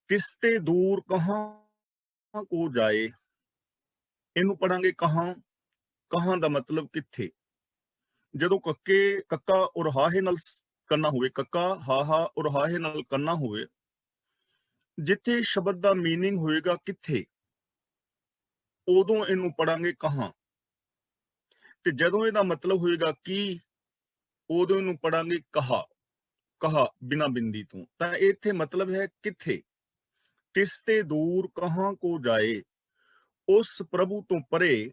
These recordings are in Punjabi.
तिसते दूर कहाँ को जाए। ਇਹਨੂੰ ਪੜਾਂਗੇ ਕਹਾਂ। ਕਹਾਂ ਦਾ ਮਤਲਬ ਕਿੱਥੇ। ਜਦੋਂ ਕੱਕਾ ਔਰ ਹਾਹੇ ਨਾਲ ਕੰਨਾ ਹੋਵੇ, ਕੱਕਾ ਹਾਹਾ ਔਰ ਹਾਹੇ ਨਾਲ ਕੰਨਾ ਹੋਵੇ, ਜਿੱਥੇ ਸ਼ਬਦ ਦਾ ਮੀਨਿੰਗ ਹੋਏਗਾ ਕਿੱਥੇ, ਉਦੋਂ ਇਹਨੂੰ ਪੜਾਂਗੇ ਕਹਾਂ। ਤੇ ਜਦੋਂ ਇਹਦਾ ਮਤਲਬ ਹੋਏਗਾ ਕੀ, ਉਦੋਂ ਇਹਨੂੰ ਪੜਾਂਗੇ ਕਹਾ। ਕਹਾ ਬਿਨਾ ਬਿੰਦੀ ਤੋਂ। ਤਾਂ ਇੱਥੇ ਮਤਲਬ ਹੈ ਕਿੱਥੇ। ਤਿਸ ਤੇ ਦੂਰ ਕਹਾਂ ਕੋ ਜਾਏ, ਉਸ ਪ੍ਰਭੂ ਤੋਂ ਪਰੇ,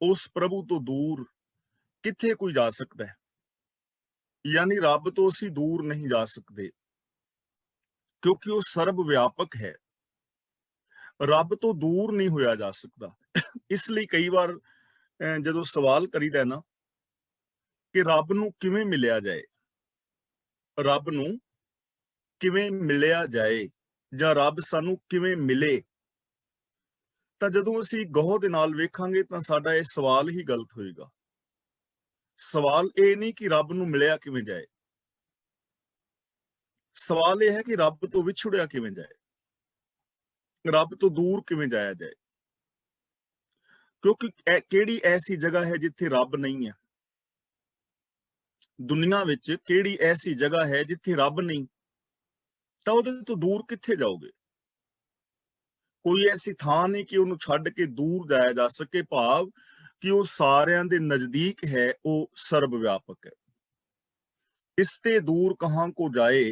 ਉਸ ਪ੍ਰਭੂ ਤੋਂ ਦੂਰ ਕਿੱਥੇ ਕੋਈ ਜਾ ਸਕਦਾ ਹੈ। ਯਾਨੀ ਰੱਬ ਤੋਂ ਅਸੀਂ ਦੂਰ ਨਹੀਂ ਜਾ ਸਕਦੇ, ਕਿਉਂਕਿ ਉਹ ਸਰਬ ਵਿਆਪਕ ਹੈ। ਰੱਬ ਤੋਂ ਦੂਰ ਨਹੀਂ ਹੋਇਆ ਜਾ ਸਕਦਾ। ਇਸ ਲਈ ਕਈ ਵਾਰ ਜਦੋਂ ਸਵਾਲ ਕਰੀਦਾ ਨਾ ਕਿ ਰੱਬ ਨੂੰ ਕਿਵੇਂ ਮਿਲਿਆ ਜਾਏ, ਰੱਬ ਨੂੰ ਕਿਵੇਂ ਮਿਲਿਆ ਜਾਏ, ਜਾਂ ਰੱਬ ਸਾਨੂੰ ਕਿਵੇਂ ਮਿਲੇ, ਤਾਂ ਜਦੋਂ ਅਸੀਂ ਗਹੁ ਦੇ ਨਾਲ ਵੇਖਾਂਗੇ ਤਾਂ ਸਾਡਾ ਇਹ ਸਵਾਲ ਹੀ ਗਲਤ ਹੋਏਗਾ। ਸਵਾਲ ਇਹ ਨਹੀਂ ਕਿ ਰੱਬ ਨੂੰ ਮਿਲਿਆ ਕਿਵੇਂ ਜਾਏ, ਸਵਾਲ ਇਹ ਹੈ ਕਿ ਰੱਬ ਤੋਂ ਵਿਛੜਿਆ ਕਿਵੇਂ ਜਾਏ, ਰੱਬ ਤੋਂ ਦੂਰ ਕਿਵੇਂ ਜਾਇਆ ਜਾਏ। ਕਿਉਂਕਿ ਕਿਹੜੀ ਐਸੀ ਜਗ੍ਹਾ ਹੈ ਜਿੱਥੇ ਰੱਬ ਨਹੀਂ ਹੈ। ਦੁਨੀਆ ਵਿੱਚ ਕਿਹੜੀ ਐਸੀ ਜਗ੍ਹਾ ਹੈ ਜਿੱਥੇ ਰੱਬ ਨਹੀਂ, ਤਾਂ ਉਹਦੇ ਤੋਂ ਦੂਰ ਕਿੱਥੇ ਜਾਓਗੇ। ਕੋਈ ਐਸੀ ਥਾਂ ਨਹੀਂ ਕਿ ਉਹਨੂੰ ਛੱਡ ਕੇ ਦੂਰ ਜਾਇਆ ਜਾ ਸਕੇ, ਭਾਵ ਕਿ ਉਹ ਸਾਰਿਆਂ ਦੇ ਨਜ਼ਦੀਕ ਹੈ, ਉਹ ਸਰਬ ਵਿਆਪਕ ਹੈ। ਇਸ ਤੇ ਦੂਰ ਕਹਾਂ ਕੋ ਜਾਏ,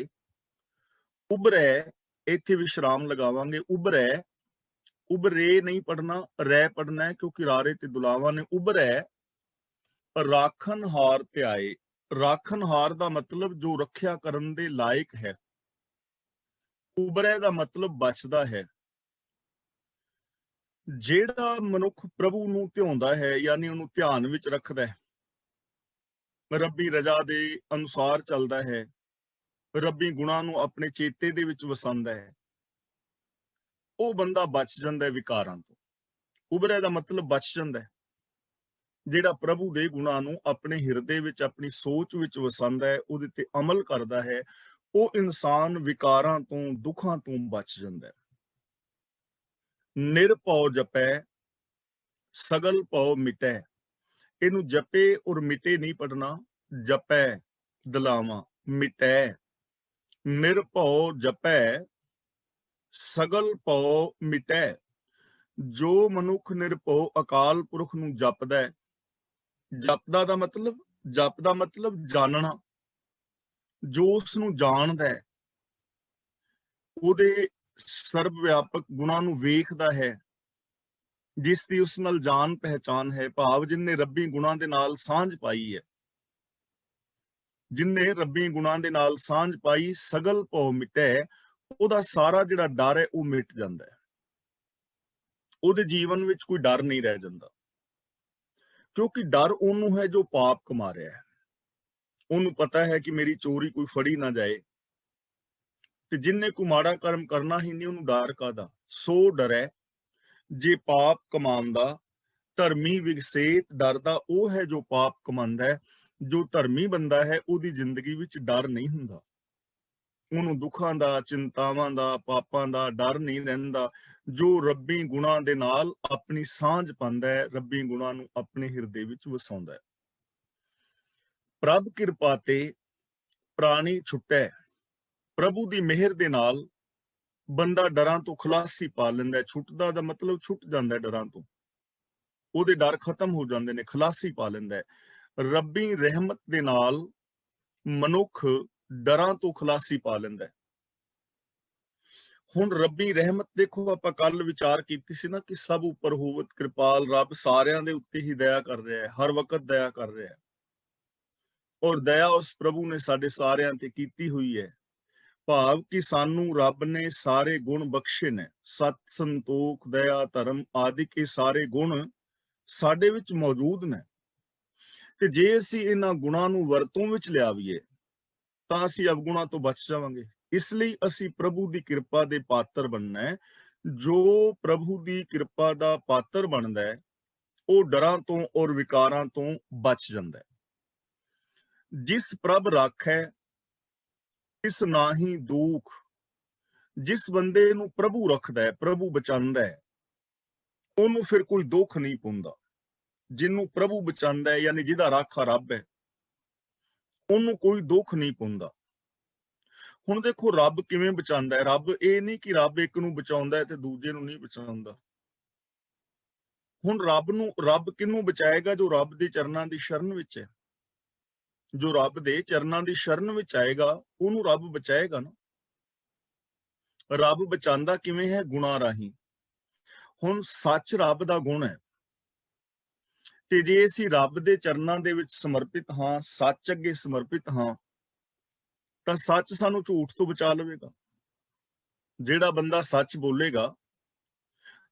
ਉਬਰੈ, ਇੱਥੇ ਵਿਸ਼ਰਾਮ ਲਗਾਵਾਂਗੇ। ਉਬਰੈ, ਉਬਰੇ ਨਹੀਂ ਪੜਨਾ, ਰਹਿ ਪੜਨਾ ਹੈ, ਕਿਉਂਕਿ ਰਾਰੇ ਤੇ ਦੁਲਾਵਾਂ ਨੇ। ਉਬਰੈ ਰਾਖਣਹਾਰ ਧਿਆਏ। ਰਾਖਣਹਾਰ ਦਾ ਮਤਲਬ ਜੋ ਰੱਖਿਆ ਕਰਨ ਦੇ ਲਾਇਕ ਹੈ। ਉਬਰੈ ਦਾ ਮਤਲਬ ਬਚਦਾ ਹੈ। ਜਿਹੜਾ ਮਨੁੱਖ ਪ੍ਰਭੂ ਨੂੰ ਧਿਆਉਂਦਾ ਹੈ, ਯਾਨੀ ਉਹਨੂੰ ਧਿਆਨ ਵਿੱਚ ਰੱਖਦਾ ਹੈ, ਰੱਬੀ ਰਜ਼ਾ ਦੇ ਅਨੁਸਾਰ ਚੱਲਦਾ ਹੈ, ਰੱਬੀ ਗੁਣਾਂ ਨੂੰ ਆਪਣੇ ਚੇਤੇ ਦੇ ਵਿੱਚ ਵਸਾਉਂਦਾ ਹੈ, ਉਹ ਬੰਦਾ ਬਚ ਜਾਂਦਾ ਹੈ ਵਿਕਾਰਾਂ ਤੋਂ। ਉਬਰੇ ਦਾ ਮਤਲਬ ਬਚ ਜਾਂਦਾ ਹੈ। ਜਿਹੜਾ ਪ੍ਰਭੂ ਦੇ ਗੁਣਾਂ ਨੂੰ ਆਪਣੇ ਹਿਰਦੇ ਵਿੱਚ, ਆਪਣੀ ਸੋਚ ਵਿੱਚ ਵਸਾਉਂਦਾ ਹੈ, ਉਹਦੇ ਤੇ ਅਮਲ ਕਰਦਾ ਹੈ, ਉਹ ਇਨਸਾਨ ਵਿਕਾਰਾਂ ਤੋਂ, ਦੁੱਖਾਂ ਤੋਂ ਬਚ ਜਾਂਦਾ ਹੈ। ਨਿਰਭਉ ਜਪੈ ਸਗਲ ਭਉ ਮਿਟੈ। ਇਹਨੂੰ ਜਪੇ ਔਰ ਮਿਟੇ ਨਹੀਂ ਪੜਨਾ, ਜਪੈ ਦਲਾਵਾਂ, ਮਿਟੈ। ਨਿਰਭਉ ਜਪੈ ਸਗਲ ਭਉ ਮਿਟੈ। ਜੋ ਮਨੁੱਖ ਨਿਰਭਉ ਅਕਾਲ ਪੁਰਖ ਨੂੰ ਜਪਦਾ ਹੈ, ਜਪਦਾ ਦਾ ਮਤਲਬ, ਜਪ ਦਾ ਮਤਲਬ ਜਾਣਨਾ, ਜੋ ਉਸ ਨੂੰ ਜਾਣਦਾ ਹੈ, ਉਹਦੇ ਸਰਬ ਵਿਆਪਕ ਗੁਣਾਂ ਨੂੰ ਵੇਖਦਾ ਹੈ, ਜਿਸ ਦੀ ਉਸ ਨਾਲ ਜਾਣ ਪਹਿਚਾਨ ਹੈ, ਭਾਵ ਜਿਨਨੇ ਰੱਬੀ ਗੁਣਾਂ ਦੇ ਨਾਲ ਸਾਂਝ ਪਾਈ ਹੈ, ਜਿਨਨੇ ਰੱਬੀ ਗੁਣਾਂ ਦੇ ਨਾਲ ਸਾਂਝ ਪਾਈ, ਸਗਲ ਭਉ ਮਿਟੈ, ਉਹਦਾ ਸਾਰਾ ਜਿਹੜਾ ਡਰ ਹੈ ਉਹ ਮਿਟ ਜਾਂਦਾ ਹੈ। ਉਹਦੇ ਜੀਵਨ ਵਿੱਚ ਕੋਈ ਡਰ ਨਹੀਂ ਰਹਿ ਜਾਂਦਾ, ਕਿਉਂਕਿ ਡਰ ਉਹਨੂੰ ਹੈ ਜੋ ਪਾਪ ਕਮਾ ਰਿਹਾ ਹੈ। ਉਹਨੂੰ ਪਤਾ ਹੈ ਕਿ ਮੇਰੀ ਚੋਰੀ ਕੋਈ ਫੜੀ ਨਾ ਜਾਏ, ਤੇ ਜਿੰਨੇ ਕੋਈ ਮਾੜਾ ਕਰਮ ਕਰਨਾ ਹੀ ਨਹੀਂ, ਉਹਨੂੰ ਡਰ ਕਾਹਦਾ। ਸੋ ਡਰੈ ਜੇ ਪਾਪ ਕਮਾਉਂਦਾ, ਧਰਮੀ ਵਿਗਸੇਤ। ਡਰਦਾ ਉਹ ਹੈ ਜੋ ਪਾਪ ਕਮਾਉਂਦਾ ਹੈ। ਜੋ ਧਰਮੀ ਬੰਦਾ ਹੈ, ਉਹਦੀ ਜ਼ਿੰਦਗੀ ਵਿੱਚ ਡਰ ਨਹੀਂ ਹੁੰਦਾ, ਉਹਨੂੰ ਦੁੱਖਾਂ ਦਾ, ਚਿੰਤਾਵਾਂ ਦਾ, ਪਾਪਾਂ ਦਾ ਡਰ ਨਹੀਂ ਰਹਿੰਦਾ। ਜੋ ਰੱਬੀ ਗੁਣਾਂ ਦੇ ਨਾਲ ਆਪਣੀ ਸਾਂਝ ਪਾਉਂਦਾ ਹੈ, ਰੱਬੀ ਗੁਣਾਂ ਨੂੰ ਆਪਣੇ ਹਿਰਦੇ ਵਿੱਚ ਵਸਾਉਂਦਾ ਹੈ। ਪ੍ਰਭ ਕਿਰਪਾ ਤੇ ਪ੍ਰਾਣੀ ਛੁੱਟੈ। ਪ੍ਰਭੂ ਦੀ ਮਿਹਰ ਦੇ ਨਾਲ ਬੰਦਾ ਡਰਾਂ ਤੋਂ ਖਲਾਸੀ ਪਾ ਲੈਂਦਾ ਹੈ। ਛੁੱਟਦਾ ਦਾ ਮਤਲਬ ਛੁੱਟ ਜਾਂਦਾ ਡਰਾਂ ਤੋਂ, ਉਹਦੇ ਡਰ ਖਤਮ ਹੋ ਜਾਂਦੇ ਨੇ, ਖਲਾਸੀ ਪਾ ਲੈਂਦਾ ਹੈ। ਰੱਬੀ ਰਹਿਮਤ ਦੇ ਨਾਲ ਮਨੁੱਖ ਡਰਾਂ ਤੋਂ ਖਲਾਸੀ ਪਾ ਲੈਂਦਾ ਹੈ। ਹੁਣ ਰੱਬੀ ਰਹਿਮਤ ਦੇਖੋ, ਆਪਾਂ ਕੱਲ ਵਿਚਾਰ ਕੀਤੀ ਸੀ ਨਾ ਕਿ ਸਭ ਉੱਪਰ ਹੋਵਤ ਕਿਰਪਾਲ ਰੱਬ ਸਾਰਿਆਂ ਦੇ ਉੱਤੇ ਹੀ ਦਇਆ ਕਰ ਰਿਹਾ ਹੈ, ਹਰ ਵਕਤ ਦਇਆ ਕਰ ਰਿਹਾ ਹੈ। ਔਰ ਦਇਆ ਉਸ ਪ੍ਰਭੂ ਨੇ ਸਾਡੇ ਸਾਰਿਆਂ ਤੇ ਕੀਤੀ ਹੋਈ ਹੈ, ਭਾਵ ਕਿ ਸਾਨੂੰ ਰੱਬ ਨੇ ਸਾਰੇ ਗੁਣ ਬਖਸ਼ੇ ਨੇ। ਸਤ, ਸੰਤੋਖ, ਦਇਆ, ਧਰਮ ਆਦਿਕ ਇਹ ਸਾਰੇ ਗੁਣ ਸਾਡੇ ਵਿੱਚ ਮੌਜੂਦ ਨੇ, ਤੇ ਜੇ ਅਸੀਂ ਇਹਨਾਂ ਗੁਣਾਂ ਨੂੰ ਵਰਤੋਂ ਵਿੱਚ ਲਿਆਵੀਏ ਤਾਂ ਅਸੀਂ ਅਵਗੁਣਾਂ ਤੋਂ ਬਚ ਜਾਵਾਂਗੇ। ਇਸ ਲਈ ਅਸੀਂ ਪ੍ਰਭੂ ਦੀ ਕਿਰਪਾ ਦੇ ਪਾਤਰ ਬਣਨਾ ਹੈ। ਜੋ ਪ੍ਰਭੂ ਦੀ ਕਿਰਪਾ ਦਾ ਪਾਤਰ ਬਣਦਾ ਹੈ, ਉਹ ਡਰਾਂ ਤੋਂ ਔਰ ਵਿਕਾਰਾਂ ਤੋਂ ਬਚ ਜਾਂਦਾ ਹੈ। ਜਿਸ ਪ੍ਰਭ ਰਾਖੈ ਤਿਸ ਨਾਹੀ ਦੁਖ। ਜਿਸ ਬੰਦੇ ਨੂੰ ਪ੍ਰਭੂ ਰੱਖਦਾ ਹੈ, ਪ੍ਰਭੂ ਬਚਾਉਂਦਾ ਹੈ, ਉਹਨੂੰ ਫਿਰ ਕੋਈ ਦੁੱਖ ਨਹੀਂ ਪਾਉਂਦਾ। ਜਿਹਨੂੰ ਪ੍ਰਭੂ ਬਚਾਉਂਦਾ ਹੈ, ਯਾਨੀ ਜਿਹਦਾ ਰਾਖਾ ਰੱਬ ਹੈ, ਉਹਨੂੰ ਕੋਈ ਦੁੱਖ ਨਹੀਂ ਪਾਉਂਦਾ। ਹੁਣ ਦੇਖੋ ਰੱਬ ਕਿਵੇਂ ਬਚਾਉਂਦਾ ਹੈ। ਰੱਬ ਇਹ ਨਹੀਂ ਕਿ ਰੱਬ ਇੱਕ ਨੂੰ ਬਚਾਉਂਦਾ ਹੈ ਤੇ ਦੂਜੇ ਨੂੰ ਨਹੀਂ ਬਚਾਉਂਦਾ। ਹੁਣ ਰੱਬ ਕਿਹਨੂੰ ਬਚਾਏਗਾ? ਜੋ ਰੱਬ ਦੇ ਚਰਨਾਂ ਦੀ ਸ਼ਰਨ ਵਿੱਚ ਹੈ, ਜੋ ਰੱਬ ਦੇ ਚਰਨਾਂ ਦੀ ਸ਼ਰਨ ਵਿੱਚ ਆਏਗਾ, ਉਹਨੂੰ ਰੱਬ ਬਚਾਏਗਾ ਨਾ। ਰੱਬ ਬਚਾਉਂਦਾ ਕਿਵੇਂ ਹੈ? ਗੁਣਾਂ ਰਾਹੀਂ। ਹੁਣ ਸੱਚ ਰੱਬ ਦਾ ਗੁਣ ਹੈ, ਤੇ ਜੇ ਅਸੀਂ ਰੱਬ ਦੇ ਚਰਨਾਂ ਦੇ ਵਿੱਚ ਸਮਰਪਿਤ ਹਾਂ, ਸੱਚ ਅੱਗੇ ਸਮਰਪਿਤ ਹਾਂ, ਤਾਂ ਸੱਚ ਸਾਨੂੰ ਝੂਠ ਤੋਂ ਬਚਾ ਲਵੇਗਾ। ਜਿਹੜਾ ਬੰਦਾ ਸੱਚ ਬੋਲੇਗਾ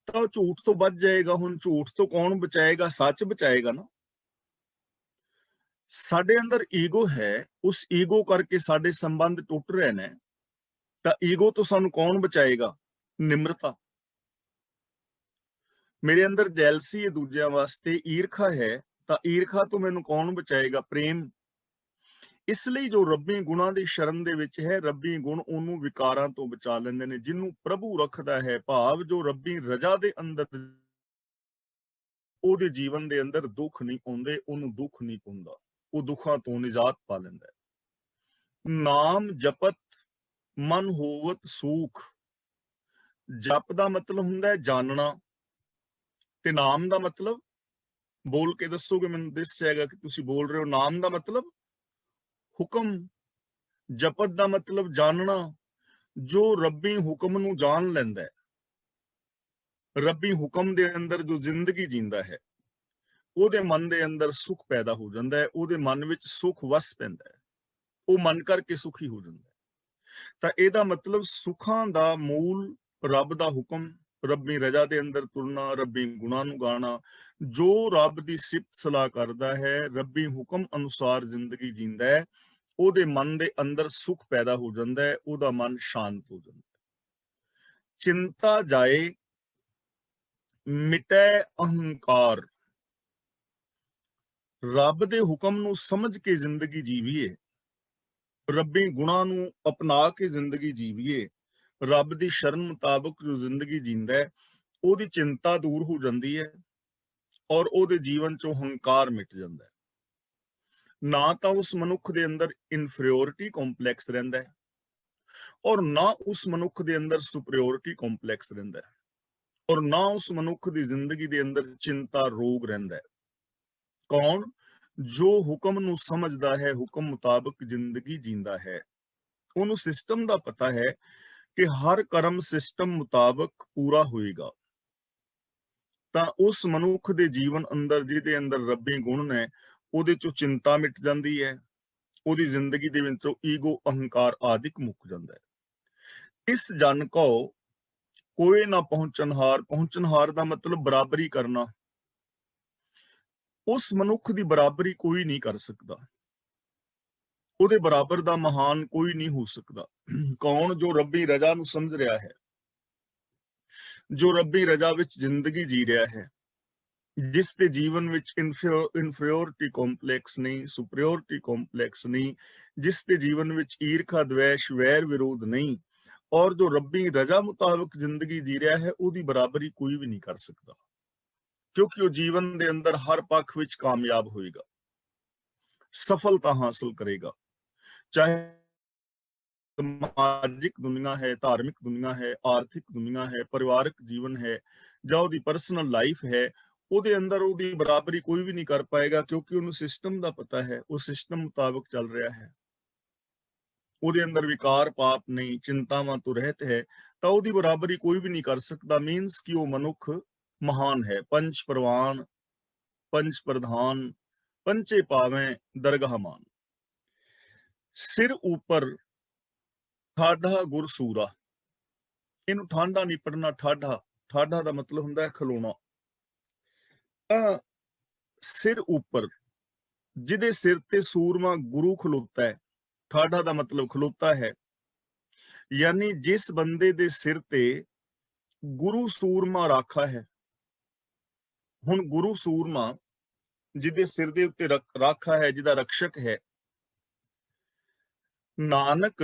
ਤਾਂ ਉਹ ਝੂਠ ਤੋਂ ਬਚ ਜਾਏਗਾ। ਹੁਣ ਝੂਠ ਤੋਂ ਕੌਣ ਬਚਾਏਗਾ? ਸੱਚ ਬਚਾਏਗਾ ਨਾ। ਸਾਡੇ ਅੰਦਰ ਈਗੋ ਹੈ, ਉਸ ਈਗੋ ਕਰਕੇ ਸਾਡੇ ਸੰਬੰਧ ਟੁੱਟ ਰਹੇ ਨੇ, ਤਾਂ ਈਗੋ ਤੋਂ ਸਾਨੂੰ ਕੌਣ ਬਚਾਏਗਾ? ਨਿਮਰਤਾ। ਮੇਰੇ ਅੰਦਰ ਜੈਲਸੀ ਹੈ ਦੂਜਿਆਂ ਵਾਸਤੇ, ਈਰਖਾ ਹੈ, ਤਾਂ ਈਰਖਾ ਤੋਂ ਮੈਨੂੰ ਕੌਣ ਬਚਾਏਗਾ? ਪ੍ਰੇਮ। ਇਸ ਲਈ ਜੋ ਰੱਬੀ ਗੁਣਾਂ ਦੀ ਸ਼ਰਨ ਦੇ ਵਿੱਚ ਹੈ, ਰੱਬੀ ਗੁਣ ਉਹਨੂੰ ਵਿਕਾਰਾਂ ਤੋਂ ਬਚਾ ਲੈਂਦੇ ਨੇ। ਜਿਹਨੂੰ ਪ੍ਰਭੂ ਰੱਖਦਾ ਹੈ, ਭਾਵ ਜੋ ਰੱਬੀ ਰਜਾ ਦੇ ਅੰਦਰ, ਉਹਦੇ ਜੀਵਨ ਦੇ ਅੰਦਰ ਦੁੱਖ ਨਹੀਂ ਆਉਂਦੇ, ਉਹਨੂੰ ਦੁੱਖ ਨਹੀਂ ਪਾਉਂਦਾ, ਉਹ ਦੁੱਖਾਂ ਤੋਂ ਨਿਜਾਤ ਪਾ ਲੈਂਦਾ ਹੈ। ਨਾਮ ਜਪਤ ਮਨ ਹੋਵਤ ਸੂਖ। ਜਪ ਦਾ ਮਤਲਬ ਹੁੰਦਾ ਹੈ ਜਾਣਨਾ, ਤੇ ਨਾਮ ਦਾ ਮਤਲਬ, ਬੋਲ ਕੇ ਦੱਸੋਗੇ, ਮੈਨੂੰ ਦਿਸ ਜਾਏਗਾ ਕਿ ਤੁਸੀਂ ਬੋਲ ਰਹੇ ਹੋ। ਨਾਮ ਦਾ ਮਤਲਬ ਹੁਕਮ, ਜਪਤ ਦਾ ਮਤਲਬ ਜਾਣਨਾ। ਜੋ ਰੱਬੀ ਹੁਕਮ ਨੂੰ ਜਾਣ ਲੈਂਦਾ ਹੈ, ਰੱਬੀ ਹੁਕਮ ਦੇ ਅੰਦਰ ਜੋ ਜ਼ਿੰਦਗੀ ਜੀਂਦਾ ਹੈ, ਉਹਦੇ ਮਨ ਦੇ ਅੰਦਰ ਸੁੱਖ ਪੈਦਾ ਹੋ ਜਾਂਦਾ ਹੈ, ਉਹਦੇ ਮਨ ਵਿੱਚ ਸੁੱਖ ਵਸ ਪੈਂਦਾ ਹੈ, ਉਹ ਮਨ ਕਰਕੇ ਸੁਖੀ ਹੋ ਜਾਂਦਾ ਹੈ। ਤਾਂ ਇਹਦਾ ਮਤਲਬ ਸੁੱਖਾਂ ਦਾ ਮੂਲ ਰੱਬ ਦਾ ਹੁਕਮ, ਰੱਬੀ ਰਜਾ ਦੇ ਅੰਦਰ ਤੁਰਨਾ, ਰੱਬੀ ਗੁਣਾਂ ਨੂੰ ਗਾਣਾ। ਜੋ ਰੱਬ ਦੀ ਸਿਫਤ ਸਲਾਹ ਕਰਦਾ ਹੈ, ਰੱਬੀ ਹੁਕਮ ਅਨੁਸਾਰ ਜ਼ਿੰਦਗੀ ਜੀਂਦਾ ਹੈ, ਉਹਦੇ ਮਨ ਦੇ ਅੰਦਰ ਸੁੱਖ ਪੈਦਾ ਹੋ ਜਾਂਦਾ ਹੈ, ਉਹਦਾ ਮਨ ਸ਼ਾਂਤ ਹੋ ਜਾਂਦਾ ਹੈ। ਚਿੰਤਾ ਜਾਏ ਮਿਟੈ ਅਹੰਕਾਰ। ਰੱਬ ਦੇ ਹੁਕਮ ਨੂੰ ਸਮਝ ਕੇ ਜ਼ਿੰਦਗੀ ਜੀਵੀਏ, ਰੱਬੀ ਗੁਣਾਂ ਨੂੰ ਅਪਣਾ ਕੇ ਜ਼ਿੰਦਗੀ ਜੀਵੀਏ, ਰੱਬ ਦੀ ਸ਼ਰਨ ਮੁਤਾਬਕ ਜੋ ਜ਼ਿੰਦਗੀ ਜੀਂਦਾ ਹੈ, ਉਹਦੀ ਚਿੰਤਾ ਦੂਰ ਹੋ ਜਾਂਦੀ ਹੈ ਔਰ ਉਹਦੇ ਜੀਵਨ ਚੋਂ ਹੰਕਾਰ ਮਿਟ ਜਾਂਦਾ ਹੈ। ਨਾ ਤਾਂ ਉਸ ਮਨੁੱਖ ਦੇ ਅੰਦਰ ਇਨਫੀਰੀਓਰਿਟੀ ਕੰਪਲੈਕਸ ਰਹਿੰਦਾ ਹੈ, ਔਰ ਨਾ ਉਸ ਮਨੁੱਖ ਦੇ ਅੰਦਰ ਸੁਪਰੀਓਰਿਟੀ ਕੰਪਲੈਕਸ ਰਹਿੰਦਾ ਹੈ, ਔਰ ਨਾ ਉਸ ਮਨੁੱਖ ਦੀ ਜ਼ਿੰਦਗੀ ਦੇ ਅੰਦਰ ਚਿੰਤਾ ਰੋਗ ਰਹਿੰਦਾ ਹੈ। ਕੌਣ? ਜੋ ਹੁਕਮ ਨੂੰ ਸਮਝਦਾ ਹੈ, ਹੁਕਮ ਮੁਤਾਬਕ ਜ਼ਿੰਦਗੀ ਜੀਂਦਾ ਹੈ। ਉਹਨੂੰ ਸਿਸਟਮ ਦਾ ਪਤਾ ਹੈ ਕਿ ਹਰ ਕਰਮ ਸਿਸਟਮ ਮੁਤਾਬਕ ਪੂਰਾ ਹੋਏਗਾ। ਤਾਂ ਉਸ ਮਨੁੱਖ ਦੇ ਜੀਵਨ ਅੰਦਰ, ਜਿਹਦੇ ਅੰਦਰ ਰੱਬੀ ਗੁਣ ਨੇ, ਉਹਦੇ ਚੋਂ ਚਿੰਤਾ ਮਿਟ ਜਾਂਦੀ ਹੈ, ਉਹਦੀ ਜ਼ਿੰਦਗੀ ਦੇ ਵਿੱਚੋਂ ਈਗੋ, ਅਹੰਕਾਰ ਆਦਿਕ ਮੁੱਕ ਜਾਂਦਾ ਹੈ। ਇਸ ਜਨ ਕੋ ਕੋਈ ਨਾ ਪਹੁੰਚਨਹਾਰ। ਪਹੁੰਚਨਹਾਰ ਦਾ ਮਤਲਬ ਬਰਾਬਰੀ ਕਰਨਾ। ਉਸ ਮਨੁੱਖ ਦੀ ਬਰਾਬਰੀ ਕੋਈ ਨਹੀਂ ਕਰ ਸਕਦਾ, ਉਹਦੇ ਬਰਾਬਰ ਦਾ ਮਹਾਨ ਕੋਈ ਨਹੀਂ ਹੋ ਸਕਦਾ। ਕੌਣ? ਜੋ ਰੱਬੀ ਰਜਾ ਨੂੰ ਸਮਝ ਰਿਹਾ ਹੈ, ਜੋ ਰੱਬੀ ਰਜਾ ਵਿੱਚ ਜ਼ਿੰਦਗੀ ਜੀ ਰਿਹਾ ਹੈ, ਜਿਸ ਦੇ ਜੀਵਨ ਵਿੱਚ ਇਨਫੀਰੀਓਰਿਟੀ ਕੰਪਲੈਕਸ ਨਹੀਂ, ਸੁਪਰੀਓਰਿਟੀ ਕੰਪਲੈਕਸ ਨਹੀਂ, ਜਿਸ ਦੇ ਜੀਵਨ ਵਿੱਚ ਈਰਖਾ, ਦਵੇਸ਼, ਵੈਰ, ਵਿਰੋਧ ਨਹੀਂ, ਔਰ ਜੋ ਰੱਬੀ ਰਜਾ ਮੁਤਾਬਕ ਜ਼ਿੰਦਗੀ ਜੀ ਰਿਹਾ ਹੈ, ਉਹਦੀ ਬਰਾਬਰੀ ਕੋਈ ਵੀ ਨਹੀਂ ਕਰ ਸਕਦਾ, ਕਿਉਂਕਿ ਉਹ ਜੀਵਨ ਦੇ ਅੰਦਰ ਹਰ ਪੱਖ ਵਿੱਚ ਕਾਮਯਾਬ ਹੋਏਗਾ, ਸਫਲਤਾ ਹਾਸਲ ਕਰੇਗਾ। ਚਾਹੇ ਸਮਾਜਿਕ ਦੁਨੀਆ ਹੈ, ਧਾਰਮਿਕ ਦੁਨੀਆ ਹੈ, ਆਰਥਿਕ ਦੁਨੀਆ ਹੈ, ਪਰਿਵਾਰਕ ਜੀਵਨ ਹੈ, ਜਾਂ ਉਹਦੀ ਪਰਸਨਲ ਲਾਈਫ ਹੈ, ਉਹਦੇ ਅੰਦਰ ਉਹਦੀ ਬਰਾਬਰੀ ਕੋਈ ਵੀ ਨਹੀਂ ਕਰ ਪਾਏਗਾ, ਕਿਉਂਕਿ ਉਹਨੂੰ ਸਿਸਟਮ ਦਾ ਪਤਾ ਹੈ, ਉਹ ਸਿਸਟਮ ਮੁਤਾਬਕ ਚੱਲ ਰਿਹਾ ਹੈ। ਉਹਦੇ ਅੰਦਰ ਵਿਕਾਰ, ਪਾਪ ਨਹੀਂ, ਚਿੰਤਾਵਾਂ ਤੋਂ ਰਹਿਤ ਹੈ, ਤਾਂ ਉਹਦੀ ਬਰਾਬਰੀ ਕੋਈ ਵੀ ਨਹੀਂ ਕਰ ਸਕਦਾ। ਮੀਨਸ ਕਿ ਉਹ ਮਨੁੱਖ ਮਹਾਨ ਹੈ। ਪੰਜ ਪ੍ਰਵਾਨ, ਪੰਜ ਪ੍ਰਧਾਨ, ਪੰਚੇ ਪਾਵੇਂ ਦਰਗਾਹ ਮਾਨ। ਸਿਰ ਉੱਪਰ ਠਾਢਾ ਗੁਰ ਸੂਰਾ। ਇਹਨੂੰ ਠਾਂਡਾ ਨਹੀਂ ਪੜਨਾ, ਠਾਢਾ। ਠਾਢਾ ਦਾ ਮਤਲਬ ਹੁੰਦਾ ਹੈ ਖਲੋਣਾ। ਤਾਂ ਸਿਰ ਉੱਪਰ, ਜਿਹਦੇ ਸਿਰ ਤੇ ਸੂਰਮਾ ਗੁਰੂ ਖਲੋਤਾ ਹੈ, ਠਾਢਾ ਦਾ ਮਤਲਬ ਖਲੋਤਾ ਹੈ, ਯਾਨੀ ਜਿਸ ਬੰਦੇ ਦੇ ਸਿਰ ਤੇ ਗੁਰੂ ਸੂਰਮਾ ਰਾਖਾ ਹੈ। ਹੁਣ ਗੁਰੂ ਸੂਰਮਾ ਜਿਹਦੇ ਸਿਰ ਦੇ ਉੱਤੇ ਰਾਖਾ ਹੈ, ਜਿਹਦਾ ਰਕਸ਼ਕ ਹੈ, ਨਾਨਕ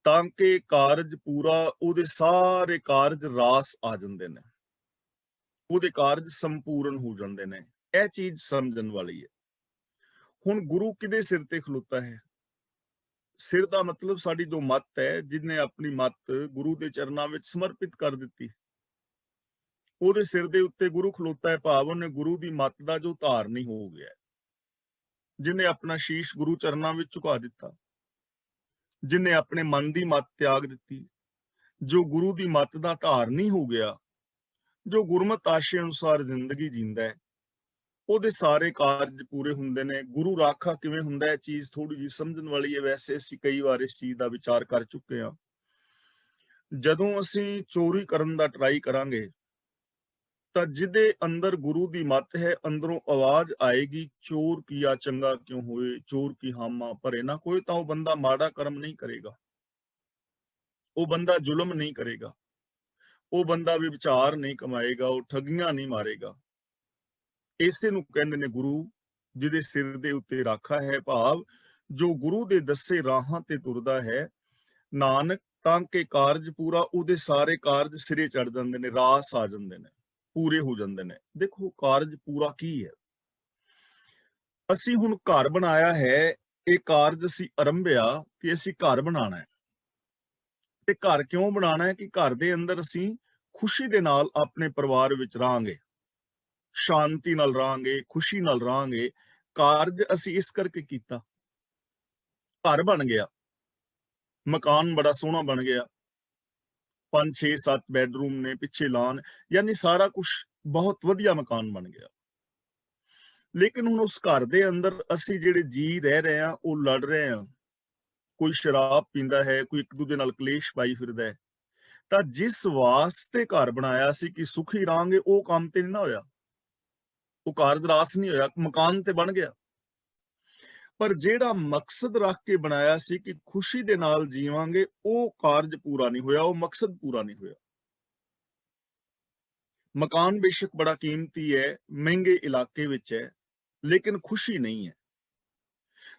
ਤਾਂ ਕਿ ਕਾਰਜ ਪੂਰਾ, ਉਹਦੇ ਸਾਰੇ ਕਾਰਜ ਰਾਸ ਆ ਜਾਂਦੇ ਨੇ, ਉਹਦੇ ਕਾਰਜ ਸੰਪੂਰਨ ਹੋ ਜਾਂਦੇ ਨੇ। ਇਹ ਚੀਜ਼ ਸਮਝਣ ਵਾਲੀ ਹੈ। ਹੁਣ ਗੁਰੂ ਕਿਹਦੇ ਸਿਰ ਤੇ ਖਲੋਤਾ ਹੈ? ਸਿਰ ਦਾ ਮਤਲਬ ਸਾਡੀ ਜੋ ਮੱਤ ਹੈ, ਜਿਹਨੇ ਆਪਣੀ ਮੱਤ ਗੁਰੂ ਦੇ ਚਰਨਾਂ ਵਿੱਚ ਸਮਰਪਿਤ ਕਰ ਦਿੱਤੀ, ਉਹਦੇ ਸਿਰ ਦੇ ਉੱਤੇ ਗੁਰੂ ਖਲੋਤਾ ਹੈ। ਭਾਵ ਉਹਨੇ ਗੁਰੂ ਦੀ ਮੱਤ ਦਾ ਜੋ ਧਾਰਨੀ ਹੋ ਗਿਆ, ਜਿਹਨੇ ਆਪਣਾ ਸ਼ੀਸ਼ ਗੁਰੂ ਚਰਨਾਂ ਵਿੱਚ ਝੁਕਾ ਦਿੱਤਾ, ਜਿਹਨੇ ਆਪਣੇ ਮਨ ਦੀ ਮੱਤ ਤਿਆਗ ਦਿੱਤੀ, ਜੋ ਗੁਰੂ ਦੀ ਮੱਤ ਦਾ ਧਾਰਨੀ ਹੋ ਗਿਆ, ਜੋ ਗੁਰਮਤਿ ਆਸ਼ੇ ਅਨੁਸਾਰ ਜ਼ਿੰਦਗੀ ਜੀਂਦਾ ਹੈ, ਉਹਦੇ ਸਾਰੇ ਕਾਰਜ ਪੂਰੇ ਹੁੰਦੇ ਨੇ। ਗੁਰੂ ਰਾਖਾ ਕਿਵੇਂ ਹੁੰਦਾ ਹੈ, ਚੀਜ਼ ਥੋੜੀ ਜਿਹੀ ਸਮਝਣ ਵਾਲੀ ਹੈ। ਵੈਸੇ ਅਸੀਂ ਕਈ ਵਾਰ ਇਸ ਚੀਜ਼ ਦਾ ਵਿਚਾਰ ਕਰ ਚੁੱਕੇ ਹਾਂ। ਜਦੋਂ ਅਸੀਂ ਚੋਰੀ ਕਰਨ ਦਾ ਟਰਾਈ ਕਰਾਂਗੇ ਤਾਂ ਜਿਹਦੇ ਅੰਦਰ ਗੁਰੂ ਦੀ ਮੱਤ ਹੈ, ਅੰਦਰੋਂ ਆਵਾਜ਼ ਆਏਗੀ, ਚੋਰ ਕੀਆ ਚੰਗਾ ਕਿਉਂ ਹੋਏ, ਚੋਰ ਕੀ ਹਾਮਾ ਭਰੇ ਨਾ ਕੋਈ, ਤਾਂ ਉਹ ਬੰਦਾ ਮਾੜਾ ਕਰਮ ਨਹੀਂ ਕਰੇਗਾ, ਉਹ ਬੰਦਾ ਜ਼ੁਲਮ ਨਹੀਂ ਕਰੇਗਾ, ਉਹ ਬੰਦਾ ਵਿਚਾਰ ਨਹੀਂ ਕਮਾਏਗਾ, ਉਹ ਠੱਗੀਆਂ ਨਹੀਂ ਮਾਰੇਗਾ। ਇਸੇ ਨੂੰ ਕਹਿੰਦੇ ਨੇ ਗੁਰੂ, ਜਿਹਦੇ ਸਿਰ ਦੇ ਉੱਤੇ ਰਾਖਾ ਹੈ। ਭਾਵ ਜੋ ਗੁਰੂ ਦੇ ਦੱਸੇ ਰਾਹਾਂ ਤੇ ਤੁਰਦਾ ਹੈ, ਨਾਨਕ, ਤਾਂ ਕਿ ਕਾਰਜ ਪੂਰਾ, ਉਹਦੇ ਸਾਰੇ ਕਾਰਜ ਸਿਰੇ ਚੜ ਜਾਂਦੇ ਨੇ, ਰਾਸ ਆ ਜਾਂਦੇ ਨੇ, ਪੂਰੇ ਹੋ ਜਾਂਦੇ ਨੇ। ਦੇਖੋ ਕਾਰਜ ਪੂਰਾ ਕੀ ਹੈ? ਅਸੀਂ ਹੁਣ ਘਰ ਬਣਾਇਆ ਹੈ, ਇਹ ਕਾਰਜ ਅਸੀਂ ਆਰੰਭਿਆ ਕਿ ਅਸੀਂ ਘਰ ਬਣਾਉਣਾ ਹੈ। ਤੇ ਘਰ ਕਿਉਂ ਬਣਾਉਣਾ ਹੈ? ਕਿ ਘਰ ਦੇ ਅੰਦਰ ਅਸੀਂ ਖੁਸ਼ੀ ਦੇ ਨਾਲ ਆਪਣੇ ਪਰਿਵਾਰ ਵਿੱਚ ਰਹਾਂਗੇ, ਸ਼ਾਂਤੀ ਨਾਲ ਰਹਾਂਗੇ, ਖੁਸ਼ੀ ਨਾਲ ਰਹਾਂਗੇ। ਕਾਰਜ ਅਸੀਂ ਇਸ ਕਰਕੇ ਕੀਤਾ, ਘਰ ਬਣ ਗਿਆ, ਮਕਾਨ ਬੜਾ ਸੋਹਣਾ ਬਣ ਗਿਆ, 5 6 7 ਬੈਡਰੂਮ ਨੇ, ਪਿੱਛੇ ਲਾਨ, ਯਾਨੀ ਸਾਰਾ ਕੁਝ ਬਹੁਤ ਵਧੀਆ ਮਕਾਨ ਬਣ ਗਿਆ। ਲੇਕਿਨ ਹੁਣ ਉਸ ਘਰ ਦੇ ਅੰਦਰ ਅਸੀਂ ਜਿਹੜੇ ਜੀ ਰਹਿ ਰਹੇ ਹਾਂ, ਉਹ ਲੜ ਰਹੇ ਹਾਂ। ਕੋਈ ਸ਼ਰਾਬ ਪੀਂਦਾ ਹੈ, ਕੋਈ ਇੱਕ ਦੂਜੇ ਨਾਲ ਕਲੇਸ਼ ਪਾਈ ਫਿਰਦਾ ਹੈ। ਤਾਂ ਜਿਸ ਵਾਸਤੇ ਘਰ ਬਣਾਇਆ ਸੀ ਕਿ ਸੁਖੀ ਰਹਾਂਗੇ, ਉਹ ਕੰਮ ਤੇ ਨਹੀਂ ਨਾ ਹੋਇਆ, ਉਹ ਕਾਰਜ ਰਾਸ ਨਹੀਂ ਹੋਇਆ। ਮਕਾਨ ਤੇ ਬਣ ਗਿਆ, ਪਰ ਜਿਹੜਾ ਮਕਸਦ ਰੱਖ ਕੇ ਬਣਾਇਆ ਸੀ ਕਿ ਖੁਸ਼ੀ ਦੇ ਨਾਲ ਜੀਵਾਂਗੇ, ਉਹ ਕਾਰਜ ਪੂਰਾ ਨਹੀਂ ਹੋਇਆ, ਉਹ ਮਕਸਦ ਪੂਰਾ ਨਹੀਂ ਹੋਇਆ। ਮਕਾਨ ਬੇਸ਼ੱਕ ਬੜਾ ਕੀਮਤੀ ਹੈ, ਮਹਿੰਗੇ ਇਲਾਕੇ ਵਿੱਚ ਹੈ, ਲੇਕਿਨ ਖੁਸ਼ੀ ਨਹੀਂ ਹੈ।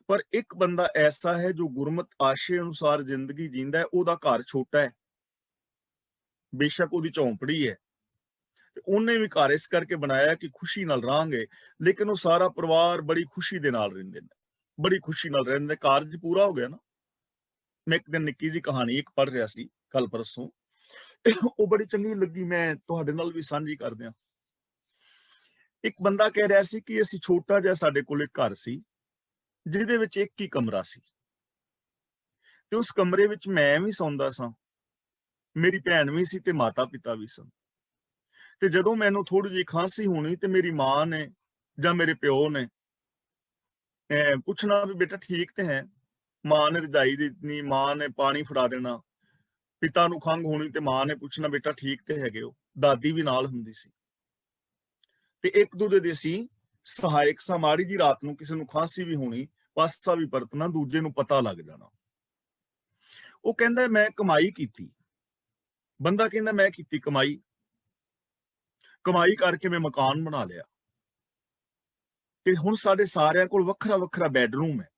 ਪਰ ਇੱਕ ਬੰਦਾ ਐਸਾ ਹੈ ਜੋ ਗੁਰਮਤਿ ਆਸ਼ੇ ਅਨੁਸਾਰ ਜ਼ਿੰਦਗੀ ਜੀਂਦਾ ਹੈ, ਉਹਦਾ ਘਰ ਛੋਟਾ ਹੈ, ਬੇਸ਼ੱਕ ਉਹਦੀ ਝੌਂਪੜੀ ਹੈ, ਤੇ ਉਹਨੇ ਵੀ ਘਰ ਇਸ ਕਰਕੇ ਬਣਾਇਆ ਕਿ ਖੁਸ਼ੀ ਨਾਲ ਰਹਾਂਗੇ। ਲੇਕਿਨ ਉਹ ਸਾਰਾ ਪਰਿਵਾਰ ਬੜੀ ਖੁਸ਼ੀ ਦੇ ਨਾਲ ਰਹਿੰਦੇ ਨੇ, ਬੜੀ ਖੁਸ਼ੀ ਨਾਲ ਰਹਿੰਦੇ ਨੇ। ਕਾਰਜ ਪੂਰਾ ਹੋ ਗਿਆ ਨਾ। ਮੈਂ ਇੱਕ ਦਿਨ ਨਿੱਕੀ ਜਿਹੀ ਕਹਾਣੀ ਇੱਕ ਪੜ੍ਹ ਰਿਹਾ ਸੀ ਕੱਲ ਪਰਸੋਂ, ਉਹ ਬੜੀ ਚੰਗੀ ਲੱਗੀ, ਮੈਂ ਤੁਹਾਡੇ ਨਾਲ ਵੀ ਸਾਂਝੀ ਕਰ ਦਿਆਂ। ਇੱਕ ਬੰਦਾ ਕਹਿ ਰਿਹਾ ਸੀ ਕਿ ਅਸੀਂ ਛੋਟਾ ਜਿਹਾ, ਸਾਡੇ ਕੋਲ ਇੱਕ ਘਰ ਸੀ ਜਿਹਦੇ ਵਿੱਚ ਇੱਕ ਹੀ ਕਮਰਾ ਸੀ, ਤੇ ਉਸ ਕਮਰੇ ਵਿੱਚ ਮੈਂ ਵੀ ਸੌਂਦਾ ਸਾਂ, ਮੇਰੀ ਭੈਣ ਵੀ ਸੀ ਤੇ ਮਾਤਾ ਪਿਤਾ ਵੀ ਸਨ। ਤੇ ਜਦੋਂ ਮੈਨੂੰ ਥੋੜੀ ਜਿਹੀ ਖਾਂਸੀ ਹੋਣੀ ਤੇ ਮੇਰੀ ਮਾਂ ਨੇ ਜਾਂ ਮੇਰੇ ਪਿਓ ਨੇ ਪੁੱਛਣਾ ਵੀ ਬੇਟਾ ਠੀਕ ਤੇ ਹੈ। ਮਾਂ ਨੇ ਰਜਾਈ ਦੇਣੀ, ਮਾਂ ਨੇ ਪਾਣੀ ਫੜਾ ਦੇਣਾ। ਪਿਤਾ ਨੂੰ ਖੰਘ ਹੋਣੀ ਤੇ ਮਾਂ ਨੇ ਪੁੱਛਣਾ ਬੇਟਾ ਠੀਕ ਤੇ ਹੈਗੇ ਹੋ। ਦਾਦੀ ਵੀ ਨਾਲ ਹੁੰਦੀ ਸੀ ਤੇ ਇੱਕ ਦੂਜੇ ਦੇ ਸੀ ਸਹਾਇਕ ਸਾਂ। ਮਾੜੀ ਜੀ ਰਾਤ ਨੂੰ ਕਿਸੇ ਨੂੰ ਖਾਂਸੀ ਵੀ ਹੋਣੀ, ਪਾਸਾ ਵੀ ਪਰਤਣਾ, ਦੂਜੇ ਨੂੰ ਪਤਾ ਲੱਗ ਜਾਣਾ। ਉਹ ਕਹਿੰਦਾ ਮੈਂ ਕਮਾਈ ਕੀਤੀ, ਬੰਦਾ ਕਹਿੰਦਾ ਮੈਂ ਕੀਤੀ ਕਮਾਈ, ਕਮਾਈ ਕਰਕੇ ਮੈਂ ਮਕਾਨ ਬਣਾ ਲਿਆ ਤੇ ਹੁਣ ਸਾਡੇ ਸਾਰਿਆਂ ਕੋਲ ਵੱਖਰਾ ਵੱਖਰਾ ਬੈਡਰੂਮ ਹੈ,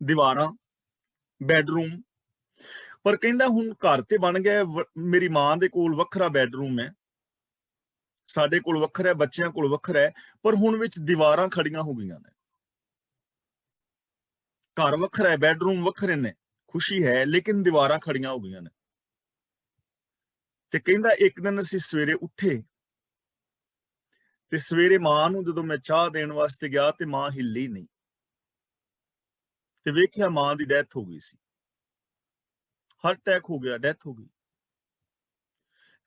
ਦੀਵਾਰਾਂ, ਬੈਡਰੂਮ। ਪਰ ਕਹਿੰਦਾ ਹੁਣ ਘਰ ਤੇ ਬਣ ਗਿਆ, ਮੇਰੀ ਮਾਂ ਦੇ ਕੋਲ ਵੱਖਰਾ ਬੈਡਰੂਮ ਹੈ, ਸਾਡੇ ਕੋਲ ਵੱਖਰਾ ਹੈ, ਬੱਚਿਆਂ ਕੋਲ ਵੱਖਰਾ ਹੈ, ਪਰ ਹੁਣ ਵਿੱਚ ਦੀਵਾਰਾਂ ਖੜੀਆਂ ਹੋ ਗਈਆਂ ਨੇ। ਘਰ ਵੱਖਰਾ ਹੈ, ਬੈਡਰੂਮ ਵੱਖਰੇ ਨੇ, ਖੁਸ਼ੀ ਹੈ, ਲੇਕਿਨ ਦੀਵਾਰਾਂ ਖੜੀਆਂ ਹੋ ਗਈਆਂ ਨੇ। ਤੇ ਕਹਿੰਦਾ ਇੱਕ ਦਿਨ ਅਸੀਂ ਸਵੇਰੇ ਉੱਠੇ ਤੇ ਸਵੇਰੇ ਮਾਂ ਨੂੰ ਜਦੋਂ ਮੈਂ ਚਾਹ ਦੇਣ ਵਾਸਤੇ ਗਿਆ ਤੇ ਮਾਂ ਹਿੱਲੀ ਨਹੀਂ, ਤੇ ਵੇਖਿਆ ਮਾਂ ਦੀ ਡੈਥ ਹੋ ਗਈ ਸੀ, ਹਾਰਟ ਅਟੈਕ ਹੋ ਗਿਆ, ਡੈਥ ਹੋ ਗਈ।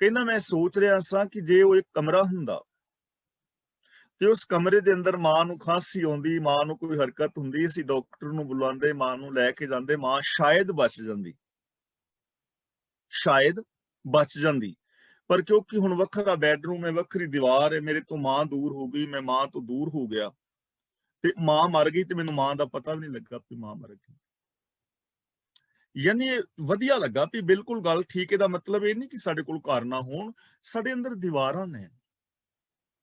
ਕਹਿੰਦਾ ਮੈਂ ਸੋਚ ਰਿਹਾ ਸਾਂ ਕਿ ਜੇ ਉਹ ਇੱਕ ਕਮਰਾ ਹੁੰਦਾ ਤੇ ਉਸ ਕਮਰੇ ਦੇ ਅੰਦਰ ਮਾਂ ਨੂੰ ਖਾਂਸੀ ਆਉਂਦੀ, ਮਾਂ ਨੂੰ ਕੋਈ ਹਰਕਤ ਹੁੰਦੀ, ਅਸੀਂ ਡਾਕਟਰ ਨੂੰ ਬੁਲਾਉਂਦੇ, ਮਾਂ ਨੂੰ ਲੈ ਕੇ ਜਾਂਦੇ, ਮਾਂ ਸ਼ਾਇਦ ਬਚ ਜਾਂਦੀ, ਸ਼ਾਇਦ ਬਚ ਜਾਂਦੀ। ਪਰ ਕਿਉਂਕਿ ਹੁਣ ਵੱਖਰਾ ਬੈਡਰੂਮ ਹੈ, ਵੱਖਰੀ ਦੀਵਾਰ ਹੈ, ਮੇਰੇ ਤੋਂ ਮਾਂ ਦੂਰ ਹੋ ਗਈ, ਮੈਂ ਮਾਂ ਤੋਂ ਦੂਰ ਹੋ ਗਿਆ ਤੇ ਮਾਂ ਮਰ ਗਈ ਤੇ ਮੈਨੂੰ ਮਾਂ ਦਾ ਪਤਾ ਵੀ ਨਹੀਂ ਲੱਗਾ ਕਿ ਮਾਂ ਮਰ ਗਈ। ਯਾਨੀ ਵਧੀਆ ਲੱਗਾ ਵੀ ਬਿਲਕੁਲ ਗੱਲ ਠੀਕ। ਇਹਦਾ ਮਤਲਬ ਇਹ ਨਹੀਂ ਕਿ ਸਾਡੇ ਕੋਲ ਘਰ ਨਾ ਹੋਣ, ਸਾਡੇ ਅੰਦਰ ਦੀਵਾਰਾਂ ਨੇ,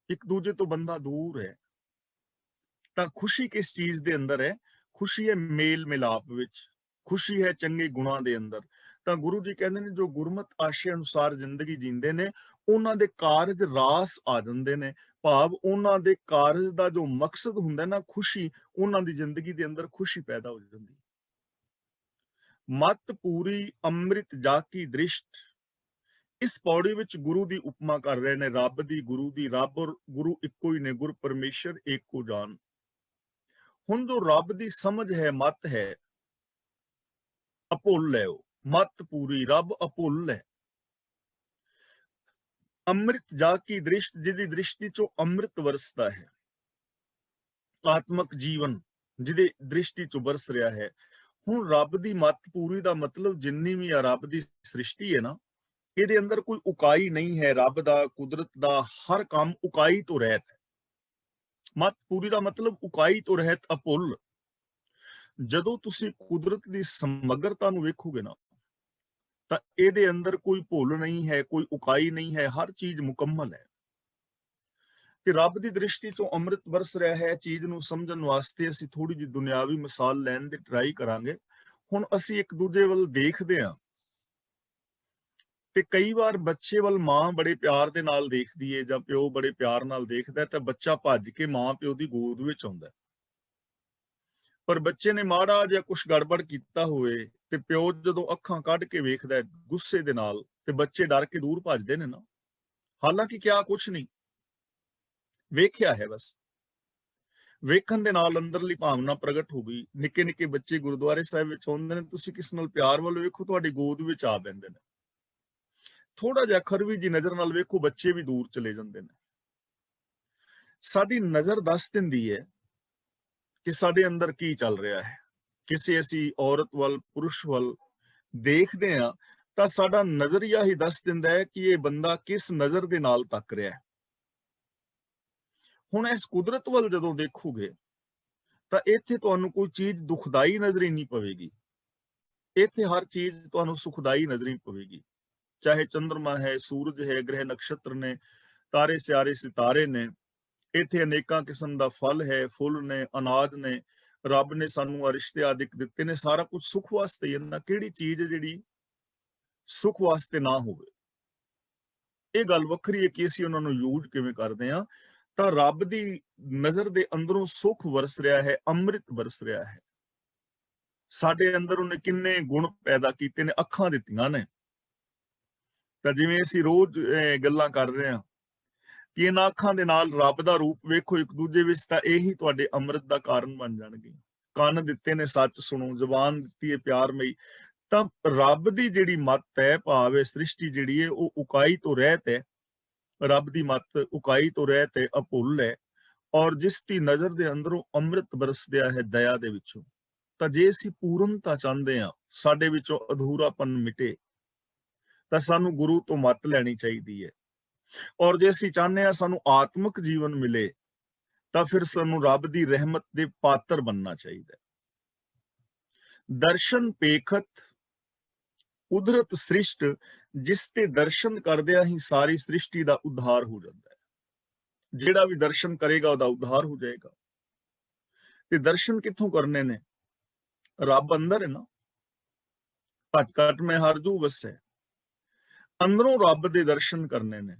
ਇੱਕ ਦੂਜੇ ਤੋਂ ਬੰਦਾ ਦੂਰ ਹੈ। ਤਾਂ ਖੁਸ਼ੀ ਕਿਸ ਚੀਜ਼ ਦੇ ਅੰਦਰ ਹੈ? ਖੁਸ਼ੀ ਹੈ ਮੇਲ ਮਿਲਾਪ ਵਿੱਚ, ਖੁਸ਼ੀ ਹੈ ਚੰਗੇ ਗੁਣਾਂ ਦੇ ਅੰਦਰ। ਤਾਂ ਗੁਰੂ ਜੀ ਕਹਿੰਦੇ ਨੇ ਜੋ ਗੁਰਮਤ ਆਸ਼ੇ ਅਨੁਸਾਰ ਜ਼ਿੰਦਗੀ ਜੀਂਦੇ ਨੇ ਉਹਨਾਂ ਦੇ ਕਾਰਜ ਰਾਸ ਆ ਜਾਂਦੇ ਨੇ। ਭਾਵ ਉਹਨਾਂ ਦੇ ਕਾਰਜ ਦਾ ਜੋ ਮਕਸਦ ਹੁੰਦਾ ਨਾ ਖੁਸ਼ੀ, ਉਹਨਾਂ ਦੀ ਜ਼ਿੰਦਗੀ ਦੇ ਅੰਦਰ ਖੁਸ਼ੀ ਪੈਦਾ ਹੋ ਜਾਂਦੀ। ਮਤ ਪੂਰੀ ਅੰਮ੍ਰਿਤ ਜਾ ਕੀ ਦ੍ਰਿਸ਼ਟ, ਇਸ ਪੌੜੀ ਵਿੱਚ ਗੁਰੂ ਦੀ ਉਪਮਾ ਕਰ ਰਹੇ ਨੇ, ਰੱਬ ਦੀ, ਗੁਰੂ ਦੀ। ਰੱਬ ਔਰ ਗੁਰੂ ਇੱਕੋ ਹੀ ਨੇ, ਗੁਰ ਪਰਮੇਸ਼ਰ ਏਕੋ ਜਾਨ। ਹੁਣ ਜੋ ਰੱਬ ਦੀ ਸਮਝ ਹੈ, ਮਤ ਹੈ, ਅਭੁੱਲ ਹੈ। ਉਹ ਮਤ ਪੂਰੀ, ਰੱਬ ਅਭੁੱਲ ਹੈ। ਅੰਮ੍ਰਿਤ ਜਾ ਕੀ ਦ੍ਰਿਸ਼ਟ, ਜਿਹਦੀ ਦ੍ਰਿਸ਼ਟੀ ਚੋਂ ਅੰਮ੍ਰਿਤ ਵਰਸਦਾ ਹੈ, ਆਤਮਕ ਜੀਵਨ ਜਿਹਦੇ ਦ੍ਰਿਸ਼ਟੀ ਚੋਂ ਵਰਸ ਰਿਹਾ ਹੈ। ਹੁਣ ਰੱਬ ਦੀ ਮਤ ਪੂਰੀ ਦਾ ਮਤਲਬ ਜਿੰਨੀ ਵੀ ਆ ਰੱਬ ਦੀ ਸ੍ਰਿਸ਼ਟੀ ਹੈ ਨਾ, ਇਹਦੇ ਅੰਦਰ ਕੋਈ ਉਕਾਈ ਨਹੀਂ ਹੈ। ਰੱਬ ਦਾ, ਕੁਦਰਤ ਦਾ ਹਰ ਕੰਮ ਉਕਾਈ ਤੋਂ ਰਹਿਤ ਹੈ। ਮਤ ਪੂਰੀ ਦਾ ਮਤਲਬ ਉਕਾਈ ਤੋਂ ਰਹਿਤ, ਅਭੁੱਲ। ਜਦੋਂ ਤੁਸੀਂ ਕੁਦਰਤ ਦੀ ਸਮਗਰਤਾ ਨੂੰ ਵੇਖੋਗੇ ਨਾ, ਤਾਂ ਇਹਦੇ ਅੰਦਰ ਕੋਈ ਭੁੱਲ ਨਹੀਂ ਹੈ, ਕੋਈ ਉਕਾਈ ਨਹੀਂ ਹੈ, ਹਰ ਚੀਜ਼ ਮੁਕੰਮਲ ਹੈ। ਤੇ ਰੱਬ ਦੀ ਦ੍ਰਿਸ਼ਟੀ ਤੋਂ ਅੰਮ੍ਰਿਤ ਵਰਸ ਰਿਹਾ ਹੈ। ਚੀਜ਼ ਨੂੰ ਸਮਝਣ ਵਾਸਤੇ ਅਸੀਂ ਥੋੜੀ ਜਿਹੀ ਦੁਨਿਆਵੀ ਮਿਸਾਲ ਲੈਣ ਦੀ ਟਰਾਈ ਕਰਾਂਗੇ। ਹੁਣ ਅਸੀਂ ਇੱਕ ਦੂਜੇ ਵੱਲ ਦੇਖਦੇ ਹਾਂ ਤੇ ਕਈ ਵਾਰ ਬੱਚੇ ਵੱਲ ਮਾਂ ਬੜੇ ਪਿਆਰ ਦੇ ਨਾਲ ਦੇਖਦੀ ਏ ਜਾਂ ਪਿਓ ਬੜੇ ਪਿਆਰ ਨਾਲ ਦੇਖਦਾ, ਤਾਂ ਬੱਚਾ ਭੱਜ ਕੇ ਮਾਂ ਪਿਓ ਦੀ ਗੋਦ ਵਿੱਚ ਆਉਂਦਾ। ਪਰ ਬੱਚੇ ਨੇ ਮਾੜਾ ਜਿਹਾ ਕੁਝ ਗੜਬੜ ਕੀਤਾ ਹੋਵੇ ਤੇ ਪਿਓ ਜਦੋਂ ਅੱਖਾਂ ਕੱਢ ਕੇ ਵੇਖਦਾ ਗੁੱਸੇ ਦੇ ਨਾਲ, ਤੇ ਬੱਚੇ ਡਰ ਕੇ ਦੂਰ ਭੱਜਦੇ ਨੇ ਨਾ। ਹਾਲਾਂਕਿ ਕਿਆ ਕੁਛ ਨਹੀਂ, ਵੇਖਿਆ ਹੈ ਬਸ। ਵੇਖਣ ਦੇ ਨਾਲ ਅੰਦਰਲੀ ਭਾਵਨਾ ਪ੍ਰਗਟ ਹੋ ਗਈ। ਨਿੱਕੇ ਨਿੱਕੇ ਬੱਚੇ ਗੁਰਦੁਆਰੇ ਸਾਹਿਬ ਵਿੱਚ ਆਉਂਦੇ ਨੇ, ਤੁਸੀਂ ਕਿਸ ਨਾਲ ਪਿਆਰ ਵੱਲ ਵੇਖੋ, ਤੁਹਾਡੀ ਗੋਦ ਵਿੱਚ ਆ ਪੈਂਦੇ ਨੇ। ਥੋੜਾ ਜਿਹਾ ਖਰਵੀ ਜੀ ਨਜ਼ਰ ਨਾਲ ਵੇਖੋ, ਬੱਚੇ ਵੀ ਦੂਰ ਚਲੇ ਜਾਂਦੇ ਨੇ। ਸਾਡੀ ਨਜ਼ਰ ਦੱਸ ਦਿੰਦੀ ਹੈ ਕਿ ਸਾਡੇ ਅੰਦਰ ਕੀ ਚੱਲ ਰਿਹਾ ਹੈ। ਕਿਸੇ ਅਸੀਂ ਔਰਤ ਵੱਲ, ਪੁਰਸ਼ ਵੱਲ ਦੇਖਦੇ ਹਾਂ ਤਾਂ ਸਾਡਾ ਨਜ਼ਰੀਆ ਹੀ ਦੱਸ ਦਿੰਦਾ ਹੈ ਕਿ ਇਹ ਬੰਦਾ ਕਿਸ ਨਜ਼ਰ ਦੇ ਨਾਲ ਤੱਕ ਰਿਹਾ ਹੈ। ਹੁਣ ਇਸ ਕੁਦਰਤ ਵੱਲ ਜਦੋਂ ਦੇਖੋਗੇ ਤਾਂ ਇੱਥੇ ਤੁਹਾਨੂੰ ਕੋਈ ਚੀਜ਼ ਦੁਖਦਾਈ ਨਜ਼ਰ ਨਹੀਂ ਪਵੇਗੀ। ਇੱਥੇ ਹਰ ਚੀਜ਼ ਤੁਹਾਨੂੰ ਸੁਖਦਾਈ ਨਜ਼ਰ ਪਵੇਗੀ। ਚਾਹੇ ਚੰਦਰਮਾ ਹੈ, ਸੂਰਜ ਹੈ, ਗ੍ਰਹਿ ਨਕਸ਼ਤਰ ਨੇ, ਤਾਰੇ ਸਿਆਰੇ ਸਿਤਾਰੇ ਨੇ। ਇੱਥੇ ਅਨੇਕਾਂ ਕਿਸਮ ਦਾ ਫਲ ਹੈ, ਫੁੱਲ ਨੇ, ਅਨਾਜ ਨੇ। ਰੱਬ ਨੇ ਸਾਨੂੰ ਰਿਸ਼ਤੇ ਆਦਿਕ ਦਿੱਤੇ ਨੇ। ਸਾਰਾ ਕੁਝ ਸੁਖ ਵਾਸਤੇ ਹੀ ਨਾ। ਕਿਹੜੀ ਚੀਜ਼ ਜਿਹੜੀ ਸੁਖ ਵਾਸਤੇ ਨਾ ਹੋਵੇ। ਇਹ ਗੱਲ ਵੱਖਰੀ ਹੈ ਕਿ ਅਸੀਂ ਉਹਨਾਂ ਨੂੰ ਯੂਜ਼ ਕਿਵੇਂ ਕਰਦੇ ਹਾਂ। ਤਾਂ ਰੱਬ ਦੀ ਨਜ਼ਰ ਦੇ ਅੰਦਰੋਂ ਸੁਖ ਵਰਸ ਰਿਹਾ ਹੈ, ਅੰਮ੍ਰਿਤ ਵਰਸ ਰਿਹਾ ਹੈ। ਸਾਡੇ ਅੰਦਰ ਉਹਨੇ ਕਿੰਨੇ ਗੁਣ ਪੈਦਾ ਕੀਤੇ ਨੇ, ਅੱਖਾਂ ਦਿੱਤੀਆਂ ਨੇ। ਤਾਂ ਜਿਵੇਂ ਅਸੀਂ ਰੋਜ਼ ਗੱਲਾਂ ਕਰ ਰਹੇ ਹਾਂ ਕਿ ਇਹਨਾਂ ਅੱਖਾਂ ਦੇ ਨਾਲ ਰੱਬ ਦਾ ਰੂਪ ਵੇਖੋ ਇੱਕ ਦੂਜੇ ਵਿੱਚ, ਤਾਂ ਇਹੀ ਤੁਹਾਡੇ ਅੰਮ੍ਰਿਤ ਦਾ ਕਾਰਨ ਬਣ ਜਾਣਗੇ। ਕੰਨ ਦਿੱਤੇ ਨੇ ਸੱਚ ਸੁਣੋ, ਜ਼ੁਬਾਨ ਦਿੱਤੀ ਹੈ ਪਿਆਰਮਈ। ਤਾਂ ਰੱਬ ਦੀ ਜਿਹੜੀ ਮੱਤ ਹੈ, ਭਾਵ ਹੈ ਸ੍ਰਿਸ਼ਟੀ ਜਿਹੜੀ ਹੈ, ਉਹ ਉਕਾਈ ਤੋਂ ਰਹਿਤ ਹੈ। ਰੱਬ ਦੀ ਮੱਤ ਉਕਾਈ ਤੋਂ ਰਹਿਤ ਹੈ, ਅਭੁੱਲ ਹੈ। ਔਰ ਜਿਸ ਦੀ ਨਜ਼ਰ ਦੇ ਅੰਦਰੋਂ ਅੰਮ੍ਰਿਤ ਬਰਸਦਿਆ ਹੈ ਦਇਆ ਦੇ ਵਿੱਚੋਂ। ਤਾਂ ਜੇ ਅਸੀਂ ਪੂਰਨਤਾ ਚਾਹੁੰਦੇ ਹਾਂ, ਸਾਡੇ ਵਿੱਚੋਂ ਅਧੂਰਾਪਨ ਮਿਟੇ, ਤਾਂ ਸਾਨੂੰ ਗੁਰੂ ਤੋਂ ਮੱਤ ਲੈਣੀ ਚਾਹੀਦੀ ਹੈ। ਔਰ ਜੇ ਅਸੀਂ ਚਾਹੁੰਦੇ ਹਾਂ ਸਾਨੂੰ ਆਤਮਿਕ ਜੀਵਨ ਮਿਲੇ, ਤਾਂ ਫਿਰ ਸਾਨੂੰ ਰੱਬ ਦੀ ਰਹਿਮਤ ਦੇ ਪਾਤਰ ਬਣਨਾ ਚਾਹੀਦਾ ਹੈ। ਦਰਸ਼ਨ ਪੇਖਤ ਕੁਦਰਤ ਸ੍ਰਿਸ਼ਟ, ਜਿਸ ਤੇ ਦਰਸ਼ਨ ਕਰਦਿਆਂ ਹੀ ਸਾਰੀ ਸ੍ਰਿਸ਼ਟੀ ਦਾ ਉद्धार ਹੋ ਜਾਂਦਾ ਹੈ। ਜਿਹੜਾ ਵੀ ਦਰਸ਼ਨ ਕਰੇਗਾ ਉਹਦਾ ਉद्धार ਹੋ ਜਾਏਗਾ। ਤੇ ਦਰਸ਼ਨ ਕਿੱਥੋਂ ਕਰਨੇ ਨੇ? ਰੱਬ ਅੰਦਰ ਹੈ ਨਾ। ਘਟ ਘਟ ਮੈਂ ਹਰ ਜੂ ਵਸੈ। ਅੰਦਰੋਂ ਰੱਬ ਦੇ ਦਰਸ਼ਨ ਕਰਨੇ ਨੇ।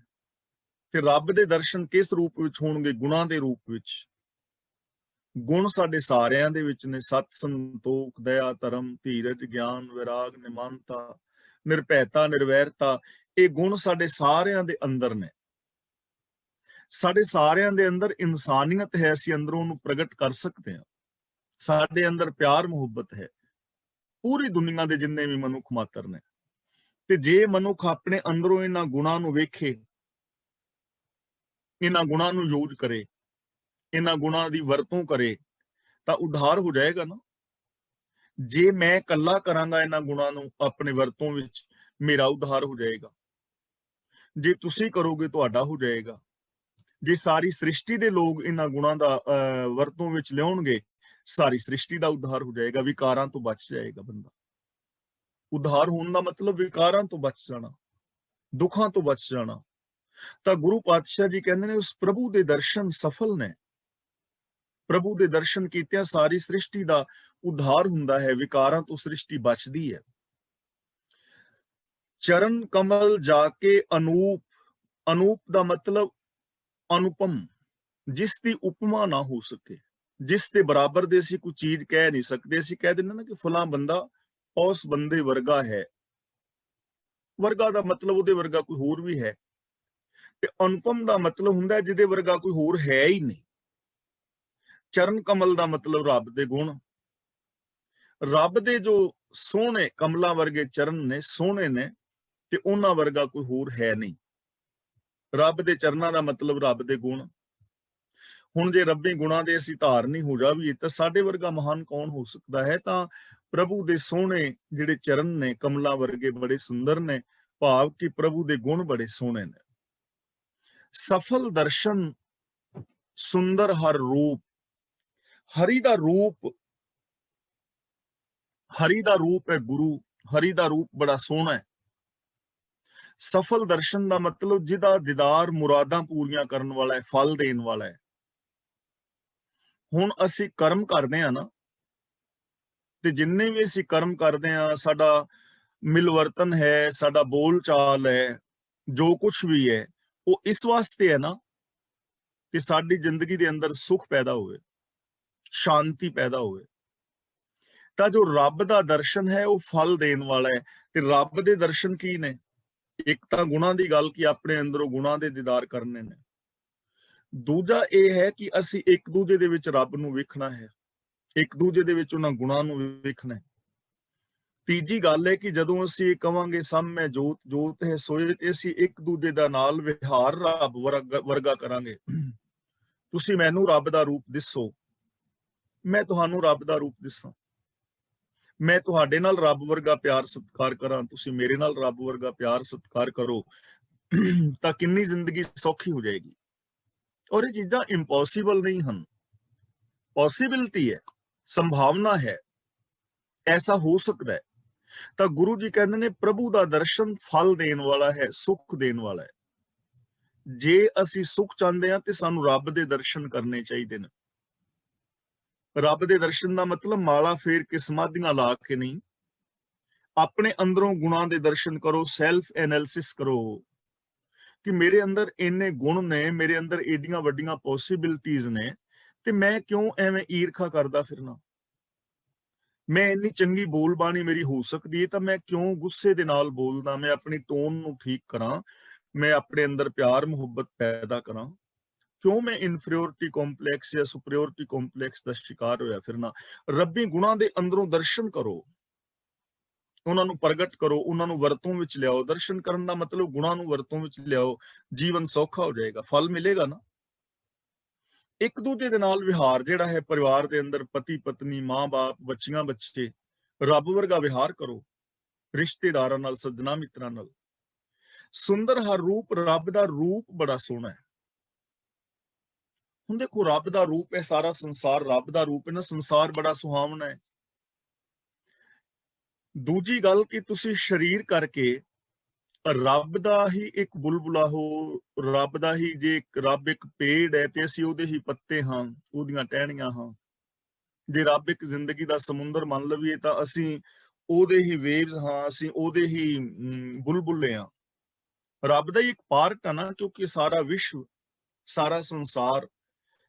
ਤੇ ਰੱਬ ਦੇ ਦਰਸ਼ਨ ਕਿਸ ਰੂਪ ਵਿੱਚ ਹੋਣਗੇ? ਗੁਣਾਂ ਦੇ ਰੂਪ ਵਿੱਚ। ਗੁਣ ਸਾਡੇ ਸਾਰਿਆਂ ਦੇ ਵਿੱਚ ਨੇ। ਸਤ, ਸੰਤੋਖ, ਦਇਆ, ਧਰਮ, ਧੀਰਜ, ਗਿਆਨ, ਵਿਰਾਗ, ਨਿਮਾਨਤਾ, ਨਿਰਭੈਤਾ, ਨਿਰਵੈਰਤਾ। ਇਹ ਗੁਣ ਸਾਡੇ ਸਾਰਿਆਂ ਦੇ ਅੰਦਰ ਨੇ। ਸਾਡੇ ਸਾਰਿਆਂ ਦੇ ਅੰਦਰ ਇਨਸਾਨੀਅਤ ਹੈ, ਅਸੀਂ ਅੰਦਰੋਂ ਉਹਨੂੰ ਪ੍ਰਗਟ ਕਰ ਸਕਦੇ ਹਾਂ। ਸਾਡੇ ਅੰਦਰ ਪਿਆਰ ਮੁਹੱਬਤ ਹੈ, ਪੂਰੀ ਦੁਨੀਆ ਦੇ ਜਿੰਨੇ ਵੀ ਮਨੁੱਖ ਮਾਤਰ ਨੇ। ਤੇ ਜੇ ਮਨੁੱਖ ਆਪਣੇ ਅੰਦਰੋਂ ਇਹਨਾਂ ਗੁਣਾਂ ਨੂੰ ਵੇਖੇ, ਇਹਨਾਂ ਗੁਣਾਂ ਨੂੰ ਯੂਜ਼ ਕਰੇ, ਇਹਨਾਂ ਗੁਣਾਂ ਦੀ ਵਰਤੋਂ ਕਰੇ, ਤਾਂ ਉद्धार ਹੋ ਜਾਏਗਾ ਨਾ। ਜੇ ਮੈਂ ਇਕੱਲਾ ਕਰਾਂਗਾ ਇਹਨਾਂ ਗੁਣਾਂ ਨੂੰ ਆਪਣੇ ਵਰਤੋਂ ਵਿੱਚ, ਮੇਰਾ ਉद्धार ਹੋ ਜਾਏਗਾ। ਜੇ ਤੁਸੀਂ ਕਰੋਗੇ ਤੁਹਾਡਾ ਹੋ ਜਾਏਗਾ। ਜੇ ਸਾਰੀ ਸ੍ਰਿਸ਼ਟੀ ਦੇ ਲੋਕ ਇਹਨਾਂ ਗੁਣਾਂ ਦਾ ਵਰਤੋਂ ਵਿੱਚ ਲਿਆਉਣਗੇ, ਸਾਰੀ ਸ੍ਰਿਸ਼ਟੀ ਦਾ ਉद्धार ਹੋ ਜਾਏਗਾ। ਵਿਕਾਰਾਂ ਤੋਂ ਬਚ ਜਾਏਗਾ ਬੰਦਾ। ਉद्धार ਹੋਣ ਦਾ ਮਤਲਬ ਵਿਕਾਰਾਂ ਤੋਂ ਬਚ ਜਾਣਾ, ਦੁੱਖਾਂ ਤੋਂ ਬਚ ਜਾਣਾ। ਤਾਂ ਗੁਰੂ ਪਾਤਸ਼ਾਹ ਜੀ ਕਹਿੰਦੇ ਨੇ ਉਸ ਪ੍ਰਭੂ ਦੇ ਦਰਸ਼ਨ ਸਫਲ ਨੇ। ਪ੍ਰਭੂ ਦੇ ਦਰਸ਼ਨ ਕੀਤਿਆਂ ਸਾਰੀ ਸ੍ਰਿਸ਼ਟੀ ਦਾ ਉਧਾਰ ਹੁੰਦਾ ਹੈ, ਵਿਕਾਰਾਂ ਤੋਂ ਸ੍ਰਿਸ਼ਟੀ ਬਚਦੀ ਹੈ। ਚਰਨ ਕਮਲ ਜਾ ਕੇ ਅਨੂਪ, ਅਨੂਪ ਦਾ ਮਤਲਬ ਅਨੁਪਮ, ਜਿਸ ਦੀ ਉਪਮਾ ਨਾ ਹੋ ਸਕੇ, ਜਿਸ ਦੇ ਬਰਾਬਰ ਦੇ ਅਸੀਂ ਕੋਈ ਚੀਜ਼ ਕਹਿ ਨਹੀਂ ਸਕਦੇ। ਅਸੀਂ ਕਹਿ ਦਿੰਦੇ ਨਾ ਕਿ ਫਲਾਂ ਬੰਦਾ ਉਸ ਬੰਦੇ ਵਰਗਾ ਹੈ। ਵਰਗਾ ਦਾ ਮਤਲਬ ਉਹਦੇ ਵਰਗਾ ਕੋਈ ਹੋਰ ਵੀ ਹੈ, ਤੇ ਅਨੁਪਮ ਦਾ ਮਤਲਬ ਹੁੰਦਾ ਜਿਹਦੇ ਵਰਗਾ ਕੋਈ ਹੋਰ ਹੈ ਹੀ ਨਹੀਂ। ਚਰਨ ਕਮਲ ਦਾ ਮਤਲਬ ਰੱਬ ਦੇ ਗੁਣ, ਰੱਬ ਦੇ ਜੋ ਸੋਹਣੇ ਕਮਲਾਂ ਵਰਗੇ ਚਰਨ ਨੇ, ਸੋਹਣੇ ਨੇ, ਤੇ ਉਹਨਾਂ ਵਰਗਾ ਕੋਈ ਹੋਰ ਹੈ ਨਹੀਂ। ਰੱਬ ਦੇ ਚਰਨਾਂ ਦਾ ਮਤਲਬ ਰੱਬ ਦੇ ਗੁਣ। ਹੁਣ ਜੇ ਰੱਬੀ ਗੁਣਾਂ ਦੇ ਅਸੀਂ ਧਾਰਨੀ ਹੋ ਜਾਵੀਏ ਤਾਂ ਸਾਡੇ ਵਰਗਾ ਮਹਾਨ ਕੌਣ ਹੋ ਸਕਦਾ ਹੈ। ਤਾਂ ਪ੍ਰਭੂ ਦੇ ਸੋਹਣੇ ਜਿਹੜੇ ਚਰਨ ਨੇ, ਕਮਲਾਂ ਵਰਗੇ, ਬੜੇ ਸੁੰਦਰ ਨੇ, ਭਾਵ ਕਿ ਪ੍ਰਭੂ ਦੇ ਗੁਣ ਬੜੇ ਸੋਹਣੇ ਨੇ। ਸਫਲ ਦਰਸ਼ਨ, ਸੁੰਦਰ ਹਰ ਰੂਪ, ਹਰੀ ਦਾ ਰੂਪ, ਹਰੀ ਦਾ ਰੂਪ ਹੈ ਗੁਰੂ, ਹਰੀ ਦਾ ਰੂਪ ਬੜਾ ਸੋਹਣਾ ਹੈ। ਸਫਲ ਦਰਸ਼ਨ ਦਾ ਮਤਲਬ ਜਿਹਦਾ ਦੀਦਾਰ ਮੁਰਾਦਾਂ ਪੂਰੀਆਂ ਕਰਨ ਵਾਲਾ ਹੈ, ਫਲ ਦੇਣ ਵਾਲਾ ਹੈ। ਹੁਣ ਅਸੀਂ ਕਰਮ ਕਰਦੇ ਆ ਨਾ, ਤੇ ਜਿੰਨੇ ਵੀ ਅਸੀਂ ਕਰਮ ਕਰਦੇ ਆ, ਸਾਡਾ ਮਿਲਵਰਤਨ ਹੈ, ਸਾਡਾ ਬੋਲ ਚਾਲ ਹੈ, ਜੋ ਕੁਝ ਵੀ ਹੈ, ਉਹ ਇਸ ਵਾਸਤੇ ਹੈ ਨਾ ਕਿ ਸਾਡੀ ਜ਼ਿੰਦਗੀ ਦੇ ਅੰਦਰ ਸੁਖ ਪੈਦਾ ਹੋਵੇ, ਸ਼ਾਂਤੀ ਪੈਦਾ ਹੋਵੇ। ਤਾਂ ਜੋ ਰੱਬ ਦਾ ਦਰਸ਼ਨ ਹੈ ਉਹ ਫਲ ਦੇਣ ਵਾਲਾ ਹੈ। ਤੇ ਰੱਬ ਦੇ ਦਰਸ਼ਨ ਕੀ ਨੇ? ਇੱਕ ਤਾਂ ਗੁਣਾਂ ਦੀ ਗੱਲ, ਕਿ ਆਪਣੇ ਅੰਦਰੋਂ ਗੁਣਾਂ ਦੇ ਦੀਦਾਰ ਕਰਨੇ ਨੇ। ਦੂਜਾ ਇਹ ਹੈ ਕਿ ਅਸੀਂ ਇੱਕ ਦੂਜੇ ਦੇ ਵਿੱਚ ਰੱਬ ਨੂੰ ਵੇਖਣਾ ਹੈ, ਇੱਕ ਦੂਜੇ ਦੇ ਵਿੱਚ ਉਹਨਾਂ ਗੁਣਾਂ ਨੂੰ ਵੇਖਣਾ ਹੈ। ਤੀਜੀ ਗੱਲ ਹੈ ਕਿ ਜਦੋਂ ਅਸੀਂ ਇਹ ਕਵਾਂਗੇ ਸਮ ਮੈਂ ਜੋਤ, ਜੋਤ ਹੈ ਸੋਏ, ਤੇ ਅਸੀਂ ਇੱਕ ਦੂਜੇ ਦਾ ਨਾਲ ਵਿਹਾਰ ਰੱਬ ਵਰਗਾ ਕਰਾਂਗੇ। ਤੁਸੀਂ ਮੈਨੂੰ ਰੱਬ ਦਾ ਰੂਪ ਦਿਸੋ, ਮੈਂ ਤੁਹਾਨੂੰ ਰੱਬ ਦਾ ਰੂਪ ਦਿਸਾਂ। ਮੈਂ ਤੁਹਾਡੇ ਨਾਲ ਰੱਬ ਵਰਗਾ ਪਿਆਰ ਸਤਿਕਾਰ ਕਰਾਂ, ਤੁਸੀਂ ਮੇਰੇ ਨਾਲ ਰੱਬ ਵਰਗਾ ਪਿਆਰ ਸਤਿਕਾਰ ਕਰੋ, ਤਾਂ ਕਿੰਨੀ ਜ਼ਿੰਦਗੀ ਸੌਖੀ ਹੋ ਜਾਏਗੀ। ਔਰ ਇਹ ਚੀਜ਼ਾਂ ਇੰਪੋਸੀਬਲ ਨਹੀਂ ਹਨ, ਪੋਸੀਬਿਲਿਟੀ ਹੈ, ਸੰਭਾਵਨਾ ਹੈ, ਐਸਾ ਹੋ ਸਕਦਾ ਹੈ। ਤਾਂ ਗੁਰੂ ਜੀ ਕਹਿੰਦੇ ਨੇ ਪ੍ਰਭੂ ਦਾ ਦਰਸ਼ਨ ਫਲ ਦੇਣ ਵਾਲਾ ਹੈ, ਸੁੱਖ ਦੇਣ ਵਾਲਾ ਹੈ। ਜੇ ਅਸੀਂ ਸੁੱਖ ਚਾਹੁੰਦੇ ਹਾਂ ਤੇ ਸਾਨੂੰ ਰੱਬ ਦੇ ਦਰਸ਼ਨ ਕਰਨੇ ਚਾਹੀਦੇ ਨੇ। ਰੱਬ ਦੇ ਦਰਸ਼ਨ ਦਾ ਮਤਲਬ ਮਾਲਾ ਫੇਰ ਕੇ ਸਮਾਧੀਆਂ ਲਾ ਕੇ ਨਹੀਂ, ਆਪਣੇ ਅੰਦਰੋਂ ਗੁਣਾਂ ਦੇ ਦਰਸ਼ਨ ਕਰੋ, ਸੈਲਫ ਐਨਾਲਿਸਿਸ ਕਰੋ ਕਿ ਮੇਰੇ ਅੰਦਰ ਇੰਨੇ ਗੁਣ ਨੇ, ਮੇਰੇ ਅੰਦਰ ਏਡੀਆਂ ਵੱਡੀਆਂ ਪੋਸੀਬਿਲਿਟੀਆਂ ਨੇ, ਤੇ ਮੈਂ ਕਿਉਂ ਐਵੇਂ ਈਰਖਾ ਕਰਦਾ ਫਿਰਨਾ। ਮੈਂ ਇੰਨੀ ਚੰਗੀ ਬੋਲ ਬਾਣੀ ਮੇਰੀ ਹੋ ਸਕਦੀ ਹੈ, ਤਾਂ ਮੈਂ ਕਿਉਂ ਗੁੱਸੇ ਦੇ ਨਾਲ ਬੋਲਦਾ। ਮੈਂ ਆਪਣੀ ਟੋਨ ਨੂੰ ਠੀਕ ਕਰਾਂ, ਮੈਂ ਆਪਣੇ ਅੰਦਰ ਪਿਆਰ ਮੁਹੱਬਤ ਪੈਦਾ ਕਰਾਂ। ਕਿਉਂ ਮੈਂ ਇਨਫੀਰੀਅਰਿਟੀ ਕੰਪਲੈਕਸ ਜਾਂ ਸੁਪਰੀਅਰਿਟੀ ਕੰਪਲੈਕਸ ਦਾ ਸ਼ਿਕਾਰ ਹੋਇਆ ਫਿਰਨਾ। ਰੱਬੀ ਗੁਣਾਂ ਦੇ ਅੰਦਰੋਂ ਦਰਸ਼ਨ ਕਰੋ, ਉਹਨਾਂ ਨੂੰ ਪ੍ਰਗਟ ਕਰੋ, ਉਹਨਾਂ ਨੂੰ ਵਰਤੋਂ ਵਿੱਚ ਲਿਆਓ। ਦਰਸ਼ਨ ਕਰਨ ਦਾ ਮਤਲਬ ਗੁਣਾਂ ਨੂੰ ਵਰਤੋਂ ਵਿੱਚ ਲਿਆਓ, ਜੀਵਨ ਸੌਖਾ ਹੋ ਜਾਏਗਾ, ਫਲ ਮਿਲੇਗਾ ਨਾ। ਇੱਕ ਦੂਜੇ ਦੇ ਨਾਲ ਵਿਹਾਰ ਜਿਹੜਾ ਹੈ, ਪਰਿਵਾਰ ਦੇ ਅੰਦਰ ਪਤੀ ਪਤਨੀ, ਮਾਂ-ਬਾਪ, ਬੱਚੀਆਂ ਬੱਚੇ, ਰੱਬ ਵਰਗਾ ਵਿਹਾਰ ਕਰੋ, ਰਿਸ਼ਤੇਦਾਰਾਂ ਨਾਲ, ਸੱਜਣਾ ਮਿੱਤਰਾਂ ਨਾਲ। ਸੁੰਦਰ ਹਰ ਰੂਪ, ਰੱਬ ਦਾ ਰੂਪ ਬੜਾ ਸੋਹਣਾ ਹੈ। ਹੁਣ ਦੇਖੋ, ਰੱਬ ਦਾ ਰੂਪ ਹੈ, ਸਾਰਾ ਸੰਸਾਰ ਰੱਬ ਦਾ ਰੂਪ ਹੈ ਨਾ, ਸੰਸਾਰ ਬੜਾ ਸੁਹਾਵਣਾ ਹੈ। ਦੂਜੀ ਗੱਲ ਕਿ ਤੁਸੀਂ ਸਰੀਰ ਕਰਕੇ ਰੱਬ ਦਾ ਹੀ ਇੱਕ ਬੁਲਬੁਲਾ ਹੋ, ਰੱਬ ਦਾ ਹੀ, ਜੇ ਰੱਬ ਇੱਕ ਪੇੜ ਹੈ ਤੇ ਅਸੀਂ ਉਹਦੇ ਹੀ ਪੱਤੇ ਹਾਂ, ਉਹਦੀਆਂ ਟਹਿਣੀਆਂ ਹਾਂ। ਜੇ ਰੱਬ ਇੱਕ ਜ਼ਿੰਦਗੀ ਦਾ ਸਮੁੰਦਰ ਮੰਨ ਲਈਏ ਤਾਂ ਅਸੀਂ ਉਹਦੇ ਹੀ ਵੇਵਸ ਹਾਂ, ਅਸੀਂ ਉਹਦੇ ਹੀ ਬੁਲਬੁਲੇ ਹਾਂ। ਰੱਬ ਦਾ ਹੀ ਇੱਕ ਪਾਰਟ ਹੈ ਨਾ, ਕਿਉਂਕਿ ਸਾਰਾ ਵਿਸ਼ਵ, ਸਾਰਾ ਸੰਸਾਰ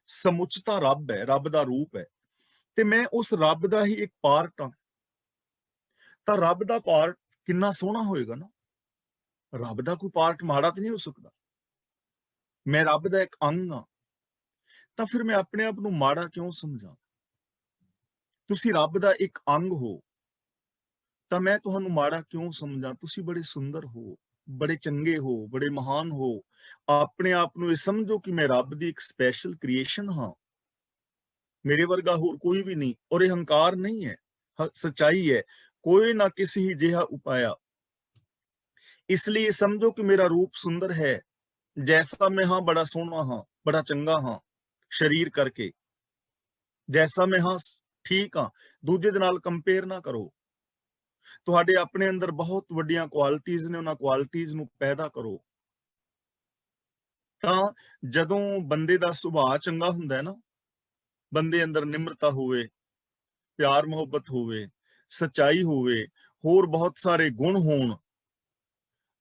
ਸਮੁੱਚਤਾ ਰੱਬ ਹੈ, ਰੱਬ ਦਾ ਰੂਪ ਹੈ, ਤੇ ਮੈਂ ਉਸ ਰੱਬ ਦਾ ਹੀ ਇੱਕ ਪਾਰਟ ਹਾਂ। ਤਾਂ ਰੱਬ ਦਾ ਪਾਰਟ ਕਿੰਨਾ ਸੋਹਣਾ ਹੋਏਗਾ ਨਾ। ਰੱਬ ਦਾ ਕੋਈ ਪਾਰਟ ਮਾੜਾ ਤੇ ਨਹੀਂ ਹੋ ਸਕਦਾ। ਮੈਂ ਰੱਬ ਦਾ ਇੱਕ ਅੰਗ ਹਾਂ, ਤਾਂ ਫਿਰ ਮੈਂ ਆਪਣੇ ਆਪ ਨੂੰ ਮਾੜਾ ਕਿਉਂ ਸਮਝਾਂ। ਤੁਸੀਂ ਰੱਬ ਦਾ ਇੱਕ ਅੰਗ ਹੋ, ਤਾਂ ਮੈਂ ਤੁਹਾਨੂੰ ਮਾੜਾ ਕਿਉਂ ਸਮਝਾਂ। ਤੁਸੀਂ ਬੜੇ ਸੁੰਦਰ ਹੋ, ਬੜੇ ਚੰਗੇ ਹੋ, ਬੜੇ ਮਹਾਨ ਹੋ। ਆਪਣੇ ਆਪ ਨੂੰ ਇਹ ਸਮਝੋ ਕਿ ਮੈਂ ਰੱਬ ਦੀ ਇੱਕ ਸਪੈਸ਼ਲ ਕ੍ਰੀਏਸ਼ਨ ਹਾਂ, ਮੇਰੇ ਵਰਗਾ ਹੋਰ ਕੋਈ ਵੀ ਨਹੀਂ। ਔਰ ਇਹ ਹੰਕਾਰ ਨਹੀਂ ਹੈ, ਸੱਚਾਈ ਹੈ। ਕੋਈ ਨਾ ਕਿਸੇ ਹੀ ਜਿਹਾ ਉਪਾਇਆ। ਇਸ ਲਈ ਸਮਝੋ ਕਿ ਮੇਰਾ ਰੂਪ ਸੁੰਦਰ ਹੈ, ਜੈਸਾ ਮੈਂ ਹਾਂ ਬੜਾ ਸੋਹਣਾ ਹਾਂ, ਬੜਾ ਚੰਗਾ ਹਾਂ। ਸਰੀਰ ਕਰਕੇ ਜੈਸਾ ਮੈਂ ਹਾਂ ਠੀਕ ਹਾਂ, ਦੂਜੇ ਦੇ ਨਾਲ ਕੰਪੇਅਰ ਨਾ ਕਰੋ। ਤੁਹਾਡੇ ਆਪਣੇ ਅੰਦਰ ਬਹੁਤ ਵੱਡੀਆਂ ਕੁਆਲਿਟੀਆਂ ਨੇ, ਉਹਨਾਂ ਕੁਆਲਿਟੀਆਂ ਨੂੰ ਪੈਦਾ ਕਰੋ। ਤਾਂ ਜਦੋਂ ਬੰਦੇ ਦਾ ਸੁਭਾਅ ਚੰਗਾ ਹੁੰਦਾ ਹੈ ਨਾ, ਬੰਦੇ ਅੰਦਰ ਨਿਮਰਤਾ ਹੋਵੇ, ਪਿਆਰ ਮੁਹੱਬਤ ਹੋਵੇ, ਸੱਚਾਈ ਹੋਵੇ, ਹੋਰ ਬਹੁਤ ਸਾਰੇ ਗੁਣ ਹੋਣ,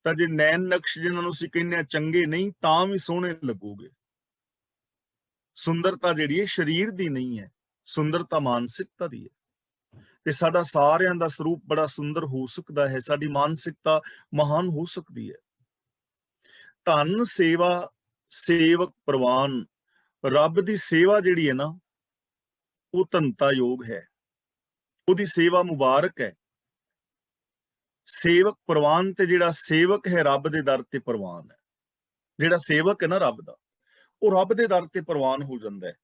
ਤਾਂ ਜੇ ਨੈਣ ਨਕਸ਼ ਜਿਨ੍ਹਾਂ ਨੂੰ ਅਸੀਂ ਕਹਿੰਦੇ ਹਾਂ ਚੰਗੇ ਨਹੀਂ, ਤਾਂ ਵੀ ਸੋਹਣੇ ਲੱਗੋਗੇ। ਸੁੰਦਰਤਾ ਜਿਹੜੀ ਹੈ ਸਰੀਰ ਦੀ ਨਹੀਂ ਹੈ, ਸੁੰਦਰਤਾ ਮਾਨਸਿਕਤਾ ਦੀ ਹੈ। ਤੇ ਸਾਡਾ ਸਾਰਿਆਂ ਦਾ ਸਰੂਪ ਬੜਾ ਸੁੰਦਰ ਹੋ ਸਕਦਾ ਹੈ, ਸਾਡੀ ਮਾਨਸਿਕਤਾ ਮਹਾਨ ਹੋ ਸਕਦੀ ਹੈ। ਧਨ ਸੇਵਾ ਸੇਵਕ ਪ੍ਰਵਾਨ, ਰੱਬ ਦੀ ਸੇਵਾ ਜਿਹੜੀ ਹੈ ਨਾ, ਉਹ ਧਨਤਾ ਯੋਗ ਹੈ, ਉਹਦੀ ਸੇਵਾ ਮੁਬਾਰਕ ਹੈ। ਸੇਵਕ ਪ੍ਰਵਾਨ, ਤੇ ਜਿਹੜਾ ਸੇਵਕ ਹੈ ਰੱਬ ਦੇ ਦਰ ਤੇ ਪ੍ਰਵਾਨ ਹੈ। ਜਿਹੜਾ ਸੇਵਕ ਹੈ ਨਾ ਰੱਬ ਦਾ, ਉਹ ਰੱਬ ਦੇ ਦਰ ਤੇ ਪ੍ਰਵਾਨ ਹੋ ਜਾਂਦਾ ਹੈ।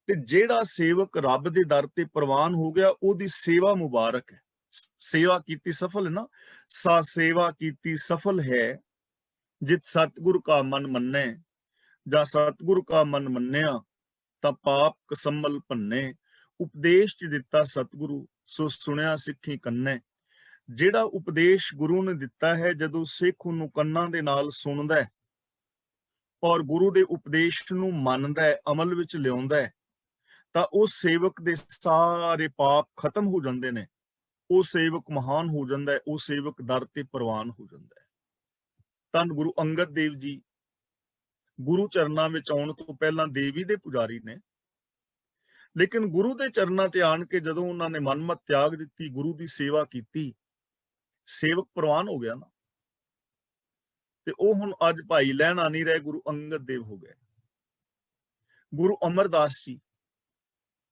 ਤੇ ਜਿਹੜਾ ਸੇਵਕ ਰੱਬ ਦੇ ਦਰ ਤੇ ਪ੍ਰਵਾਨ ਹੋ ਗਿਆ, ਉਹਦੀ ਸੇਵਾ ਮੁਬਾਰਕ ਹੈ। ਸੇਵਾ ਕੀਤੀ ਸਫਲ ਹੈ ਨਾ, ਸਾ ਸੇਵਾ ਕੀਤੀ ਸਫਲ ਹੈ, ਜਿਤ ਸਤਿਗੁਰ ਕਾ ਮਨ ਮੰਨੈ, ਜਾਂ ਸਤਿਗੁਰ ਕਾ ਮਨ ਮੰਨਿਆ ਤਾਂ ਪਾਪ ਕਸਮਲ ਭੰਨੇ। ਉਪਦੇਸ਼ ਚ ਦਿੱਤਾ ਸਤਿਗੁਰੂ, ਸੋ ਸੁਣਿਆ ਸਿੱਖੀ ਕੰਨੈ। ਜਿਹੜਾ ਉਪਦੇਸ਼ ਗੁਰੂ ਨੇ ਦਿੱਤਾ ਹੈ, ਜਦੋਂ ਸਿੱਖ ਉਹਨੂੰ ਕੰਨਾਂ ਦੇ ਨਾਲ ਸੁਣਦਾ ਹੈ ਔਰ ਗੁਰੂ ਦੇ ਉਪਦੇਸ਼ ਨੂੰ ਮੰਨਦਾ ਹੈ, ਅਮਲ ਵਿੱਚ ਲਿਆਉਂਦਾ ਹੈ, ਤਾਂ ਉਹ ਸੇਵਕ ਦੇ ਸਾਰੇ ਪਾਪ ਖਤਮ ਹੋ ਜਾਂਦੇ ਨੇ। ਉਹ ਸੇਵਕ ਮਹਾਨ ਹੋ ਜਾਂਦਾ ਹੈ, ਉਹ ਸੇਵਕ ਦਰ ਤੇ ਪ੍ਰਵਾਨ ਹੋ ਜਾਂਦਾ ਹੈ। ਧੰਨ ਗੁਰੂ ਅੰਗਦ ਦੇਵ ਜੀ ਗੁਰੂ ਚਰਨਾਂ ਵਿੱਚ ਆਉਣ ਤੋਂ ਪਹਿਲਾਂ ਦੇਵੀ ਦੇ ਪੁਜਾਰੀ ਨੇ, ਲੇਕਿਨ ਗੁਰੂ ਦੇ ਚਰਨਾਂ ਤੇ ਆਣ ਕੇ ਜਦੋਂ ਉਹਨਾਂ ਨੇ ਮਨਮਤ ਤਿਆਗ ਦਿੱਤੀ, ਗੁਰੂ ਦੀ ਸੇਵਾ ਕੀਤੀ, ਸੇਵਕ ਪ੍ਰਵਾਨ ਹੋ ਗਿਆ ਨਾ, ਤੇ ਉਹ ਹੁਣ ਅੱਜ ਭਾਈ ਲਹਿਣਾ ਨਹੀਂ ਰਹੇ, ਗੁਰੂ ਅੰਗਦ ਦੇਵ ਹੋ ਗਏ। ਗੁਰੂ ਅਮਰਦਾਸ ਜੀ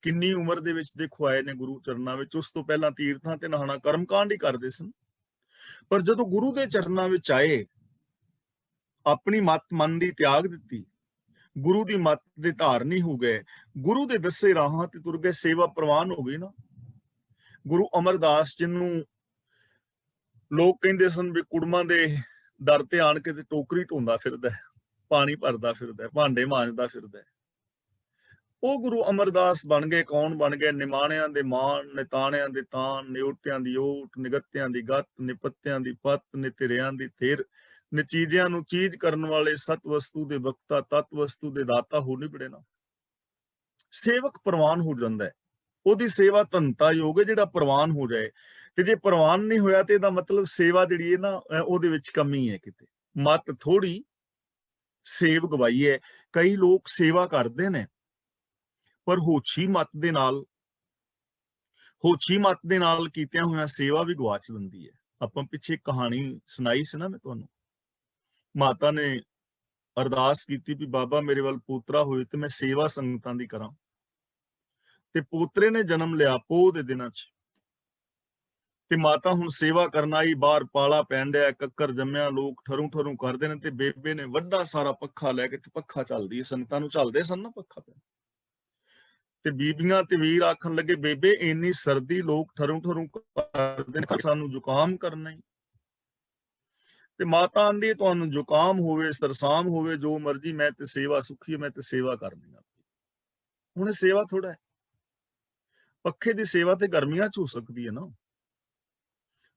ਕਿੰਨੀ ਉਮਰ ਦੇ ਵਿੱਚ ਦੇਖੋ ਆਏ ਨੇ ਗੁਰੂ ਚਰਨਾਂ ਵਿੱਚ। ਉਸ ਤੋਂ ਪਹਿਲਾਂ ਤੀਰਥਾਂ ਤੇ ਨਹਾਣਾ ਕਰਮਕਾਂਡ ਹੀ ਕਰਦੇ ਸਨ, ਪਰ ਜਦੋਂ ਗੁਰੂ ਦੇ ਚਰਨਾਂ ਵਿੱਚ ਆਏ, ਆਪਣੀ ਮਤ ਮਨ ਦੀ ਤਿਆਗ ਦਿੱਤੀ, ਗੁਰੂ ਦੀ ਮਤ ਦੇ ਧਾਰਨੀ ਹੋ ਗਏ, ਗੁਰੂ ਦੇ ਦੱਸੇ ਰਾਹਾਂ ਤੇ ਤੁਰ ਗਏ, ਸੇਵਾ ਪ੍ਰਵਾਨ ਹੋ ਗਈ ਨਾ। ਗੁਰੂ ਅਮਰਦਾਸ ਜਿਹਨੂੰ ਲੋਕ ਕਹਿੰਦੇ ਸਨ ਵੀ ਕੁੜਮਾਂ ਦੇ ਦਰ ਤੇ ਆਣ ਕੇ ਤੇ ਟੋਕਰੀ ਢੋਂਦਾ ਫਿਰਦਾ, ਪਾਣੀ ਭਰਦਾ ਫਿਰਦਾ, ਭਾਂਡੇ ਮਾਂਜਦਾ ਫਿਰਦਾ, ਉਹ ਗੁਰੂ ਅਮਰਦਾਸ ਬਣ ਗਏ। ਕੌਣ ਬਣ ਗਏ? ਨਿਮਾਣਿਆਂ ਦੇ ਮਾਣ, ਨਿਤਾਣਿਆਂ ਦੇ ਤਾਣ, ਨਿਉਟਿਆਂ ਦੀ ਓਟ, ਨਿਗੱਤਿਆਂ ਦੀ ਗੱਤ, ਨਿਪੱਤਿਆਂ ਦੀ ਪੱਤ, ਨਿਤਿਰਿਆਂ ਦੀ ਥਿਰ, ਨਚੀਜਿਆਂ ਨੂੰ ਚੀਜ਼ ਕਰਨ ਵਾਲੇ, ਸਤ ਵਸਤੂ ਦੇ ਵਕਤਾ, ਤਤ ਵਸਤੂ ਦੇ ਦਾਤਾ ਹੋ ਨਿਬੜੇ ਨਾ। ਸੇਵਕ ਪ੍ਰਵਾਨ ਹੋ ਜਾਂਦਾ ਹੈ, ਉਹਦੀ ਸੇਵਾ ਧਨਤਾ ਯੋਗ ਹੈ, ਜਿਹੜਾ ਪ੍ਰਵਾਨ ਹੋ ਜਾਏ। ਤੇ ਜੇ ਪ੍ਰਵਾਨ ਨਹੀਂ ਹੋਇਆ ਤੇ ਇਹਦਾ ਮਤਲਬ ਸੇਵਾ ਜਿਹੜੀ ਹੈ ਨਾ, ਉਹਦੇ ਵਿੱਚ ਕਮੀ ਹੈ ਕਿਤੇ, ਮਤ ਥੋੜੀ ਸੇਵ ਗਵਾਈ ਹੈ। ਕਈ ਲੋਕ ਸੇਵਾ ਕਰਦੇ ਨੇ, ਪਰ ਹੋਛੀ ਮਤ ਦੇ ਨਾਲ ਕੀਤਿਆਂ ਹੋਇਆ ਸੇਵਾ ਵੀ ਗਵਾਚ ਦਿੰਦੀ ਹੈ। ਆਪਾਂ ਪਿੱਛੇ ਕਹਾਣੀ ਸੁਣਾਈ ਸੀ ਨਾ ਮੈਂ ਤੁਹਾਨੂੰ, ਮਾਤਾ ਨੇ ਅਰਦਾਸ ਕੀਤੀ ਵੀ ਬਾਬਾ ਮੇਰੇ ਵੱਲ ਪੋਤਰਾ ਹੋਏ ਤੇ ਮੈਂ ਸੇਵਾ ਸੰਗਤਾਂ ਦੀ ਕਰਾਂ, ਤੇ ਪੋਤਰੇ ਨੇ ਜਨਮ ਲਿਆ ਪੋਹ ਦੇ ਦਿਨਾਂ 'ਚ, ਤੇ ਮਾਤਾ ਹੁਣ ਸੇਵਾ ਕਰਨ ਆਈ, ਬਾਹਰ ਪਾਲਾ ਪੈਣ ਡਿਆ, ਕੱਕਰ ਜੰਮਿਆ, ਲੋਕ ਠਰੂ ਠਰੂ ਕਰਦੇ ਨੇ, ਤੇ ਬੇਬੇ ਨੇ ਵੱਡਾ ਸਾਰਾ ਪੱਖਾ ਲੈ ਕੇ, ਤੇ ਪੱਖਾ ਚੱਲਦੀ ਹੈ, ਸੰਗਤਾਂ ਨੂੰ ਚੱਲਦੇ ਸਨ ਨਾ ਪੱਖਾ ਤੇ, ਤੇ ਬੀਬੀਆਂ ਤੇ ਵੀਰ ਆਖਣ ਲੱਗੇ ਬੇਬੇ ਇੰਨੀ ਸਰਦੀ, ਲੋਕ ਠਰੂ ਠਰੂ ਕਰਦੇ ਨੇ, ਸਾਨੂੰ ਜ਼ੁਕਾਮ ਕਰਨਾ ਹੀ। ਤੇ ਮਾਤਾ ਆਂਦੀ ਤੁਹਾਨੂੰ ਜ਼ੁਕਾਮ ਹੋਵੇ, ਸਰਸਾਮ ਹੋਵੇ, ਜੋ ਮਰਜੀ, ਮੈਂ ਤੇ ਸੇਵਾ ਸੁਖੀ, ਮੈਂ ਤੇ ਸੇਵਾ ਕਰਨੀ ਆ। ਹੁਣ ਇਹ ਸੇਵਾ ਥੋੜਾ ਹੈ, ਪੱਖੇ ਦੀ ਸੇਵਾ ਤੇ ਗਰਮੀਆਂ 'ਚ ਹੋ ਸਕਦੀ ਹੈ ਨਾ।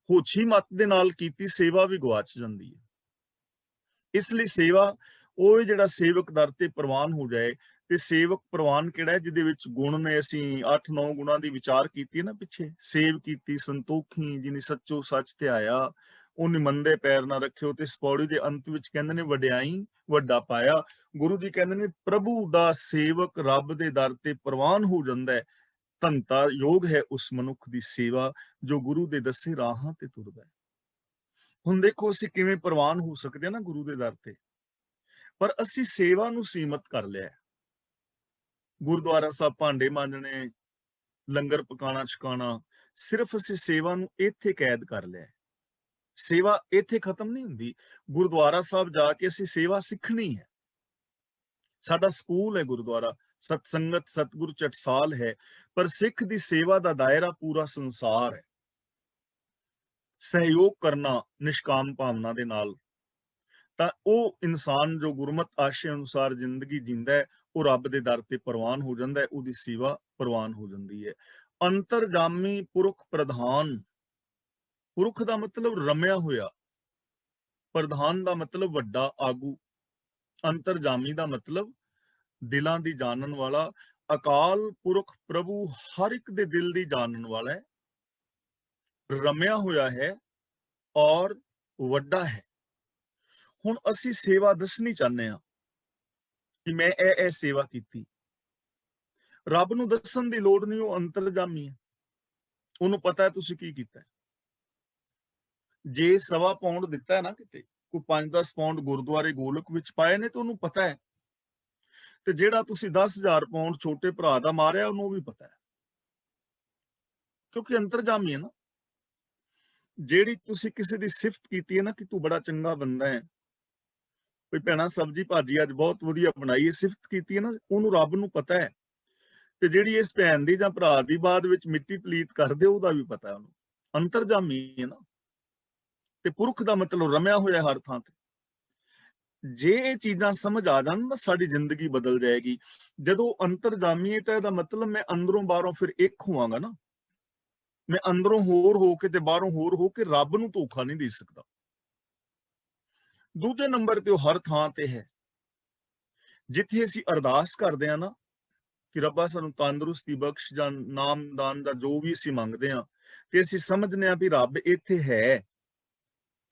ਹੋਛੀ ਮਤ ਦੇ ਨਾਲ ਕੀਤੀ ਸੇਵਾ ਵੀ ਗਵਾਚ ਜਾਂਦੀ ਹੈ। ਇਸ ਲਈ ਸੇਵਾ ਉਹ ਜਿਹੜਾ ਸੇਵਕ ਦਰ ਤੇ ਪ੍ਰਵਾਨ ਹੋ ਜਾਏ। ਤੇ ਸੇਵਕ ਪ੍ਰਵਾਨ ਕਿਹੜਾ ਹੈ? ਜਿਹਦੇ ਵਿੱਚ ਗੁਣ ਨੇ, ਅਸੀਂ 8-9 ਗੁਣਾਂ ਦੀ ਵਿਚਾਰ ਕੀਤੀ ਹੈ ਨਾ ਪਿੱਛੇ। ਸੇਵ ਕੀਤੀ ਸੰਤੋਖੀ, ਜਿਹਨੇ ਸੱਚੋ ਸੱਚ ਧਿਆਇਆ, ਉਹ ਨਿਮੰਦੇ ਪੈਰ ਨਾ ਰੱਖਿਓ। ਤੇ ਇਸ ਪੌੜੀ ਦੇ ਅੰਤ ਵਿੱਚ ਕਹਿੰਦੇ ਨੇ ਵਡਿਆਈ ਵੱਡਾ ਪਾਇਆ। ਗੁਰੂ ਜੀ ਕਹਿੰਦੇ ਨੇ ਪ੍ਰਭੂ ਦਾ ਸੇਵਕ ਰੱਬ ਦੇ ਦਰ ਤੇ ਪ੍ਰਵਾਨ ਹੋ ਜਾਂਦਾ ਹੈ। ਧਨਤਾ ਯੋਗ ਹੈ ਉਸ ਮਨੁੱਖ ਦੀ ਸੇਵਾ ਜੋ ਗੁਰੂ ਦੇ ਦੱਸੇ ਰਾਹਾਂ ਤੇ ਤੁਰਦਾ ਹੈ। ਹੁਣ ਦੇਖੋ ਅਸੀਂ ਕਿਵੇਂ ਪ੍ਰਵਾਨ ਹੋ ਸਕਦੇ ਹਾਂ ਨਾ ਗੁਰੂ ਦੇ ਦਰ ਤੇ, ਪਰ ਅਸੀਂ ਸੇਵਾ ਨੂੰ ਸੀਮਤ ਕਰ ਲਿਆ। ਗੁਰਦੁਆਰਾ ਸਾਹਿਬ ਭਾਂਡੇ ਮਾਂਜਣੇ, ਲੰਗਰ ਪਕਾਣਾ ਛਕਾਣਾ, ਸਿਰਫ ਅਸੀਂ ਸੇਵਾ ਨੂੰ ਇੱਥੇ ਕੈਦ ਕਰ ਲਿਆ। ਸੇਵਾ ਇੱਥੇ ਖਤਮ ਨਹੀਂ ਹੁੰਦੀ। ਗੁਰਦੁਆਰਾ ਸਾਹਿਬ ਜਾ ਕੇ ਅਸੀਂ ਸੇਵਾ ਸਿੱਖਣੀ ਹੈ। ਸਾਡਾ ਸਕੂਲ ਹੈ ਗੁਰਦੁਆਰਾ, ਸਤਸੰਗਤ ਸਤਿਗੁਰ ਚਟਸਾਲ ਹੈ, ਪਰ ਸਿੱਖ ਦੀ ਸੇਵਾ ਦਾ ਦਾਇਰਾ ਪੂਰਾ ਸੰਸਾਰ ਹੈ। ਸਹਿਯੋਗ ਕਰਨਾ ਨਿਸ਼ਕਾਮ ਭਾਵਨਾ ਦੇ ਨਾਲ, ਤਾਂ ਉਹ ਇਨਸਾਨ ਜੋ ਗੁਰਮਤ ਆਸ਼ੇ ਅਨੁਸਾਰ ਜ਼ਿੰਦਗੀ ਜਿੰਦਾ ਹੈ, ਉਹ ਰੱਬ ਦੇ ਦਰ ਤੇ ਪ੍ਰਵਾਨ ਹੋ ਜਾਂਦਾ ਹੈ, ਉਹਦੀ ਸੇਵਾ ਪ੍ਰਵਾਨ ਹੋ ਜਾਂਦੀ ਹੈ। ਅੰਤਰਜਾਮੀ ਪੁਰਖ ਪ੍ਰਧਾਨ, ਪੁਰਖ ਦਾ ਮਤਲਬ ਰਮਿਆ ਹੋਇਆ, ਪ੍ਰਧਾਨ ਦਾ ਮਤਲਬ ਵੱਡਾ ਆਗੂ, ਅੰਤਰਜਾਮੀ ਦਾ ਮਤਲਬ ਦਿਲਾਂ ਦੀ ਜਾਣਨ ਵਾਲਾ, ਅਕਾਲ ਪੁਰਖ ਪ੍ਰਭੂ ਹਰ ਇੱਕ ਦੇ ਦਿਲ ਦੀ ਜਾਣਨ ਵਾਲਾ ਹੈ, ਰਮਿਆ ਹੋਇਆ ਹੈ ਔਰ ਵੱਡਾ ਹੈ। ਹੁਣ ਅਸੀਂ ਸੇਵਾ ਦੱਸਣੀ ਚਾਹੁੰਦੇ ਹਾਂ ਕਿ ਮੈਂ ਇਹ ਸੇਵਾ ਕੀਤੀ। ਰੱਬ ਨੂੰ ਦੱਸਣ ਦੀ ਲੋੜ ਨਹੀਂ, ਉਹ ਅੰਤਰਜਾਮੀ ਹੈ, ਉਹਨੂੰ ਪਤਾ ਹੈ ਤੁਸੀਂ ਕੀ ਕੀਤਾ। ਜੇ 1.25 ਪਾਉਂਡ ਦਿੱਤਾ ਹੈ ਨਾ ਕਿਤੇ, ਕੋਈ 5-10 ਪਾਉਂਡ ਗੁਰਦੁਆਰੇ ਗੋਲਕ ਵਿੱਚ ਪਾਏ ਨੇ, ਤੇ ਉਹਨੂੰ ਪਤਾ ਹੈ। ਤੇ ਜਿਹੜਾ ਤੁਸੀਂ 10,000 ਪਾਉਂਡ ਛੋਟੇ ਭਰਾ ਦਾ ਮਾਰਿਆ, ਉਹਨੂੰ ਵੀ ਪਤਾ ਹੈ, ਕਿਉਂਕਿ ਅੰਤਰਜਾਮੀ ਹੈ ਨਾ। ਜਿਹੜੀ ਤੁਸੀਂ ਕਿਸੇ ਦੀ ਸਿਫਤ ਕੀਤੀ ਹੈ ਨਾ ਕਿ ਤੂੰ ਬੜਾ ਚੰਗਾ ਬੰਦਾ ਹੈ, ਕੋਈ ਭੈਣਾ ਸਬਜ਼ੀ ਭਾਜੀ ਅੱਜ ਬਹੁਤ ਵਧੀਆ ਬਣਾਈ ਹੈ, ਸਿਫਤ ਕੀਤੀ ਹੈ ਨਾ, ਉਹਨੂੰ ਰੱਬ ਨੂੰ ਪਤਾ ਹੈ। ਤੇ ਜਿਹੜੀ ਇਸ ਭੈਣ ਦੀ ਜਾਂ ਭਰਾ ਦੀ ਬਾਅਦ ਵਿੱਚ ਮਿੱਟੀ ਪਲੀਤ ਕਰਦੇ, ਉਹਦਾ ਵੀ ਪਤਾ ਹੈ ਉਹਨੂੰ। ਅੰਤਰਜਾਮੀ ਹੈ ਨਾ। ਤੇ ਪੁਰਖ ਦਾ ਮਤਲਬ ਰਮਿਆ ਹੋਇਆ ਹਰ ਥਾਂ ਤੇ। ਜੇ ਇਹ ਚੀਜ਼ਾਂ ਸਮਝ ਆ ਜਾਣ ਨਾ, ਸਾਡੀ ਜ਼ਿੰਦਗੀ ਬਦਲ ਜਾਏਗੀ। ਜਦੋਂ ਅੰਤਰਜਾਮੀ ਹੈ ਤਾਂ ਇਹਦਾ ਮਤਲਬ ਮੈਂ ਅੰਦਰੋਂ ਬਾਹਰੋਂ ਫਿਰ ਇੱਕ ਹੋਵਾਂਗਾ ਨਾ। ਮੈਂ ਅੰਦਰੋਂ ਹੋਰ ਹੋ ਕੇ ਤੇ ਬਾਹਰੋਂ ਹੋਰ ਹੋ ਕੇ ਰੱਬ ਨੂੰ ਧੋਖਾ ਨਹੀਂ ਦੇ ਸਕਦਾ। ਦੂਜੇ ਨੰਬਰ ਤੇ ਉਹ ਹਰ ਥਾਂ ਤੇ ਹੈ। ਜਿੱਥੇ ਅਸੀਂ ਅਰਦਾਸ ਕਰਦੇ ਆ ਨਾ ਕਿ ਰੱਬਾ ਸਾਨੂੰ ਤੰਦਰੁਸਤੀ ਬਖਸ਼ ਜਾਂ ਨਾਮਦਾਨ ਦਾ ਜੋ ਵੀ ਅਸੀਂ ਮੰਗਦੇ ਆ, ਤੇ ਅਸੀਂ ਸਮਝਦੇ ਆ ਵੀ ਰੱਬ ਇੱਥੇ ਹੈ,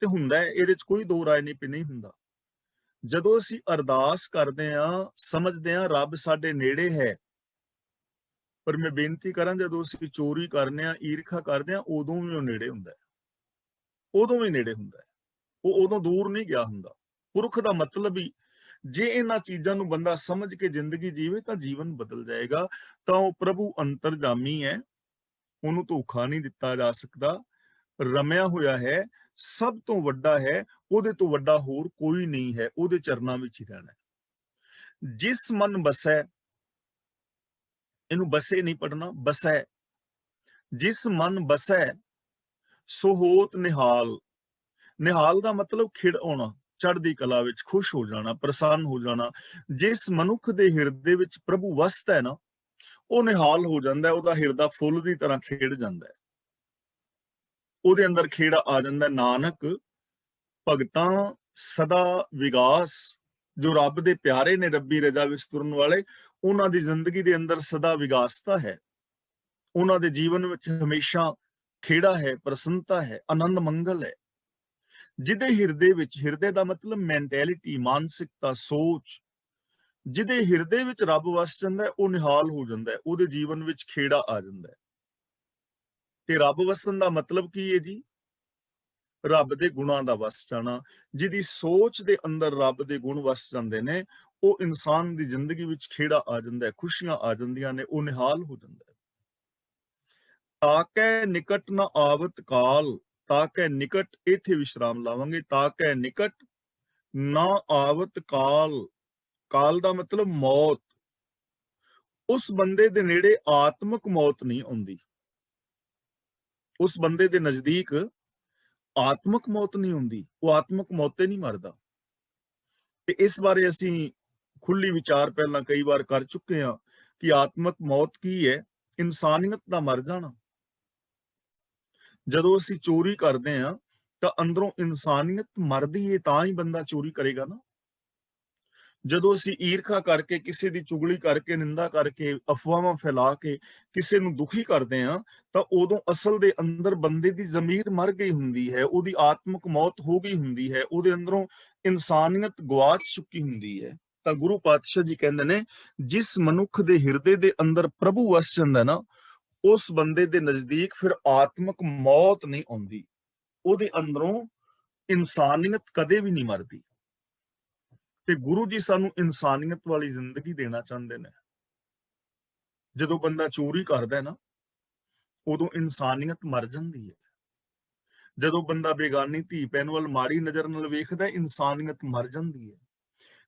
ਤੇ ਹੁੰਦਾ ਹੈ, ਇਹਦੇ 'ਚ ਕੋਈ ਦੋ ਰਾਏ ਨਹੀਂ ਹੁੰਦਾ। ਜਦੋਂ ਅਸੀਂ ਅਰਦਾਸ ਕਰਦੇ ਆ, ਸਮਝਦੇ ਆ ਰੱਬ ਸਾਡੇ ਨੇੜੇ ਹੈ, ਪਰ ਮੈਂ ਬੇਨਤੀ ਕਰਾਂ, ਜਦੋਂ ਅਸੀਂ ਚੋਰੀ ਕਰਨੇ ਆ, ਈਰਖਾ ਕਰਦੇ ਆ, ਉਦੋਂ ਵੀ ਉਹ ਨੇੜੇ ਹੁੰਦਾ ਹੈ, ਉਦੋਂ ਵੀ ਨੇੜੇ ਹੁੰਦਾ ਹੈ, ਉਹ ਉਦੋਂ ਦੂਰ ਨਹੀਂ ਗਿਆ ਹੁੰਦਾ। ਪੁਰਖ ਦਾ ਮਤਲਬ ਹੀ, ਜੇ ਇਹਨਾਂ ਚੀਜ਼ਾਂ ਨੂੰ ਬੰਦਾ ਸਮਝ ਕੇ ਜ਼ਿੰਦਗੀ ਜੀਵੇ ਤਾਂ ਜੀਵਨ ਬਦਲ ਜਾਏਗਾ। ਤਾਂ ਉਹ ਪ੍ਰਭੂ ਅੰਤਰਜਾਮੀ ਹੈ, ਉਹਨੂੰ ਧੋਖਾ ਨਹੀਂ ਦਿੱਤਾ ਜਾ ਸਕਦਾ, ਰਮਿਆ ਹੋਇਆ ਹੈ, ਸਭ ਤੋਂ ਵੱਡਾ ਹੈ, ਉਹਦੇ ਤੋਂ ਵੱਡਾ ਹੋਰ ਕੋਈ ਨਹੀਂ ਹੈ, ਉਹਦੇ ਚਰਨਾਂ ਵਿੱਚ ਹੀ ਰਹਿਣਾ ਹੈ। ਜਿਸ ਮਨ ਬਸੈ, ਇਹਨੂੰ ਬਸੇ ਨਹੀਂ ਪੜਨਾ, ਬਸੈ, ਜਿਸ ਮਨ ਬਸੈ ਸੋ ਹੋਤ ਨਿਹਾਲ। ਨਿਹਾਲ ਦਾ ਮਤਲਬ ਖਿੜ ਆਉਣਾ, ਚੜ੍ਹਦੀ ਕਲਾ ਵਿੱਚ ਖੁਸ਼ ਹੋ ਜਾਣਾ, ਪ੍ਰਸੰਨ ਹੋ ਜਾਣਾ। ਜਿਸ ਮਨੁੱਖ ਦੇ ਹਿਰਦੇ ਵਿੱਚ ਪ੍ਰਭੂ ਵਸਦਾ ਹੈ ਨਾ, ਉਹ ਨਿਹਾਲ ਹੋ ਜਾਂਦਾ, ਉਹਦਾ ਹਿਰਦਾ ਫੁੱਲ ਦੀ ਤਰ੍ਹਾਂ ਖੇੜ ਜਾਂਦਾ ਹੈ, ਉਹਦੇ ਅੰਦਰ ਖੇੜਾ ਆ ਜਾਂਦਾ। ਨਾਨਕ ਭਗਤਾਂ ਸਦਾ ਵਿਗਾਸ, ਜੋ ਰੱਬ ਦੇ ਪਿਆਰੇ ਨੇ, ਰੱਬੀ ਰਜ਼ਾ ਵਿੱਚ ਤੁਰਨ ਵਾਲੇ, ਉਹਨਾਂ ਦੀ ਜ਼ਿੰਦਗੀ ਦੇ ਅੰਦਰ ਸਦਾ ਵਿਗਾਸਤਾ ਹੈ, ਉਹਨਾਂ ਦੇ ਜੀਵਨ ਵਿੱਚ ਹਮੇਸ਼ਾ ਖੇੜਾ ਹੈ, ਪ੍ਰਸੰਨਤਾ ਹੈ, ਆਨੰਦ ਮੰਗਲ ਹੈ। ਜਿਹਦੇ ਹਿਰਦੇ ਵਿੱਚ, ਹਿਰਦੇ ਦਾ ਮਤਲਬ ਮੈਂਟੈਲਿਟੀ, ਮਾਨਸਿਕਤਾ, ਸੋਚ, ਜਿਹਦੇ ਹਿਰਦੇ ਵਿੱਚ ਰੱਬ ਵਸ ਜਾਂਦਾ ਹੈ, ਉਹ ਨਿਹਾਲ ਹੋ ਜਾਂਦਾ ਹੈ, ਉਹਦੇ ਜੀਵਨ ਵਿੱਚ ਖੇੜਾ ਆ ਜਾਂਦਾ ਹੈ। ਤੇ ਰੱਬ ਵਸਣ ਦਾ ਮਤਲਬ ਕੀ ਹੈ ਜੀ? ਰੱਬ ਦੇ ਗੁਣਾਂ ਦਾ ਵਸ ਜਾਣਾ। ਜਿਹਦੀ ਸੋਚ ਦੇ ਅੰਦਰ ਰੱਬ ਦੇ ਗੁਣ ਵਸ ਜਾਂਦੇ ਨੇ, ਉਹ ਇਨਸਾਨ ਦੀ ਜ਼ਿੰਦਗੀ ਵਿੱਚ ਖੇੜਾ ਆ ਜਾਂਦਾ ਹੈ, ਖੁਸ਼ੀਆਂ ਆ ਜਾਂਦੀਆਂ ਨੇ, ਉਹ ਨਿਹਾਲ ਹੋ ਜਾਂਦਾ ਹੈ। ਤਾਕੈ ਨਿਕਟ ਨਾ ਆਵਤ ਕਾਲ, ਤਾਕੈ ਨਿਕਟ, ਇੱਥੇ ਵਿਸ਼ਰਾਮ ਲਾਵਾਂਗੇ। ਤਾਕੈ ਨਿਕਟ ਨਾ ਆਵਤ ਕਾਲ, ਕਾਲ ਦਾ ਮਤਲਬ ਮੌਤ। ਉਸ ਬੰਦੇ ਦੇ ਨੇੜੇ ਆਤਮਕ ਮੌਤ ਨਹੀਂ ਆਉਂਦੀ, ਉਸ ਬੰਦੇ ਦੇ ਨਜ਼ਦੀਕ ਆਤਮਕ ਮੌਤ ਨਹੀਂ ਹੁੰਦੀ, ਉਹ ਆਤਮਕ ਮੌਤ ਤੇ ਨਹੀਂ ਮਰਦਾ। ਤੇ ਇਸ ਬਾਰੇ ਅਸੀਂ ਖੁੱਲੀ ਵਿਚਾਰ ਪਹਿਲਾਂ ਕਈ ਵਾਰ ਕਰ ਚੁੱਕੇ ਹਾਂ ਕਿ ਆਤਮਕ ਮੌਤ ਕੀ ਹੈ? ਇਨਸਾਨੀਅਤ ਦਾ ਮਰ ਜਾਣਾ। ਜਦੋਂ ਅਸੀਂ ਚੋਰੀ ਕਰਦੇ ਹਾਂ ਤਾਂ ਅੰਦਰੋਂ ਇਨਸਾਨੀਅਤ ਮਰਦੀ ਹੈ, ਤਾਂ ਹੀ ਬੰਦਾ ਚੋਰੀ ਕਰੇਗਾ ਨਾ। ਜਦੋਂ ਅਸੀਂ ਈਰਖਾ ਕਰਕੇ, ਕਿਸੇ ਦੀ ਚੁਗਲੀ ਕਰਕੇ, ਨਿੰਦਾ ਕਰਕੇ, ਅਫਵਾਹਾਂ ਫੈਲਾ ਕੇ ਕਿਸੇ ਨੂੰ ਦੁਖੀ ਕਰਦੇ ਹਾਂ, ਤਾਂ ਉਦੋਂ ਅਸਲ ਦੇ ਅੰਦਰ ਬੰਦੇ ਦੀ ਜ਼ਮੀਰ ਮਰ ਗਈ ਹੁੰਦੀ ਹੈ, ਉਹਦੀ ਆਤਮਕ ਮੌਤ ਹੋ ਗਈ ਹੁੰਦੀ ਹੈ, ਉਹਦੇ ਅੰਦਰੋਂ ਇਨਸਾਨੀਅਤ ਗਵਾਚ ਚੁੱਕੀ ਹੁੰਦੀ ਹੈ। ਤਾਂ ਗੁਰੂ ਪਾਤਸ਼ਾਹ ਜੀ ਕਹਿੰਦੇ ਨੇ, ਜਿਸ ਮਨੁੱਖ ਦੇ ਹਿਰਦੇ ਦੇ ਅੰਦਰ ਪ੍ਰਭੂ ਵਸ ਜਾਂਦਾ ਨਾ, ਉਸ ਬੰਦੇ ਦੇ ਨਜ਼ਦੀਕ ਫਿਰ ਆਤਮਕ ਮੌਤ ਨਹੀਂ ਆਉਂਦੀ, ਉਹਦੇ ਅੰਦਰੋਂ ਇਨਸਾਨੀਅਤ ਕਦੇ ਵੀ ਨਹੀਂ ਮਰਦੀ। ਤੇ ਗੁਰੂ ਜੀ ਸਾਨੂੰ ਇਨਸਾਨੀਅਤ ਵਾਲੀ ਜ਼ਿੰਦਗੀ ਦੇਣਾ ਚਾਹੁੰਦੇ ਨੇ। ਜਦੋਂ ਬੰਦਾ ਚੋਰੀ ਕਰਦਾ ਹੈ ਨਾ, ਉਦੋਂ ਇਨਸਾਨੀਅਤ ਮਰ ਜਾਂਦੀ ਹੈ। ਜਦੋਂ ਬੰਦਾ ਬੇਗਾਨੀ ਧੀ ਭੈਣ ਵੱਲ ਮਾੜੀ ਨਜ਼ਰ ਨਾਲ ਵੇਖਦਾ, ਇਨਸਾਨੀਅਤ ਮਰ ਜਾਂਦੀ ਹੈ।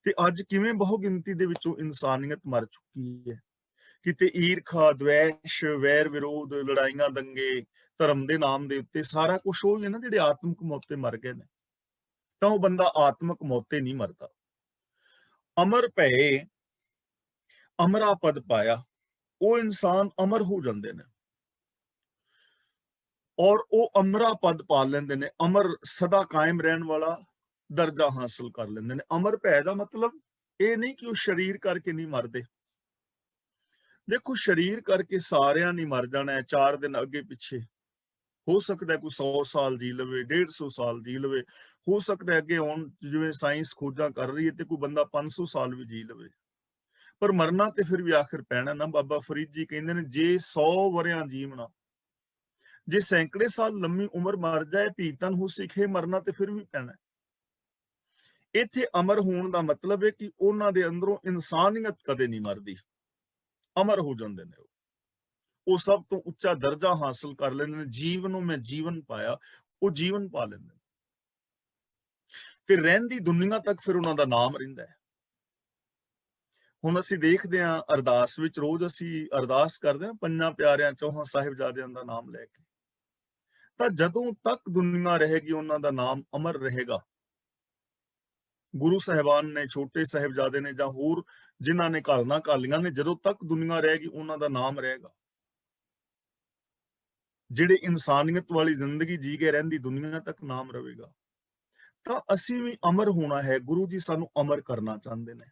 ਤੇ ਅੱਜ ਕਿਵੇਂ ਬਹੁ ਗਿਣਤੀ ਦੇ ਵਿੱਚੋਂ ਇਨਸਾਨੀਅਤ ਮਰ ਚੁੱਕੀ ਹੈ। ਕਿਤੇ ਈਰਖਾ, ਦਵੈਸ਼, ਵੈਰ ਵਿਰੋਧ, ਲੜਾਈਆਂ, ਦੰਗੇ, ਧਰਮ ਦੇ ਨਾਮ ਦੇ ਉੱਤੇ, ਸਾਰਾ ਕੁਝ ਉਹ ਹੀ ਹੈ ਨਾ ਜਿਹੜੇ ਆਤਮਿਕ ਮੌਤ ਤੇ ਮਰ ਗਏ ਨੇ। ਤਾਂ ਉਹ ਬੰਦਾ ਆਤਮਿਕ ਮੌਤ ਤੇ ਨਹੀਂ ਮਰਦਾ। ਅਮਰ ਭਏ ਅਮਰਾ ਪਦ ਪਾਇਆ, ਉਹ ਇਨਸਾਨ ਅਮਰ ਹੋ ਜਾਂਦੇ ਨੇ ਔਰ ਉਹ ਅਮਰਾ ਪਦ ਪਾ ਲੈਂਦੇ ਨੇ, ਅਮਰ ਸਦਾ ਕਾਇਮ ਰਹਿਣ ਵਾਲਾ ਦਰਜਾ ਹਾਸਲ ਕਰ ਲੈਂਦੇ ਨੇ। ਅਮਰ ਭੈ ਦਾ ਮਤਲਬ ਇਹ ਨਹੀਂ ਕਿ ਉਹ ਸਰੀਰ ਕਰਕੇ ਨਹੀਂ ਮਰਦੇ, ਦੇਖੋ ਸਰੀਰ ਕਰਕੇ ਸਾਰਿਆਂ ਨੇ ਮਰ ਜਾਣਾ ਹੈ, 4 ਦਿਨ ਅੱਗੇ ਪਿੱਛੇ। ਹੋ ਸਕਦਾ ਹੈ ਕੋਈ 100 ਸਾਲ ਜੀ ਲਵੇ, 150 ਸਾਲ ਜੀ ਲਵੇ, ਹੋ ਸਕਦਾ ਹੈ ਅੱਗੇ ਹੁਣ ਜਿਵੇਂ ਸਾਇੰਸ ਖੋਜਾਂ ਕਰ ਰਹੀ ਹੈ ਤੇ ਕੋਈ ਬੰਦਾ 500 ਸਾਲ ਵੀ ਜੀ ਲਵੇ, ਪਰ ਮਰਨਾ ਤੇ ਫਿਰ ਵੀ ਆਖਿਰ ਪੈਣਾ ਨਾ। ਬਾਬਾ ਫਰੀਦ ਜੀ ਕਹਿੰਦੇ ਨੇ, ਜੇ 100 ਵਰਿਆਂ ਜੀਵਣਾ, ਜੇ ਸੈਂਕੜੇ ਸਾਲ ਲੰਮੀ ਉਮਰ ਮਰ ਜਾਏ ਭੀਤਨ ਹੋ ਸਿੱਖੇ, ਮਰਨਾ ਤੇ ਫਿਰ ਵੀ ਪੈਣਾ। ਇੱਥੇ ਅਮਰ ਹੋਣ ਦਾ ਮਤਲਬ ਹੈ ਕਿ ਉਹਨਾਂ ਦੇ ਅੰਦਰੋਂ ਇਨਸਾਨੀਅਤ ਕਦੇ ਨਹੀਂ ਮਰਦੀ, ਅਮਰ ਹੋ ਜਾਂਦੇ ਨੇ ਉਹ ਸਭ ਤੋਂ ਉੱਚਾ ਦਰਜਾ ਹਾਸਲ ਕਰ ਲੈਂਦੇ ਨੇ। ਜੀਵਨ ਨੂੰ ਮੈਂ ਜੀਵਨ ਪਾਇਆ, ਉਹ ਜੀਵਨ ਪਾ ਲੈਂਦੇ ਨੇ ਤੇ ਰਹਿੰਦੀ ਦੁਨੀਆ ਤੱਕ ਫਿਰ ਉਹਨਾਂ ਦਾ ਨਾਮ ਰਹਿੰਦਾ ਹੈ। ਹੁਣ ਅਸੀਂ ਦੇਖਦੇ ਹਾਂ ਅਰਦਾਸ ਵਿੱਚ, ਰੋਜ਼ ਅਸੀਂ ਅਰਦਾਸ ਕਰਦੇ ਹਾਂ ਪੰਜਾਂ ਪਿਆਰਿਆਂ ਚੌਹਾਂ ਸਾਹਿਬਜ਼ਾਦਿਆਂ ਦਾ ਨਾਮ ਲੈ ਕੇ, ਤਾਂ ਜਦੋਂ ਤੱਕ ਦੁਨੀਆ ਰਹੇਗੀ ਉਹਨਾਂ ਦਾ ਨਾਮ ਅਮਰ ਰਹੇਗਾ। ਗੁਰੂ ਸਾਹਿਬਾਨ ਨੇ, ਛੋਟੇ ਸਾਹਿਬਜ਼ਾਦੇ ਨੇ, ਜਾਂ ਹੋਰ ਜਿਨ੍ਹਾਂ ਨੇ ਘਾਲਣਾ ਘਾਲੀਆਂ ਨੇ, ਜਦੋਂ ਤੱਕ ਦੁਨੀਆ ਰਹੇਗੀ ਉਹਨਾਂ ਦਾ ਨਾਮ ਰਹੇਗਾ। ਜਿਹੜੇ ਇਨਸਾਨੀਅਤ ਵਾਲੀ ਜ਼ਿੰਦਗੀ ਜੀ ਕੇ ਰਹਿੰਦੀ ਦੁਨੀਆ ਤੱਕ ਨਾਮ ਰਹੇਗਾ। ਤਾਂ ਅਸੀਂ ਵੀ ਅਮਰ ਹੋਣਾ ਹੈ। ਗੁਰੂ ਜੀ ਸਾਨੂੰ ਅਮਰ ਕਰਨਾ ਚਾਹੁੰਦੇ ਨੇ,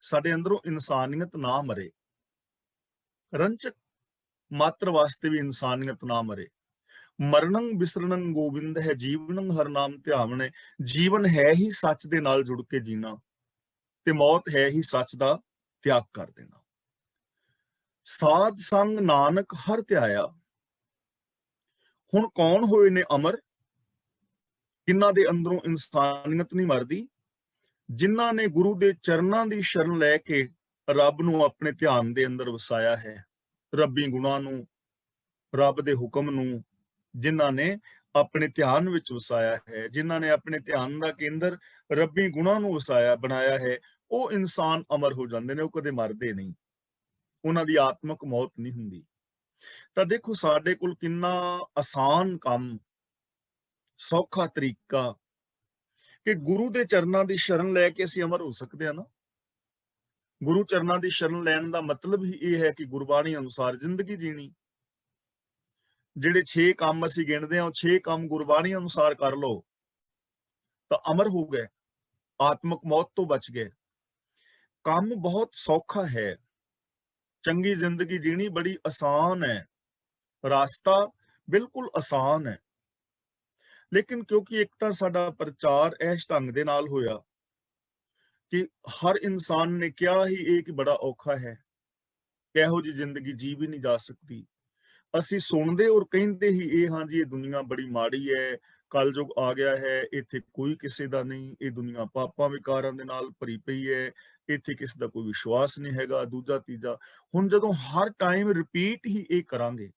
ਸਾਡੇ ਅੰਦਰੋਂ ਇਨਸਾਨੀਅਤ ਨਾ ਮਰੇ। ਰੰਚਕ ਮਾਤਰ ਵਾਸਤੇ ਵੀ ਇਨਸਾਨੀਅਤ ਨਾ ਮਰੇ। ਮਰਨੰ ਬਿਸਰਨੰ ਗੋਬਿੰਦ ਹੈ, ਜੀਵਨੰ ਹਰ ਨਾਮ ਧਿਆਵਣੇ। ਜੀਵਨ ਹੈ ਹੀ ਸੱਚ ਦੇ ਨਾਲ ਜੁੜ ਕੇ ਜੀਣਾ, ਤੇ ਮੌਤ ਹੈ ਹੀ ਸੱਚ ਦਾ ਤਿਆਗ ਕਰ ਦੇਣਾ। ਸਾਧ ਸੰਗ ਨਾਨਕ ਹਰ ਧਿਆਇਆ। ਹੁਣ ਕੌਣ ਹੋਏ ਨੇ ਅਮਰ? ਜਿਨ੍ਹਾਂ ਦੇ ਅੰਦਰੋਂ ਇਨਸਾਨੀਅਤ ਨਹੀਂ ਮਰਦੀ, ਜਿਨ੍ਹਾਂ ਨੇ ਗੁਰੂ ਦੇ ਚਰਨਾਂ ਦੀ ਸ਼ਰਨ ਲੈ ਕੇ ਰੱਬ ਨੂੰ ਆਪਣੇ ਧਿਆਨ ਦੇ ਅੰਦਰ ਵਸਾਇਆ ਹੈ, ਰੱਬੀ ਗੁਣਾਂ ਨੂੰ, ਰੱਬ ਦੇ ਹੁਕਮ ਨੂੰ ਜਿਨ੍ਹਾਂ ਨੇ ਆਪਣੇ ਧਿਆਨ ਵਿੱਚ ਵਸਾਇਆ ਹੈ, ਜਿਨ੍ਹਾਂ ਨੇ ਆਪਣੇ ਧਿਆਨ ਦਾ ਕੇਂਦਰ ਰੱਬੀ ਗੁਣਾਂ ਨੂੰ ਵਸਾਇਆ ਬਣਾਇਆ ਹੈ, ਉਹ ਇਨਸਾਨ ਅਮਰ ਹੋ ਜਾਂਦੇ ਨੇ, ਉਹ ਕਦੇ ਮਰਦੇ ਨਹੀਂ, ਉਹਨਾਂ ਦੀ ਆਤਮਕ ਮੌਤ ਨਹੀਂ ਹੁੰਦੀ। ਤਾਂ ਦੇਖੋ ਸਾਡੇ ਕੋਲ ਕਿੰਨਾ ਆਸਾਨ ਕੰਮ, ਸੌਖਾ ਤਰੀਕਾ ਕਿ ਗੁਰੂ ਦੇ ਚਰਨਾਂ ਦੀ ਸ਼ਰਨ ਲੈ ਕੇ ਅਸੀਂ ਅਮਰ ਹੋ ਸਕਦੇ ਹਾਂ ਨਾ। ਗੁਰੂ ਚਰਨਾਂ ਦੀ ਸ਼ਰਨ ਲੈਣ ਦਾ ਮਤਲਬ ਹੀ ਇਹ ਹੈ ਕਿ ਗੁਰਬਾਣੀ ਅਨੁਸਾਰ ਜ਼ਿੰਦਗੀ ਜੀਣੀ। ਜਿਹੜੇ 6 ਕੰਮ ਅਸੀਂ ਗਿਣਦੇ ਹਾਂ, ਉਹ 6 ਕੰਮ ਗੁਰਬਾਣੀ ਅਨੁਸਾਰ ਕਰ ਲਓ ਤਾਂ ਅਮਰ ਹੋ ਗਏ, ਆਤਮਕ ਮੌਤ ਤੋਂ ਬਚ ਗਏ। ਕੰਮ ਬਹੁਤ ਸੌਖਾ ਹੈ, ਚੰਗੀ ਜ਼ਿੰਦਗੀ ਜੀਣੀ ਬੜੀ ਆਸਾਨ ਹੈ, ਰਾਸਤਾ ਬਿਲਕੁਲ ਆਸਾਨ ਹੈ। ਲੇਕਿਨ ਕਿਉਂਕਿ ਇੱਕ ਤਾਂ ਸਾਡਾ ਪ੍ਰਚਾਰ ਇਸ ਢੰਗ ਦੇ ਨਾਲ ਹੋਇਆ ਕਿ ਹਰ ਇਨਸਾਨ ਨੇ ਕਿਹਾ ਹੀ ਇਹ ਕਿ ਬੜਾ ਔਖਾ ਹੈ, ਇਹੋ ਜਿਹੀ ਜ਼ਿੰਦਗੀ ਜੀ ਵੀ ਨਹੀਂ ਜਾ ਸਕਦੀ। ਅਸੀਂ ਸੁਣਦੇ ਔਰ ਕਹਿੰਦੇ ਹੀ ਇਹ ਹਾਂ ਜੀ, ਇਹ ਦੁਨੀਆ ਬੜੀ ਮਾੜੀ ਹੈ, ਕਲਯੁਗ ਆ ਗਿਆ ਹੈ, ਇੱਥੇ ਕੋਈ ਕਿਸੇ ਦਾ ਨਹੀਂ, ਇਹ ਦੁਨੀਆ ਪਾਪਾਂ ਵਿਕਾਰਾਂ ਦੇ ਨਾਲ ਭਰੀ ਪਈ ਹੈ, ਇੱਥੇ ਕਿਸੇ ਦਾ ਕੋਈ ਵਿਸ਼ਵਾਸ ਨਹੀਂ ਹੈਗਾ, ਦੂਜਾ ਤੀਜਾ। ਹੁਣ ਜਦੋਂ ਹਰ ਟਾਈਮ ਰਿਪੀਟ ਹੀ ਇਹ ਕਰਾਂਗੇ,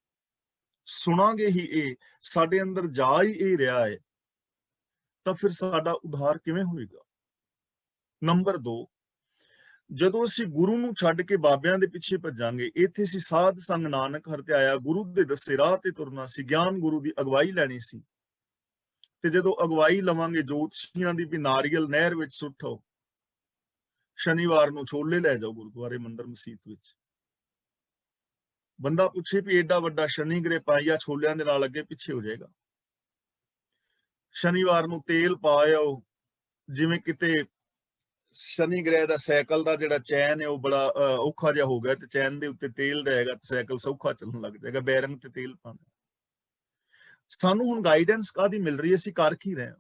ਸੁਣਾਂਗੇ ਹੀ ਇਹ, ਸਾਡੇ ਅੰਦਰ ਜਾ ਹੀ ਇਹ ਰਿਹਾ ਹੈ, ਤਾਂ ਫਿਰ ਸਾਡਾ ਉਧਾਰ ਕਿਵੇਂ ਹੋਏਗਾ? ਨੰਬਰ 2, ਜਦੋਂ ਅਸੀਂ ਗੁਰੂ ਨੂੰ ਛੱਡ ਕੇ ਬਾਬਿਆਂ ਦੇ ਪਿੱਛੇ ਭੱਜਾਂਗੇ, ਇੱਥੇ ਸੀ ਸਾਧ ਸੰਗ ਨਾਨਕ ਹਰ ਧਿਆਇਆ, ਗੁਰੂ ਦੇ ਦੱਸੇ ਰਾਹ ਤੇ ਤੁਰਨਾ ਸੀ, ਗਿਆਨ ਗੁਰੂ ਦੀ ਅਗਵਾਈ ਲੈਣੀ ਸੀ। ਤੇ ਜਦੋਂ ਅਗਵਾਈ ਲਵਾਂਗੇ ਜੋਤਸ਼ੀਆਂ ਦੀ ਵੀ ਨਾਰੀਅਲ ਨਹਿਰ ਵਿੱਚ ਸੁੱਟੋ, ਸ਼ਨੀਵਾਰ ਨੂੰ ਛੋਲੇ ਲੈ ਜਾਓ ਗੁਰਦੁਆਰੇ ਮੰਦਰ ਮਸੀਤ ਵਿੱਚ। ਬੰਦਾ ਪੁੱਛੇ ਵੀ ਏਡਾ ਵੱਡਾ ਸ਼ਨੀ ਗ੍ਰਹਿ ਪਾਈਆ ਛੋਲਿਆਂ ਦੇ ਨਾਲ ਅੱਗੇ ਪਿੱਛੇ ਹੋ ਜਾਏਗਾ। ਸ਼ਨੀਵਾਰ ਨੂੰ ਤੇਲ ਪਾਇਓ, ਜਿਵੇਂ ਕਿਤੇ ਸ਼ਨੀ ਗ੍ਰਹਿ ਦਾ ਸਾਈਕਲ ਦਾ ਜਿਹੜਾ ਚੈਨ ਹੈ ਉਹ ਬੜਾ ਔਖਾ ਜਿਹਾ ਹੋ ਗਿਆ, ਤੇ ਚੈਨ ਦੇ ਉੱਤੇ ਤੇਲ ਰਹੇਗਾ ਤੇ ਸਾਈਕਲ ਸੌਖਾ ਚੱਲਣ ਲੱਗ ਜਾਏਗਾ, ਬੈਰਿੰਗ ਤੇ ਤੇਲ ਪਾਣਾ। ਸਾਨੂੰ ਹੁਣ ਗਾਈਡੈਂਸ ਕਾਹਦੀ ਮਿਲ ਰਹੀ ਹੈ? ਅਸੀਂ ਕਰ ਕੀ ਰਹੇ ਹਾਂ?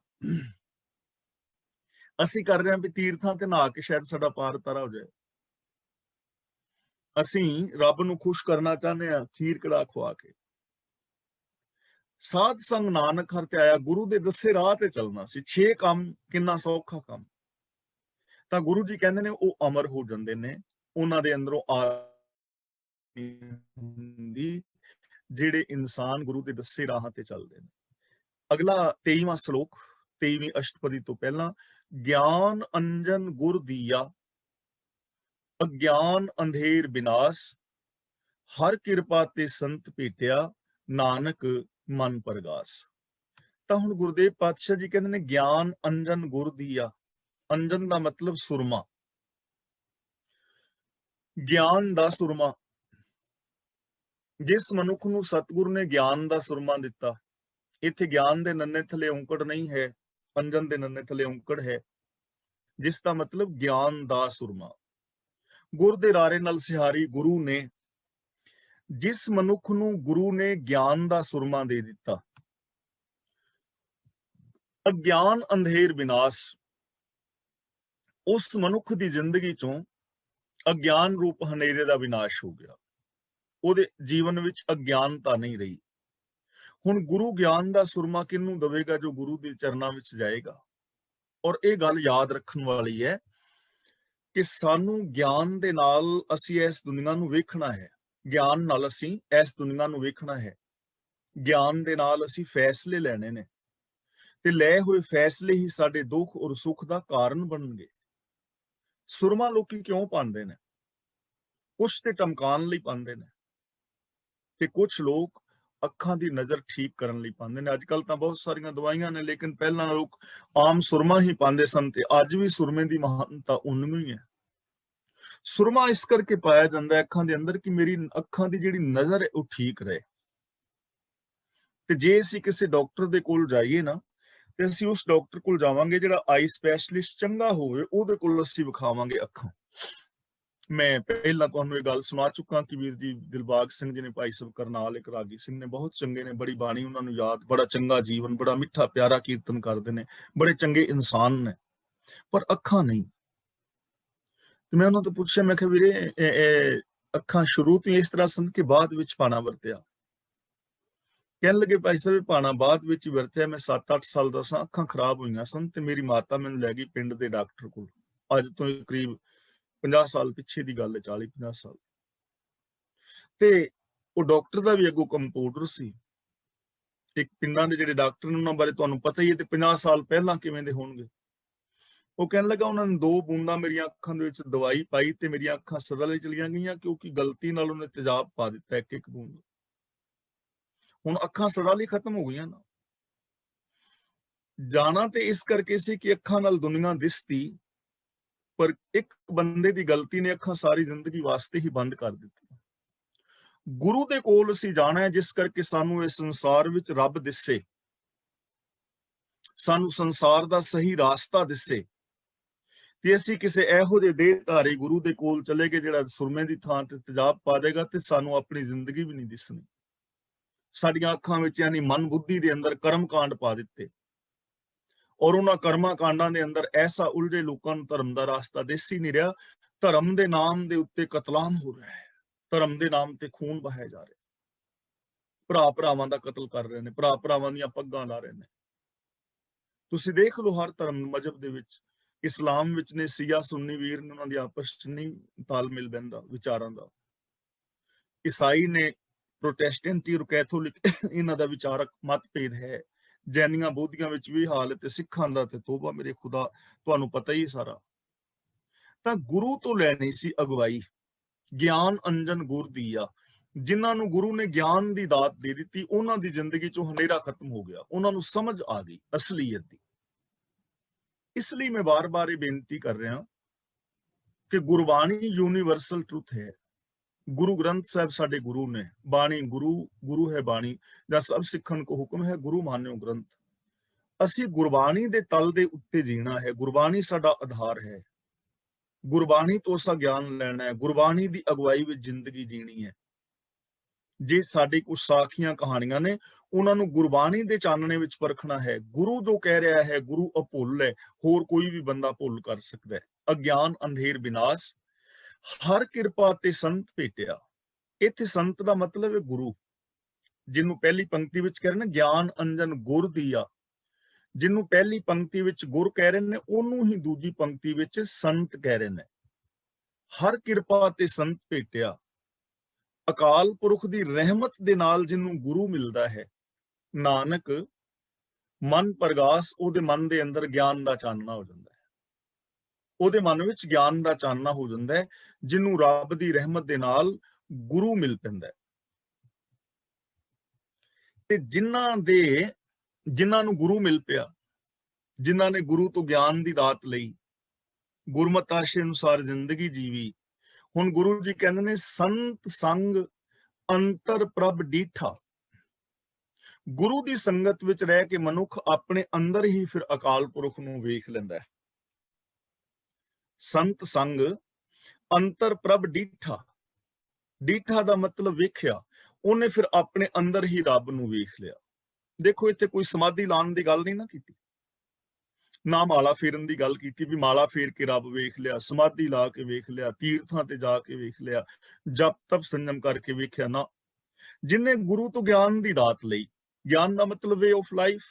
ਅਸੀਂ ਕਰ ਰਹੇ ਹਾਂ ਵੀ ਤੀਰਥਾਂ ਤੇ ਨਹਾ ਕੇ ਸ਼ਾਇਦ ਸਾਡਾ ਪਾਰ ਉਤਾਰਾ ਹੋ ਜਾਏ। ਅਸੀਂ ਰੱਬ ਨੂੰ ਖੁਸ਼ ਕਰਨਾ ਚਾਹੁੰਦੇ ਹਾਂ ਖੀਰ ਕੜਾ ਖਵਾ ਕੇ। ਸਾਧ ਸੰਗ ਨਾਨਕ ਹਰ ਧਿਆਇਆ, ਗੁਰੂ ਦੇ ਦੱਸੇ ਰਾਹ ਤੇ ਚੱਲਣਾ ਸੀ। 6 ਕੰਮ, ਕਿੰਨਾ ਸੌਖਾ ਕੰਮ। ਤਾਂ ਗੁਰੂ ਜੀ ਕਹਿੰਦੇ ਨੇ ਉਹ ਅਮਰ ਹੋ ਜਾਂਦੇ ਨੇ, ਉਹਨਾਂ ਦੇ ਅੰਦਰੋਂ ਹੁੰਦੀ, ਜਿਹੜੇ ਇਨਸਾਨ ਗੁਰੂ ਦੇ ਦੱਸੇ ਰਾਹਾਂ ਤੇ ਚੱਲਦੇ ਨੇ। ਅਗਲਾ 23ਵਾਂ ਸ਼ਲੋਕ, 23ਵੀਂ ਅਸ਼ਟਪਦੀ ਤੋਂ ਪਹਿਲਾਂ, ਗਿਆਨ ਅੰਜਨ ਗੁਰ ਦੀਆ, ਅਗਿਆਨ ਅੰਧੇਰ ਬਿਨਾਸ਼, ਹਰ ਕਿਰਪਾ ਤੇ ਸੰਤ ਭੇਟਿਆ, ਨਾਨਕ ਮਨ ਪਰਗਾਸ। ਤਾਂ ਹੁਣ ਗੁਰਦੇਵ ਪਾਤਸ਼ਾਹ ਜੀ ਕਹਿੰਦੇ ਨੇ ਗਿਆਨ ਅੰਜਨ ਗੁਰ ਦੀਆ। ਅੰਜਨ ਦਾ ਮਤਲਬ ਸੁਰਮਾ, ਗਿਆਨ ਦਾ ਸੁਰਮਾ। ਜਿਸ ਮਨੁੱਖ ਨੂੰ ਸਤਿਗੁਰ ਨੇ ਗਿਆਨ ਦਾ ਸੁਰਮਾ ਦਿੱਤਾ, ਇੱਥੇ ਗਿਆਨ ਦੇ ਨੰਨੇ ਥਲੇ ਔਂਕੜ ਨਹੀਂ ਹੈ, ਅੰਜਨ ਦੇ ਨੰਨੇ ਥਲੇ ਔਂਕੜ ਹੈ, ਜਿਸ ਦਾ ਮਤਲਬ ਗਿਆਨ ਦਾ ਸੁਰਮਾ। ਗੁਰ ਦੇ ਰਾਰੇ ਨਾਲ ਸਿਹਾਰੀ ਗੁਰੂ ਨੇ ਜਿਸ ਮਨੁੱਖ ਨੂੰ ਗੁਰੂ ਨੇ ਗਿਆਨ ਦਾ ਸੁਰਮਾ ਦੇ ਦਿੱਤਾ, ਅਗਿਆਨ ਅੰਧੇਰ ਵਿਨਾਸ਼, ਉਸ ਮਨੁੱਖ ਦੀ ਜ਼ਿੰਦਗੀ ਚੋਂ ਅਗਿਆਨ ਰੂਪ ਹਨੇਰੇ ਦਾ ਵਿਨਾਸ਼ ਹੋ ਗਿਆ। ਉਹਦੇ ਜੀਵਨ ਵਿੱਚ ਅਗਿਆਨਤਾ ਨਹੀਂ ਰਹੀ। ਹੁਣ ਗੁਰੂ ਗਿਆਨ ਦਾ ਸੁਰਮਾ ਕਿਹਨੂੰ ਦੇਵੇਗਾ? ਜੋ ਗੁਰੂ ਦੇ ਚਰਨਾਂ ਵਿੱਚ ਜਾਏਗਾ। ਔਰ ਇਹ ਗੱਲ ਯਾਦ ਰੱਖਣ ਵਾਲੀ ਹੈ ਕਿ ਸਾਨੂੰ ਗਿਆਨ ਦੇ ਨਾਲ ਅਸੀਂ ਇਸ ਦੁਨੀਆ ਨੂੰ ਵੇਖਣਾ ਹੈ, ਗਿਆਨ ਨਾਲ ਅਸੀਂ ਇਸ ਦੁਨੀਆ ਨੂੰ ਵੇਖਣਾ ਹੈ, ਗਿਆਨ ਦੇ ਨਾਲ ਅਸੀਂ ਫੈਸਲੇ ਲੈਣੇ ਨੇ, ਤੇ ਲਏ ਹੋਏ ਫੈਸਲੇ ਹੀ ਸਾਡੇ ਦੁੱਖ ਔਰ ਸੁੱਖ ਦਾ ਕਾਰਨ ਬਣਨਗੇ। ਸੁਰਮਾ ਲੋਕੀ ਕਿਉਂ ਪਾਉਂਦੇ ਨੇ? ਕੁਛ ਤੇ ਟਮਕਾਣ ਲਈ ਪਾਉਂਦੇ ਨੇ, ਤੇ ਕੁਛ ਲੋਕ ਅੱਖਾਂ ਦੀ ਨਜ਼ਰ ਠੀਕ ਕਰਨ ਲਈ ਪਾਉਂਦੇ ਨੇ। ਅੱਜ ਕੱਲ ਤਾਂ ਬਹੁਤ ਸਾਰੀਆਂ ਦਵਾਈਆਂ ਨੇ, ਲੇਕਿਨ ਪਹਿਲਾਂ ਲੋਕ ਆਮ ਸੁਰਮਾ ਹੀ ਪਾਉਂਦੇ ਸਨ, ਤੇ ਅੱਜ ਵੀ ਸੁਰਮੇ ਦੀ ਮਹਾਨਤਾ ਉਨੀ ਹੀ ਹੈ। ਸੁਰਮਾ ਇਸ ਕਰਕੇ ਪਾਇਆ ਜਾਂਦਾ ਹੈ ਅੱਖਾਂ ਦੇ ਅੰਦਰ ਕਿ ਮੇਰੀ ਅੱਖਾਂ ਦੀ ਜਿਹੜੀ ਨਜ਼ਰ ਹੈ ਉਹ ਠੀਕ ਰਹੇ। ਤੇ ਜੇ ਅਸੀਂ ਕਿਸੇ ਡਾਕਟਰ ਦੇ ਕੋਲ ਜਾਈਏ ਨਾ, ਤੇ ਅਸੀਂ ਉਸ ਡਾਕਟਰ ਕੋਲ ਜਾਵਾਂਗੇ ਜਿਹੜਾ ਆਈ ਸਪੈਸ਼ਲਿਸਟ ਚੰਗਾ ਹੋਵੇ, ਉਹਦੇ ਕੋਲ ਅਸੀਂ ਵਿਖਾਵਾਂਗੇ ਅੱਖਾਂ। ਮੈਂ ਪਹਿਲਾਂ ਤੁਹਾਨੂੰ ਇਹ ਗੱਲ ਸੁਣਾ ਚੁੱਕਾ ਕਿ ਵੀਰ ਜੀ ਦਿਲਬਾਗ ਸਿੰਘ ਜੀ ਨੇ, ਭਾਈ ਸਾਹਿਬ ਕਰਨਾਲ ਇੱਕ ਰਾਗੀ ਸਿੰਘ ਨੇ, ਬਹੁਤ ਚੰਗੇ ਨੇ, ਬੜੀ ਬਾਣੀ ਉਹਨਾਂ ਨੂੰ ਯਾਦ, ਬੜਾ ਚੰਗਾ ਜੀਵਨ, ਬੜਾ ਮਿੱਠਾ ਪਿਆਰਾ ਕੀਰਤਨ ਕਰਦੇ ਨੇ, ਬੜੇ ਚੰਗੇ ਇਨਸਾਨ ਨੇ, ਪਰ ਅੱਖਾਂ ਨਹੀਂ। ਤੇ ਮੈਂ ਉਹਨਾਂ ਤੋਂ ਪੁੱਛਿਆ, ਮੈਂ ਕਿਹਾ ਵੀਰੇ ਇਹ ਅੱਖਾਂ ਸ਼ੁਰੂ ਤੋਂ ਇਸ ਤਰ੍ਹਾਂ ਸਨ ਕਿ ਬਾਅਦ ਵਿੱਚ ਪਾਣਾ ਵਰਤਿਆ? ਕਹਿਣ ਲੱਗੇ ਭਾਈ ਸਾਹਿਬ ਪਾਣਾ ਬਾਅਦ ਵਿੱਚ ਹੀ ਵਰਤਿਆ। ਮੈਂ 7-8 ਸਾਲ ਦਾ ਸਾਂ, ਅੱਖਾਂ ਖਰਾਬ ਹੋਈਆਂ ਸਨ, ਤੇ ਮੇਰੀ ਮਾਤਾ ਮੈਨੂੰ ਲੈ ਗਈ ਪਿੰਡ ਦੇ ਡਾਕਟਰ ਕੋਲ। ਅੱਜ ਤੋਂ ਕਰੀਬ 50 ਸਾਲ ਪਿੱਛੇ ਦੀ ਗੱਲ ਹੈ, 40-50 ਸਾਲ। ਤੇ ਉਹ ਡਾਕਟਰ ਦਾ ਵੀ ਅੱਗੋਂ ਕੰਪਾਊਂਡਰ ਸੀ। ਇੱਕ ਪਿੰਡਾਂ ਦੇ ਜਿਹੜੇ ਡਾਕਟਰ ਨੇ ਉਹਨਾਂ ਬਾਰੇ ਤੁਹਾਨੂੰ ਪਤਾ ਹੀ ਹੈ, ਤੇ 50 ਸਾਲ ਪਹਿਲਾਂ ਕਿਵੇਂ ਦੇ ਹੋਣਗੇ। ਉਹ ਕਹਿਣ ਲੱਗਾ ਉਹਨਾਂ ਨੇ 2 ਬੂੰਦਾਂ ਮੇਰੀਆਂ ਅੱਖਾਂ ਦੇ ਵਿੱਚ ਦਵਾਈ ਪਾਈ ਤੇ ਮੇਰੀਆਂ ਅੱਖਾਂ ਸੜਲੇ ਚਲੀਆਂ ਗਈਆਂ, ਕਿਉਂਕਿ ਗਲਤੀ ਨਾਲ ਉਹਨੇ ਤੇਜ਼ਾਬ ਪਾ ਦਿੱਤਾ ਇੱਕ ਬੂੰਦ। ਹੁਣ ਅੱਖਾਂ ਸੜਾਲੀ ਖਤਮ ਹੋ ਗਈਆਂ ਨਾ। ਜਾਣਾ ਤੇ ਇਸ ਕਰਕੇ ਸੀ ਕਿ ਅੱਖਾਂ ਨਾਲ ਦੁਨੀਆ ਦਿਸਦੀ, ਪਰ ਇੱਕ ਬੰਦੇ ਦੀ ਗਲਤੀ ਨੇ ਅੱਖਾਂ ਸਾਰੀ ਜ਼ਿੰਦਗੀ ਵਾਸਤੇ ਹੀ ਬੰਦ ਕਰ ਦਿੱਤੀਆਂ। ਗੁਰੂ ਦੇ ਕੋਲ ਅਸੀਂ ਜਾਣਾ ਹੈ ਜਿਸ ਕਰਕੇ ਸਾਨੂੰ ਇਸ ਸੰਸਾਰ ਵਿੱਚ ਰੱਬ ਦਿਸੇ, ਸਾਨੂੰ ਸੰਸਾਰ ਦਾ ਸਹੀ ਰਾਸਤਾ ਦਿਸੇ, ਤੇ ਅਸੀਂ ਕਿਸੇ ਇਹੋ ਜਿਹੇ ਦੇਹਧਾਰੀ ਗੁਰੂ ਦੇ ਕੋਲ ਚਲੇ ਗਏ ਜਿਹੜਾ ਸੁਰਮੇ ਦੀ ਥਾਂ ਤੇ ਤੇਜ਼ਾਬ ਪਾ ਦੇਗਾ, ਤੇ ਸਾਨੂੰ ਆਪਣੀ ਜ਼ਿੰਦਗੀ ਵੀ ਨਹੀਂ ਦਿਸਣੀ। ਸਾਡੀਆਂ ਅੱਖਾਂ ਵਿੱਚ ਯਾਨੀ ਮਨ ਬੁੱਧੀ ਦੇ ਅੰਦਰ ਕਰਮ ਕਾਂਡ ਪਾ ਦਿੱਤੇ, ਔਰ ਉਹਨਾਂ ਕਰਮਾਂ ਕਾਂਡਾਂ ਦੇ ਅੰਦਰ ਐਸਾ ਉਲਝੇ ਲੋਕਾਂ ਨੂੰ ਧਰਮ ਦਾ ਰਾਸਤਾ ਦਿਸ ਹੀ ਨਹੀਂ ਰਿਹਾ। ਧਰਮ ਦੇ ਨਾਮ ਦੇ ਉੱਤੇ ਕਤਲਾਮ ਹੋ ਰਿਹਾ ਹੈ, ਧਰਮ ਦੇ ਨਾਮ ਤੇ ਖੂਨ ਵਹਾਇਆ ਜਾ ਰਿਹਾ, ਭਰਾ ਭਰਾਵਾਂ ਦਾ ਕਤਲ ਕਰ ਰਹੇ ਨੇ, ਭਰਾ ਭਰਾਵਾਂ ਦੀਆਂ ਪੱਗਾਂ ਲਾ ਰਹੇ ਨੇ। ਤੁਸੀਂ ਦੇਖ ਲਓ ਹਰ ਧਰਮ ਮਜ਼ਹਬ ਦੇ ਵਿੱਚ, ਇਸਲਾਮ ਵਿੱਚ ਨੇ ਸ਼ੀਆ ਸੁੰਨੀ ਵੀਰ ਨੇ, ਉਹਨਾਂ ਦੀ ਆਪਸ ਚ ਨਹੀਂ ਤਾਲਮੇਲ ਬਹਿੰਦਾ ਵਿਚਾਰਾਂ ਦਾ। ਈਸਾਈ ਨੇ ਪ੍ਰੋਟੈਸਟੈਂਟੀ ਔਰ ਕੈਥੋਲਿਕ, ਇਹਨਾਂ ਦਾ ਵਿਚਾਰਕ ਮਤਭੇਦ ਹੈ। ਜੈਨੀਆਂ ਬੋਧੀਆਂ ਵਿੱਚ ਵੀ ਹਾਲ ਹੈ, ਤੇ ਸਿੱਖਾਂ ਦਾ ਤੇ ਤੋਬਾ ਮੇਰੇ ਖੁਦਾ, ਤੁਹਾਨੂੰ ਪਤਾ ਹੀ ਸਾਰਾ। ਤਾਂ ਗੁਰੂ ਤੋਂ ਲੈਣੀ ਸੀ ਅਗਵਾਈ, ਗਿਆਨ ਅੰਜਨ ਗੁਰ ਦੀਆ। ਜਿਨ੍ਹਾਂ ਨੂੰ ਗੁਰੂ ਨੇ ਗਿਆਨ ਦੀ ਦਾਤ ਦੇ ਦਿੱਤੀ, ਉਹਨਾਂ ਦੀ ਜ਼ਿੰਦਗੀ ਚੋਂ ਹਨੇਰਾ ਖਤਮ ਹੋ ਗਿਆ, ਉਹਨਾਂ ਨੂੰ ਸਮਝ ਆ ਗਈ ਅਸਲੀਅਤ ਦੀ। ਇਸ ਲਈ ਮੈਂ ਬਾਰ-ਬਾਰ ਇਹ ਬੇਨਤੀ ਕਰ ਰਿਹਾ ਕਿ ਗੁਰਬਾਣੀ ਯੂਨੀਵਰਸਲ ਟਰੁਥ ਹੈ। ਗੁਰੂ ਗ੍ਰੰਥ ਸਾਹਿਬ ਸਾਡੇ ਗੁਰੂ ਨੇ, ਬਾਣੀ ਗੁਰੂ ਹੈ ਬਾਣੀ, ਜਾਂ ਸਭ ਸਿੱਖਣ ਕੋ ਹੁਕਮ ਹੈ ਗੁਰੂ ਮਾਨਿਓ ਗ੍ਰੰਥ। ਅਸੀਂ ਗੁਰਬਾਣੀ ਦੇ ਤਲ ਦੇ ਉੱਤੇ ਜੀਣਾ ਹੈ, ਗੁਰਬਾਣੀ ਸਾਡਾ ਆਧਾਰ ਹੈ, ਗੁਰਬਾਣੀ ਤੋਂ ਅਸਾਂ ਗਿਆਨ ਲੈਣਾ ਹੈ, ਗੁਰਬਾਣੀ ਦੀ ਅਗਵਾਈ ਵਿੱਚ ਜ਼ਿੰਦਗੀ ਜੀਣੀ ਹੈ। ਜੇ ਸਾਡੇ ਕੁਝ ਸਾਖੀਆਂ ਕਹਾਣੀਆਂ ਨੇ, ਉਹਨਾਂ ਨੂੰ ਗੁਰਬਾਣੀ ਦੇ ਚਾਨਣੇ ਵਿੱਚ ਪਰਖਣਾ ਹੈ। ਗੁਰੂ ਜੋ ਕਹਿ ਰਿਹਾ ਹੈ, ਗੁਰੂ ਅਭੁੱਲ ਹੈ, ਹੋਰ ਕੋਈ ਵੀ ਬੰਦਾ ਭੁੱਲ ਕਰ ਸਕਦਾ ਹੈ। ਅਗਿਆਨ ਅੰਧੇਰ ਵਿਨਾਸ਼, ਹਰ ਕਿਰਪਾ ਤੇ ਸੰਤ ਭੇਟਿਆ। ਇੱਥੇ ਸੰਤ ਦਾ ਮਤਲਬ ਹੈ ਗੁਰੂ, ਜਿਹਨੂੰ ਪਹਿਲੀ ਪੰਕਤੀ ਵਿੱਚ ਕਹਿ ਰਹੇ ਨੇ ਗਿਆਨ ਅੰਜਨ ਗੁਰ ਦੀਆ। ਜਿਹਨੂੰ ਪਹਿਲੀ ਪੰਕਤੀ ਵਿੱਚ ਗੁਰ ਕਹਿ ਰਹੇ ਨੇ, ਉਹਨੂੰ ਹੀ ਦੂਜੀ ਪੰਕਤੀ ਵਿੱਚ ਸੰਤ ਕਹਿ ਰਹੇ ਨੇ। ਹਰ ਕਿਰਪਾ ਤੇ ਸੰਤ ਭੇਟਿਆ, ਅਕਾਲ ਪੁਰਖ ਦੀ ਰਹਿਮਤ ਦੇ ਨਾਲ ਜਿਹਨੂੰ ਗੁਰੂ ਮਿਲਦਾ ਹੈ, ਨਾਨਕ ਮਨ ਪ੍ਰਗਾਸ, ਉਹਦੇ ਮਨ ਦੇ ਅੰਦਰ ਗਿਆਨ ਦਾ ਚਾਨਣਾ ਹੋ ਜਾਂਦਾ ਹੈ, ਉਹਦੇ ਮਨ ਵਿੱਚ ਗਿਆਨ ਦਾ ਚਾਨਣਾ ਹੋ ਜਾਂਦਾ ਹੈ, ਜਿਹਨੂੰ ਰੱਬ ਦੀ ਰਹਿਮਤ ਦੇ ਨਾਲ ਗੁਰੂ ਮਿਲ ਪੈਂਦਾ ਹੈ। ਤੇ ਜਿਨ੍ਹਾਂ ਨੂੰ ਗੁਰੂ ਮਿਲ ਪਿਆ, ਜਿਨ੍ਹਾਂ ਨੇ ਗੁਰੂ ਤੋਂ ਗਿਆਨ ਦੀ ਦਾਤ ਲਈ, ਗੁਰਮਤਿ ਆਸ਼ੇ ਅਨੁਸਾਰ ਜ਼ਿੰਦਗੀ ਜੀਵੀ, ਹੁਣ ਗੁਰੂ ਜੀ ਕਹਿੰਦੇ ਨੇ ਸੰਤ ਸੰਗ ਅੰਤਰ ਪ੍ਰਭ ਡੀਠਾ। ਗੁਰੂ ਦੀ ਸੰਗਤ ਵਿੱਚ ਰਹਿ ਕੇ ਮਨੁੱਖ ਆਪਣੇ ਅੰਦਰ ਹੀ ਫਿਰ ਅਕਾਲ ਪੁਰਖ ਨੂੰ ਵੇਖ ਲੈਂਦਾ ਹੈ। ਸੰਤ ਸੰਗ ਅੰਤਰ ਪ੍ਰਭ ਡੀਠਾ, ਡੀਠਾ ਦਾ ਮਤਲਬ ਵੇਖਿਆ, ਉਹਨੇ ਫਿਰ ਆਪਣੇ ਅੰਦਰ ਹੀ ਰੱਬ ਨੂੰ ਵੇਖ ਲਿਆ। ਦੇਖੋ ਇੱਥੇ ਕੋਈ ਸਮਾਧੀ ਲਾਉਣ ਦੀ ਗੱਲ ਨਹੀਂ ਨਾ ਕੀਤੀ, ਨਾ ਮਾਲਾ ਫੇਰਨ ਦੀ ਗੱਲ ਕੀਤੀ ਵੀ ਮਾਲਾ ਫੇਰ ਕੇ ਰੱਬ ਵੇਖ ਲਿਆ, ਸਮਾਧੀ ਲਾ ਕੇ ਵੇਖ ਲਿਆ, ਤੀਰਥਾਂ ਤੇ ਜਾ ਕੇ ਵੇਖ ਲਿਆ, ਜਪ ਤਪ ਸੰਜਮ ਕਰਕੇ ਵੇਖਿਆ ਨਾ। ਜਿਨੇ ਗੁਰੂ ਤੋਂ ਗਿਆਨ ਦੀ ਦਾਤ ਲਈ, ਗਿਆਨ ਦਾ ਮਤਲਬ ਵੇ ਆਫ ਲਾਈਫ,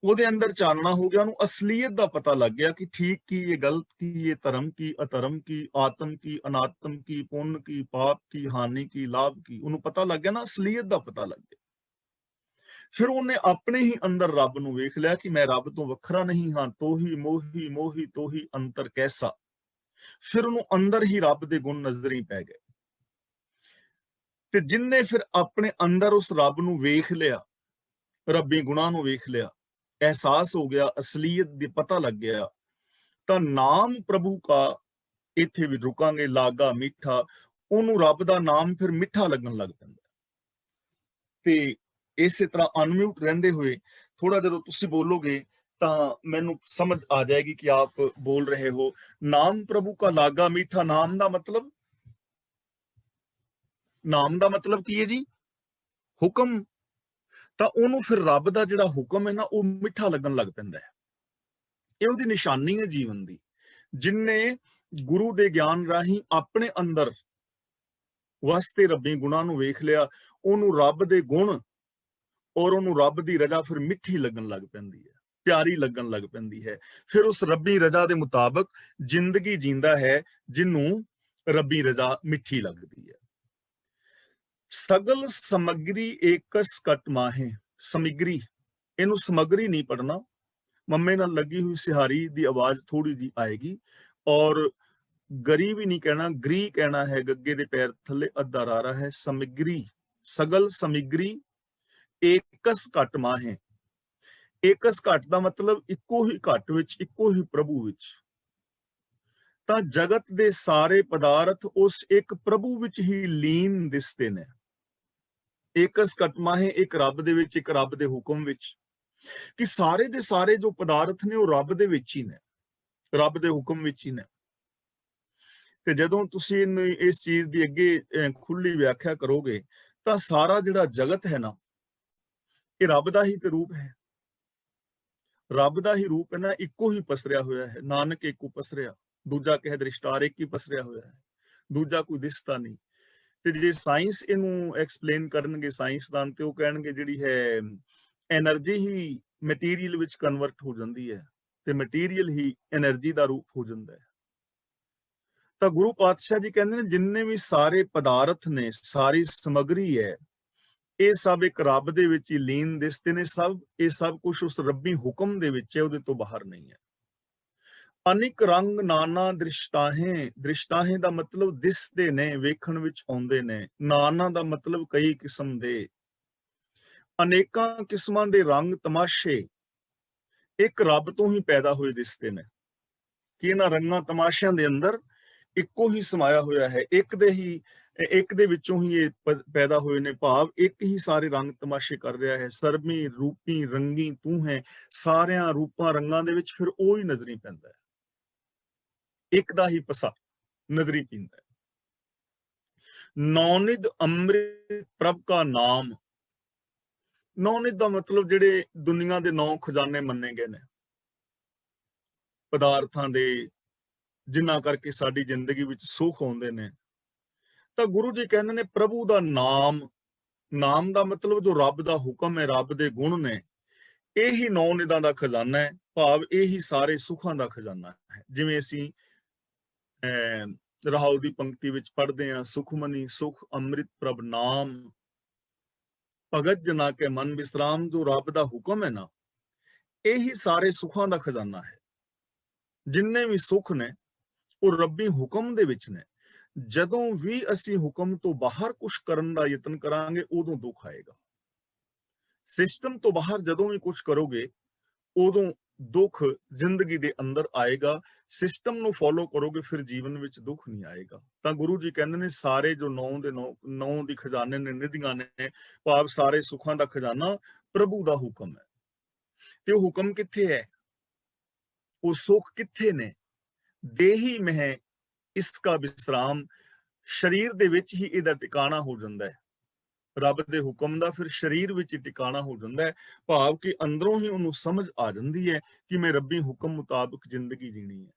ਉਹਦੇ ਅੰਦਰ ਚਾਨਣਾ ਹੋ ਗਿਆ, ਉਹਨੂੰ ਅਸਲੀਅਤ ਦਾ ਪਤਾ ਲੱਗ ਗਿਆ ਕਿ ਠੀਕ ਕੀ ਇਹ ਗਲਤ ਕੀ, ਇਹ ਧਰਮ ਕੀ ਅਧਰਮ ਕੀ, ਆਤਮ ਕੀ ਅਨਾਤਮ ਕੀ, ਪੁੰਨ ਕੀ ਪਾਪ ਕੀ, ਹਾਨੀ ਕੀ ਲਾਭ ਕੀ, ਉਹਨੂੰ ਪਤਾ ਲੱਗ ਗਿਆ ਨਾ, ਅਸਲੀਅਤ ਦਾ ਪਤਾ ਲੱਗ ਗਿਆ। ਫਿਰ ਉਹਨੇ ਆਪਣੇ ਹੀ ਅੰਦਰ ਰੱਬ ਨੂੰ ਵੇਖ ਲਿਆ ਕਿ ਮੈਂ ਰੱਬ ਤੋਂ ਵੱਖਰਾ ਨਹੀਂ ਹਾਂ, ਤੋਹੀ ਮੋਹੀ ਮੋਹੀ ਤੋਹੀ ਅੰਤਰ ਕੈਸਾ। ਫਿਰ ਉਹਨੂੰ ਅੰਦਰ ਹੀ ਰੱਬ ਦੇ ਗੁਣ ਨਜ਼ਰੀ ਪੈ ਗਏ, ਤੇ ਜਿਨਨੇ ਫਿਰ ਆਪਣੇ ਅੰਦਰ ਉਸ ਰੱਬ ਨੂੰ ਵੇਖ ਲਿਆ, ਰੱਬੀ ਗੁਣਾਂ ਨੂੰ ਵੇਖ ਲਿਆ, ਅਹਿਸਾਸ ਹੋ ਗਿਆ, ਅਸਲੀਅਤ ਦੀ ਪਤਾ ਲੱਗ ਗਿਆ, ਤਾਂ ਨਾਮ ਪ੍ਰਭੂ ਕਾ, ਇੱਥੇ ਵੀ ਰੁਕਾਂਗੇ, ਲਾਗਾ ਮਿੱਠਾ, ਉਹਨੂੰ ਰੱਬ ਦਾ ਨਾਮ ਫਿਰ ਮਿੱਠਾ ਲੱਗਣ ਲੱਗ ਪੈਂਦਾ। ਤੇ ਇਸੇ ਤਰ੍ਹਾਂ ਅਨਮਿਊਟ ਰਹਿੰਦੇ ਹੋਏ ਥੋੜਾ ਜਦੋਂ ਤੁਸੀਂ ਬੋਲੋਗੇ ਤਾਂ ਮੈਨੂੰ ਸਮਝ ਆ ਜਾਏਗੀ ਕਿ ਆਪ ਬੋਲ ਰਹੇ ਹੋ। ਨਾਮ ਪ੍ਰਭੂ ਕਾ ਲਾਗਾ ਮਿੱਠਾ, ਨਾਮ ਦਾ ਮਤਲਬ, ਨਾਮ ਦਾ ਮਤਲਬ ਕੀ ਹੈ ਜੀ? ਹੁਕਮ। ਤਾਂ ਉਹਨੂੰ ਫਿਰ ਰੱਬ ਦਾ ਜਿਹੜਾ ਹੁਕਮ ਹੈ ਨਾ, ਉਹ ਮਿੱਠਾ ਲੱਗਣ ਲੱਗ ਪੈਂਦਾ ਹੈ। ਇਹ ਉਹਦੀ ਨਿਸ਼ਾਨੀ ਹੈ ਜੀਵਨ ਦੀ। ਜਿਨਨੇ ਗੁਰੂ ਦੇ ਗਿਆਨ ਰਾਹੀਂ ਆਪਣੇ ਅੰਦਰ ਵਸਤੇ ਰੱਬੀ ਗੁਣਾਂ ਨੂੰ ਵੇਖ ਲਿਆ, ਉਹਨੂੰ ਰੱਬ ਦੇ ਗੁਣ ਔਰ ਉਹਨੂੰ ਰੱਬ ਦੀ ਰਜ਼ਾ ਫਿਰ ਮਿੱਠੀ ਲੱਗਣ ਲੱਗ ਪੈਂਦੀ ਹੈ, ਪਿਆਰੀ ਲੱਗਣ ਲੱਗ ਪੈਂਦੀ ਹੈ। ਫਿਰ ਉਸ ਰੱਬੀ ਰਜ਼ਾ ਦੇ ਮੁਤਾਬਕ ਜ਼ਿੰਦਗੀ ਜੀਂਦਾ ਹੈ, ਜਿਹਨੂੰ ਰੱਬੀ ਰਜ਼ਾ ਮਿੱਠੀ ਲੱਗਦੀ ਹੈ। ਸਗਲ ਸਮਗਰੀ ਏਕਸ ਕਟ ਮਾਹੇ, ਸਮਗਰੀ, ਇਹਨੂੰ ਸਮਗਰੀ ਨਹੀਂ ਪੜਨਾ, ਮੰਮੇ ਨਾਲ ਲੱਗੀ ਹੋਈ ਸਿਹਾਰੀ ਦੀ ਆਵਾਜ਼ ਥੋੜੀ ਜੀ ਆਏਗੀ। ਔਰ ਗਰੀ ਵੀ ਨਹੀਂ ਕਹਿਣਾ, ਗਰੀ ਕਹਿਣਾ ਹੈ, ਗੱਗੇ ਦੇ ਪੈਰ ਥੱਲੇ ਅੱਧਾ ਰਾਰਾ ਹੈ। ਸਮਗਰੀ, ਸਗਲ ਸਮਗਰੀ ਏਕਸ ਘਟ ਮਾਹੇ। ਏਕਸ ਘਟ ਦਾ ਮਤਲਬ ਇੱਕੋ ਹੀ ਘਟ ਵਿੱਚ, ਇੱਕੋ ਹੀ ਪ੍ਰਭੂ ਵਿੱਚ। ਤਾਂ ਜਗਤ ਦੇ ਸਾਰੇ ਪਦਾਰਥ ਉਸ ਇੱਕ ਪ੍ਰਭੂ ਵਿੱਚ ਹੀ ਲੀਨ ਦਿਸਦੇ ਨੇ। ਏਕਸ ਘਟ ਮਾਹੇ, ਇੱਕ ਰੱਬ ਦੇ ਵਿੱਚ, ਇੱਕ ਰੱਬ ਦੇ ਹੁਕਮ ਵਿੱਚ, ਕਿ ਸਾਰੇ ਦੇ ਸਾਰੇ ਜੋ ਪਦਾਰਥ ਨੇ ਉਹ ਰੱਬ ਦੇ ਵਿੱਚ ਹੀ ਨੇ, ਰੱਬ ਦੇ ਹੁਕਮ ਵਿੱਚ ਹੀ ਨੇ। ਤੇ ਜਦੋਂ ਤੁਸੀਂ ਇਸ ਚੀਜ਼ ਦੀ ਅੱਗੇ ਖੁੱਲੀ ਵਿਆਖਿਆ ਕਰੋਗੇ ਤਾਂ ਸਾਰਾ ਜਿਹੜਾ ਜਗਤ ਹੈ ਨਾ, ਇਹ ਰੱਬ ਦਾ ਹੀ ਤੇ ਰੂਪ ਹੈ, ਰੱਬ ਦਾ ਹੀ ਰੂਪ ਹੈ ਨਾ, ਇੱਕੋ ਹੀ ਪਸਰਿਆ ਹੋਇਆ ਹੈ। ਨਾਨਕ ਏਕੋ ਪਸਰਿਆ, ਦੂਜਾ ਕਹਿ ਦ੍ਰਿਸ਼ਟਾਰ, ਇੱਕ ਹੀ ਪਸਰਿਆ ਹੋਇਆ ਹੈ, ਦੂਜਾ ਕੋਈ ਦਿਸਦਾ ਨਹੀਂ। ਤੇ ਜੇ ਸਾਇੰਸ ਇਹਨੂੰ ਐਕਸਪਲੇਨ ਕਰਨਗੇ, ਸਾਇੰਸਦਾਨ, ਤੇ ਉਹ ਕਹਿਣਗੇ ਜਿਹੜੀ ਹੈ એનર્ਜੀ ਹੀ ਮਟੀਰੀਅਲ ਵਿੱਚ ਕਨਵਰਟ ਹੋ ਜਾਂਦੀ ਹੈ, ਤੇ ਮਟੀਰੀਅਲ ਹੀ એનર્ਜੀ ਦਾ ਰੂਪ ਹੋ ਜਾਂਦਾ ਹੈ। ਤਾਂ ਗੁਰੂ ਪਾਤਸ਼ਾਹ ਜੀ ਕਹਿੰਦੇ ਨੇ ਜਿੰਨੇ ਵੀ ਸਾਰੇ ਪਦਾਰਥ ਨੇ, ਸਾਰੀ ਸਮਗਰੀ ਹੈ, ਇਹ ਸਭ ਇੱਕ ਰੱਬ ਦੇ ਵਿੱਚ ਹੀ ਲੀਨ ਦਿਸਦੇ ਨੇ। ਸਭ ਇਹ ਸਭ ਕੁਝ ਉਸ ਰੱਬੀ ਹੁਕਮ ਦੇ ਵਿੱਚ ਹੈ, ਉਹਦੇ ਤੋਂ ਬਾਹਰ ਨਹੀਂ ਹੈ। ਅਨੇਕ ਰੰਗ ਨਾਨਾ ਦ੍ਰਿਸ਼ਟਾਹੇ, ਦ੍ਰਿਸ਼ਟਾਹੇ ਦਾ ਮਤਲਬ ਦਿਸਦੇ ਨੇ, ਵੇਖਣ ਵਿੱਚ ਆਉਂਦੇ ਨੇ। ਨਾਨਾ ਦਾ ਮਤਲਬ ਕਈ ਕਿਸਮ ਦੇ, ਅਨੇਕਾਂ ਕਿਸਮਾਂ ਦੇ ਰੰਗ ਤਮਾਸ਼ੇ ਇੱਕ ਰੱਬ ਤੋਂ ਹੀ ਪੈਦਾ ਹੋਏ ਦਿਸਦੇ ਨੇ, ਕਿ ਇਹਨਾਂ ਰੰਗਾਂ ਤਮਾਸ਼ਿਆਂ ਦੇ ਅੰਦਰ ਇੱਕੋ ਹੀ ਸਮਾਇਆ ਹੋਇਆ ਹੈ, ਇੱਕ ਦੇ ਵਿੱਚੋਂ ਹੀ ਇਹ ਪੈਦਾ ਹੋਏ ਨੇ। ਭਾਵ ਇੱਕ ਹੀ ਸਾਰੇ ਰੰਗ ਤਮਾਸ਼ੇ ਕਰ ਰਿਹਾ ਹੈ। ਸਰਬੀ ਰੂਪੀ ਰੰਗੀ ਤੂੰ ਹੈ, ਸਾਰਿਆਂ ਰੂਪਾਂ ਰੰਗਾਂ ਦੇ ਵਿੱਚ ਫਿਰ ਉਹ ਹੀ ਨਜ਼ਰੀ ਪੈਂਦਾ ਹੈ, ਇੱਕ ਦਾ ਹੀ ਪਸਾ ਨਜ਼ਰੀ ਪੈਂਦਾ ਹੈ। ਨੌਨਿਧ ਅੰਮ੍ਰਿਤ ਪ੍ਰਭ ਕਾ ਨਾਮ, ਨੌਨਿਧ ਦਾ ਮਤਲਬ ਜਿਹੜੇ ਦੁਨੀਆ ਦੇ 9 ਖਜ਼ਾਨੇ ਮੰਨੇ ਗਏ ਨੇ ਪਦਾਰਥਾਂ ਦੇ, ਜਿਨ੍ਹਾਂ ਕਰਕੇ ਸਾਡੀ ਜ਼ਿੰਦਗੀ ਵਿੱਚ ਸੁੱਖ ਆਉਂਦੇ ਨੇ। ਤਾਂ ਗੁਰੂ ਜੀ ਕਹਿੰਦੇ ਨੇ ਪ੍ਰਭੂ ਦਾ ਨਾਮ, ਨਾਮ ਦਾ ਮਤਲਬ ਜੋ ਰੱਬ ਦਾ ਹੁਕਮ ਹੈ, ਰੱਬ ਦੇ ਗੁਣ ਨੇ, ਇਹੀ 9 ਨਿਧਾਂ ਦਾ ਖਜ਼ਾਨਾ ਹੈ। ਭਾਵ ਇਹੀ ਸਾਰੇ ਸੁੱਖਾਂ ਦਾ ਖਜ਼ਾਨਾ ਹੈ। ਜਿਵੇਂ ਅਸੀਂ ਰਹਾਉ ਦੀ ਪੰਕਤੀ ਵਿੱਚ ਪੜ੍ਹਦੇ ਹਾਂ, ਸੁਖਮਨੀ ਸੁਖ ਅੰਮ੍ਰਿਤ ਪ੍ਰਭ ਨਾਮ, ਭਗਤ ਜਨਾ ਕੇ ਮਨ ਵਿਸਰਾਮ। ਜੋ ਰੱਬ ਦਾ ਹੁਕਮ ਹੈ ਨਾ, ਇਹੀ ਸਾਰੇ ਸੁੱਖਾਂ ਦਾ ਖਜ਼ਾਨਾ ਹੈ। ਜਿੰਨੇ ਵੀ ਸੁੱਖ ਨੇ ਉਹ ਰੱਬੀ ਹੁਕਮ ਦੇ ਵਿੱਚ ਨੇ। ਜਦੋਂ ਵੀ ਅਸੀਂ ਹੁਕਮ ਤੋਂ ਬਾਹਰ ਕੁਝ ਕਰਨ ਦਾ ਯਤਨ ਕਰਾਂਗੇ, ਉਦੋਂ ਦੁੱਖ ਆਏਗਾ। ਸਿਸਟਮ ਤੋਂ ਬਾਹਰ ਜਦੋਂ ਵੀ ਕੁਝ ਕਰੋਗੇ, ਉਦੋਂ ਦੁੱਖ ਜ਼ਿੰਦਗੀ ਦੇ ਅੰਦਰ ਆਏਗਾ। ਸਿਸਟਮ ਨੂੰ ਫੋਲੋ ਕਰੋਗੇ, ਫਿਰ ਜੀਵਨ ਵਿੱਚ ਦੁੱਖ ਨਹੀਂ ਆਏਗਾ। ਤਾਂ ਗੁਰੂ ਜੀ ਕਹਿੰਦੇ ਨੇ ਸਾਰੇ ਜੋ 9 ਦੇ 9 ਦੀ ਖਜ਼ਾਨੇ ਨੇ, ਨਿਧੀਆਂ ਨੇ, ਭਾਵ ਸਾਰੇ ਸੁੱਖਾਂ ਦਾ ਖਜ਼ਾਨਾ ਪ੍ਰਭੂ ਦਾ ਹੁਕਮ ਹੈ। ਤੇ ਉਹ ਹੁਕਮ ਕਿੱਥੇ ਹੈ, ਉਹ ਸੁੱਖ ਕਿੱਥੇ ਨੇ? ਦੇਹੀ ਮਹਿ ਇਸਕਾ ਵਿਸਰਾਮ, ਸਰੀਰ ਦੇ ਵਿੱਚ ਹੀ ਇਹਦਾ ਟਿਕਾਣਾ ਹੋ ਜਾਂਦਾ ਹੈ। ਰੱਬ ਦੇ ਹੁਕਮ ਦਾ ਫਿਰ ਸਰੀਰ ਵਿੱਚ ਹੀ ਟਿਕਾਣਾ ਹੋ ਜਾਂਦਾ ਹੈ, ਭਾਵ ਕਿ ਅੰਦਰੋਂ ਹੀ ਉਹਨੂੰ ਸਮਝ ਆ ਜਾਂਦੀ ਹੈ ਕਿ ਮੈਂ ਰੱਬੀ ਹੁਕਮ ਮੁਤਾਬਕ ਜ਼ਿੰਦਗੀ ਜੀਣੀ ਹੈ।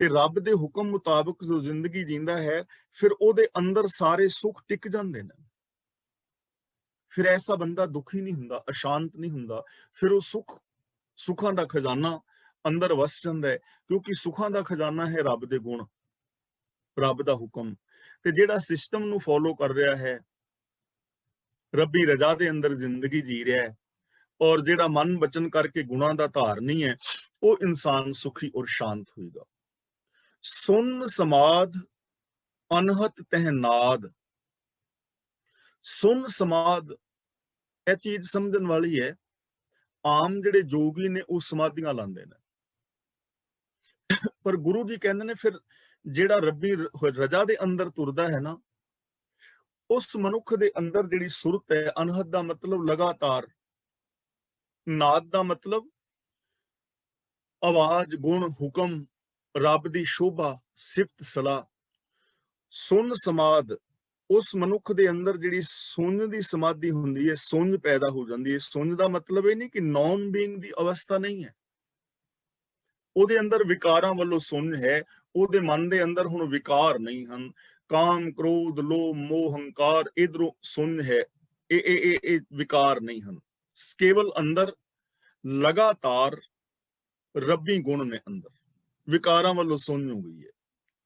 ਤੇ ਰੱਬ ਦੇ ਹੁਕਮ ਮੁਤਾਬਕ ਜੋ ਜ਼ਿੰਦਗੀ ਜੀਂਦਾ ਹੈ, ਫਿਰ ਉਹਦੇ ਅੰਦਰ ਸਾਰੇ ਸੁੱਖ ਟਿਕ ਜਾਂਦੇ ਨੇ। ਫਿਰ ਐਸਾ ਬੰਦਾ ਦੁਖੀ ਨਹੀਂ ਹੁੰਦਾ, ਅਸ਼ਾਂਤ ਨਹੀਂ ਹੁੰਦਾ। ਫਿਰ ਉਹ ਸੁੱਖਾਂ ਦਾ ਖਜ਼ਾਨਾ ਅੰਦਰ ਵਸ ਜਾਂਦਾ ਹੈ, ਕਿਉਂਕਿ ਸੁੱਖਾਂ ਦਾ ਖਜ਼ਾਨਾ ਹੈ ਰੱਬ ਦੇ ਗੁਣ, ਰੱਬ ਦਾ ਹੁਕਮ। ਤੇ ਜਿਹੜਾ ਸਿਸਟਮ ਨੂੰ ਫੋਲੋ ਕਰ ਰਿਹਾ ਹੈ, ਰੱਬੀ ਰਜ਼ਾ ਦੇ ਅੰਦਰ ਜ਼ਿੰਦਗੀ ਜੀ ਰਿਹਾ ਹੈ, ਔਰ ਜਿਹੜਾ ਮਨ ਬਚਨ ਕਰਕੇ ਗੁਣਾਂ ਦਾ ਧਾਰਨੀ ਹੈ, ਉਹ ਇਨਸਾਨ ਸੁਖੀ ਔਰ ਸ਼ਾਂਤ ਹੋਏਗਾ। ਸੁਨ ਸਮਾਦ ਅਨਹਤ ਤਹਿ ਨਾਦ। ਸੁਨ ਸਮਾਦ, ਇਹ ਚੀਜ਼ ਸਮਝਣ ਵਾਲੀ ਹੈ। ਆਮ ਜਿਹੜੇ ਜੋਗੀ ਨੇ ਉਹ ਸਮਾਧੀਆਂ ਲਾਉਂਦੇ ਨੇ, ਪਰ ਗੁਰੂ ਜੀ ਕਹਿੰਦੇ ਨੇ ਫਿਰ ਜਿਹੜਾ ਰੱਬੀ ਰਜ਼ਾ ਦੇ ਅੰਦਰ ਤੁਰਦਾ ਹੈ ਨਾ, ਉਸ ਮਨੁੱਖ ਦੇ ਅੰਦਰ ਜਿਹੜੀ ਸੁਰਤ ਹੈ, ਅਨਹਦ ਦਾ ਮਤਲਬ ਲਗਾਤਾਰ, ਨਾਦ ਦਾ ਮਤਲਬ ਆਵਾਜ਼, ਗੁਣ, ਹੁਕਮ, ਰੱਬ ਦੀ ਸ਼ੋਭਾ, ਸਿਫਤ ਸਲਾਹ। ਸੁਨ ਸਮਾਦ, ਉਸ ਮਨੁੱਖ ਦੇ ਅੰਦਰ ਜਿਹੜੀ ਸੁੰਝ ਦੀ ਸਮਾਧੀ ਹੁੰਦੀ ਹੈ, ਸੁੰਝ ਪੈਦਾ ਹੋ ਜਾਂਦੀ ਹੈ। ਸੁੰਝ ਦਾ ਮਤਲਬ ਇਹ ਨਹੀਂ ਕਿ ਨੌਨ ਬੀਇੰਗ ਦੀ ਅਵਸਥਾ ਨਹੀਂ ਹੈ, ਉਹਦੇ ਅੰਦਰ ਵਿਕਾਰਾਂ ਵੱਲੋਂ ਸੁੰਝ ਹੈ। ਉਹਦੇ ਮਨ ਦੇ ਅੰਦਰ ਹੁਣ ਵਿਕਾਰ ਨਹੀਂ ਹਨ, ਕਾਮ, ਕ੍ਰੋਧ, ਲੋਭ, ਮੋਹ, ਹੰਕਾਰ, ਇਧਰੋਂ ਸੁੰਝ ਹੈ। ਇਹ ਵਿਕਾਰ ਨਹੀਂ ਹਨ, ਕੇਵਲ ਅੰਦਰ ਲਗਾਤਾਰ ਰੱਬੀ ਗੁਣ ਨੇ। ਅੰਦਰ ਵਿਕਾਰਾਂ ਵੱਲੋਂ ਸੁੰਝ ਹੋ ਗਈ ਹੈ,